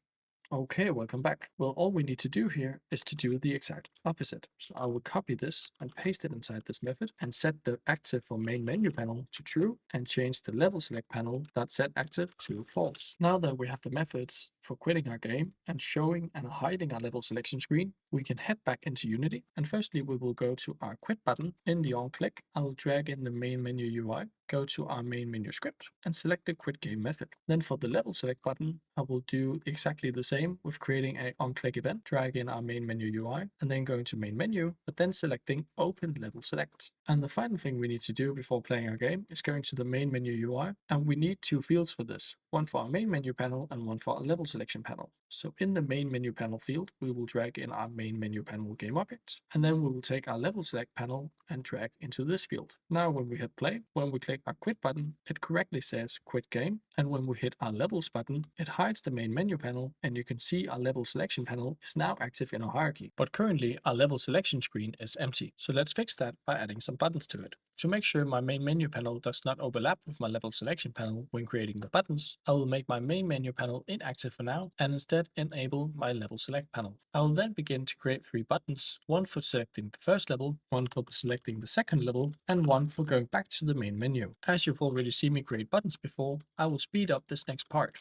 Okay, welcome back. Well, all we need to do here is to do the exact opposite. So I will copy this and paste it inside this method and set the active for main menu panel to true and change the level select panel that set active to false. Now that we have the methods for quitting our game and showing and hiding our level selection screen, we can head back into Unity. And firstly, we will go to our quit button. In the on click, I will drag in the main menu UI, go to our main menu script and select the quit game method. Then for the level select button, I will do exactly the same with creating a on-click event, drag in our main menu UI, and then going to main menu, but then selecting open level select. And the final thing we need to do before playing our game is going to the main menu UI, and we need two fields for this, one for our main menu panel and one for our level selection panel. So in the main menu panel field, we will drag in our main menu panel game object, and then we will take our level select panel and drag into this field. Now when we hit play, when we click our quit button, it correctly says quit game, and when we hit our levels button, it hides the main menu panel, and you can see our level selection panel is now active in our hierarchy. But currently our level selection screen is empty. So let's fix that by adding some buttons to it. To make sure my main menu panel does not overlap with my level selection panel when creating the buttons, I will make my main menu panel inactive for now and instead enable my level select panel. I will then begin to create 3 buttons, one for selecting the first level, one for selecting the second level, and one for going back to the main menu. As you've already seen me create buttons before, I will speed up this next part.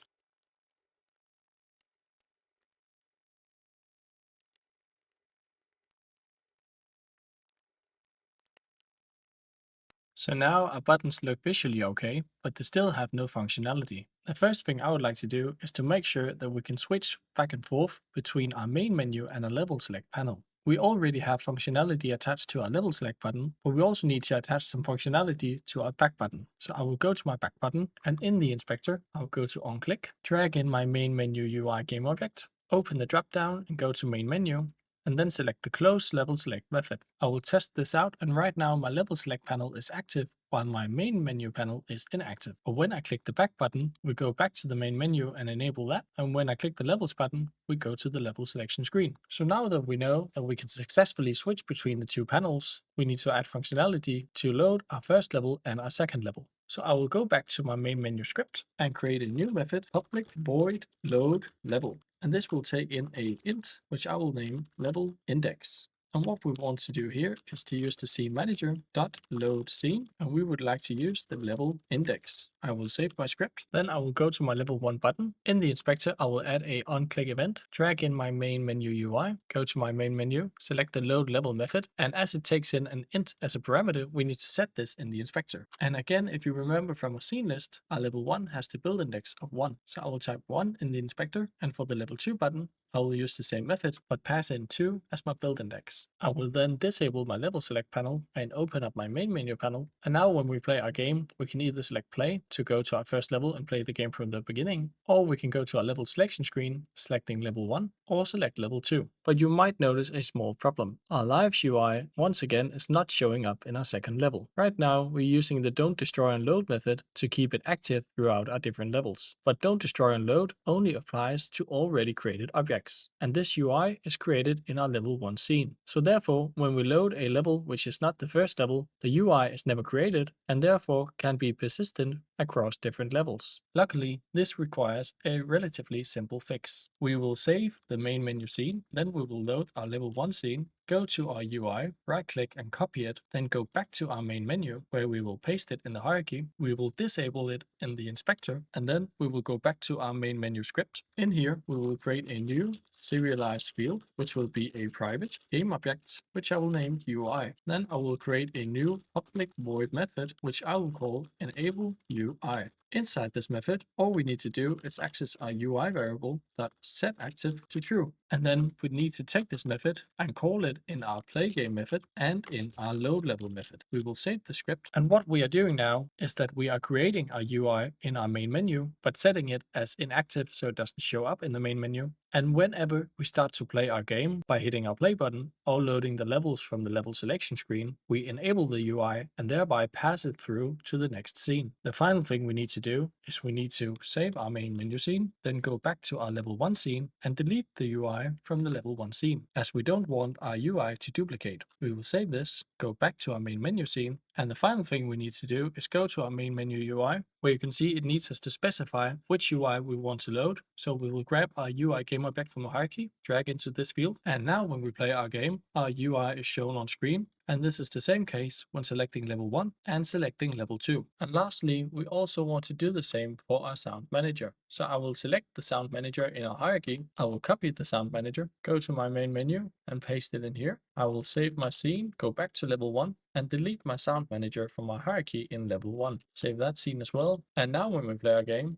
So now our buttons look visually okay, but they still have no functionality. The first thing I would like to do is to make sure that we can switch back and forth between our main menu and a level select panel. We already have functionality attached to our level select button, but we also need to attach some functionality to our back button. So I will go to my back button, and in the inspector, I'll go to on click, drag in my main menu UI game object, open the drop down and go to main menu, and then select the close level select method. I will test this out, and right now my level select panel is active while my main menu panel is inactive. But when I click the back button, we go back to the main menu and enable that, and when I click the levels button, we go to the level selection screen. So now that we know that we can successfully switch between the two panels, we need to add functionality to load our first level and our second level. So I will go back to my main menu script and create a new method, public void load level. And this will take in a int, which I will name level index. And what we want to do here is to use the scene manager dot load scene, and we would like to use the level index. I will save my script. Then I will go to my level 1 button. In the inspector, I will add a on-click event, drag in my main menu UI, go to my main menu, select the load level method, and as it takes in an int as a parameter, we need to set this in the inspector. And again, if you remember from our scene list, our level 1 has the build index of 1. So I will type 1 in the inspector, and for the level 2 button, I will use the same method, but pass in 2 as my build index. I will then disable my level select panel and open up my main menu panel. And now when we play our game, we can either select play to go to our first level and play the game from the beginning, or we can go to our level selection screen, selecting level 1, or select level 2. But you might notice a small problem. Our lives UI, once again, is not showing up in our second level. Right now, we're using the don't destroy and load method to keep it active throughout our different levels. But don't destroy and load only applies to already created objects. And this UI is created in our level 1 scene. So therefore, when we load a level which is not the first level, the UI is never created and therefore can be persistent across different levels. Luckily, this requires a relatively simple fix. We will save the main menu scene, then we will load our level 1 scene, go to our UI, right-click and copy it, then go back to our main menu where we will paste it in the hierarchy. We will disable it in the inspector, and then we will go back to our main menu script. In here, we will create a new serialized field, which will be a private game object, which I will name UI. Then I will create a new public void method, which I will call enable UI. Inside this method, all we need to do is access our UI variable that set active to true. And then we need to take this method and call it in our play game method and in our load level method. We will save the script. And what we are doing now is that we are creating our UI in our main menu, but setting it as inactive so it doesn't show up in the main menu. And whenever we start to play our game by hitting our play button or loading the levels from the level selection screen, we enable the UI and thereby pass it through to the next scene. The final thing we need to do is we need to save our main menu scene, then go back to our level 1 scene and delete the UI from the level 1 scene, as we don't want our UI to duplicate. We will save this, go back to our main menu scene, And the final thing we need to do is go to our main menu UI, where you can see it needs us to specify which UI we want to load. So we will grab our UI game object from the hierarchy, drag into this field, and now when we play our game, our UI is shown on screen. And this is the same case when selecting level 1 and selecting level 2. And lastly, we also want to do the same for our sound manager. So I will select the sound manager in our hierarchy. I will copy the sound manager, go to my main menu and paste it in here. I will save my scene, go back to level 1 and delete my sound manager from my hierarchy in level 1. Save that scene as well. And now when we play our game,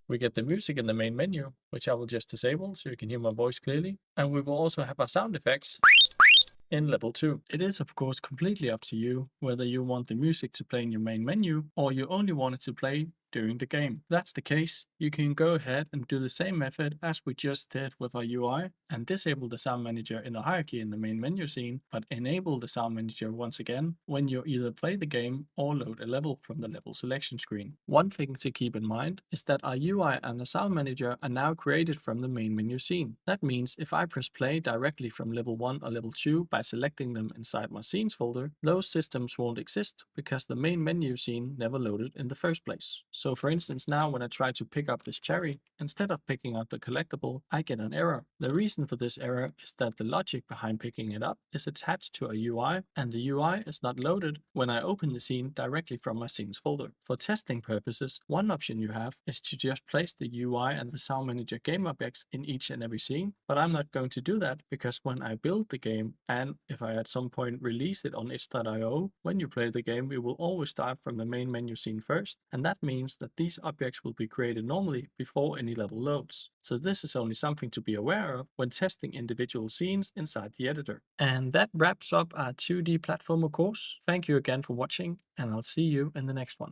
we get the music in the main menu, which I will just disable so you can hear my voice clearly. And we will also have our sound effects in level 2. It is of course completely up to you whether you want the music to play in your main menu or you only want it to play during the game. If that's the case, you can go ahead and do the same method as we just did with our UI and disable the sound manager in the hierarchy in the main menu scene, but enable the sound manager once again when you either play the game or load a level from the level selection screen. One thing to keep in mind is that our UI and the sound manager are now created from the main menu scene. That means if I press play directly from level 1 or level 2 by selecting them inside my scenes folder, those systems won't exist because the main menu scene never loaded in the first place. So for instance, now when I try to pick up this cherry, instead of picking up the collectible, I get an error. The reason for this error is that the logic behind picking it up is attached to a UI, and the UI is not loaded when I open the scene directly from my scenes folder. For testing purposes, one option you have is to just place the UI and the sound manager game objects in each and every scene, but I'm not going to do that because when I build the game and if I at some point release it on itch.io, when you play the game, we will always start from the main menu scene first, and that means that these objects will be created normally before any level loads. So this is only something to be aware of when testing individual scenes inside the editor. And that wraps up our 2D platformer course. Thank you again for watching, and I'll see you in the next one.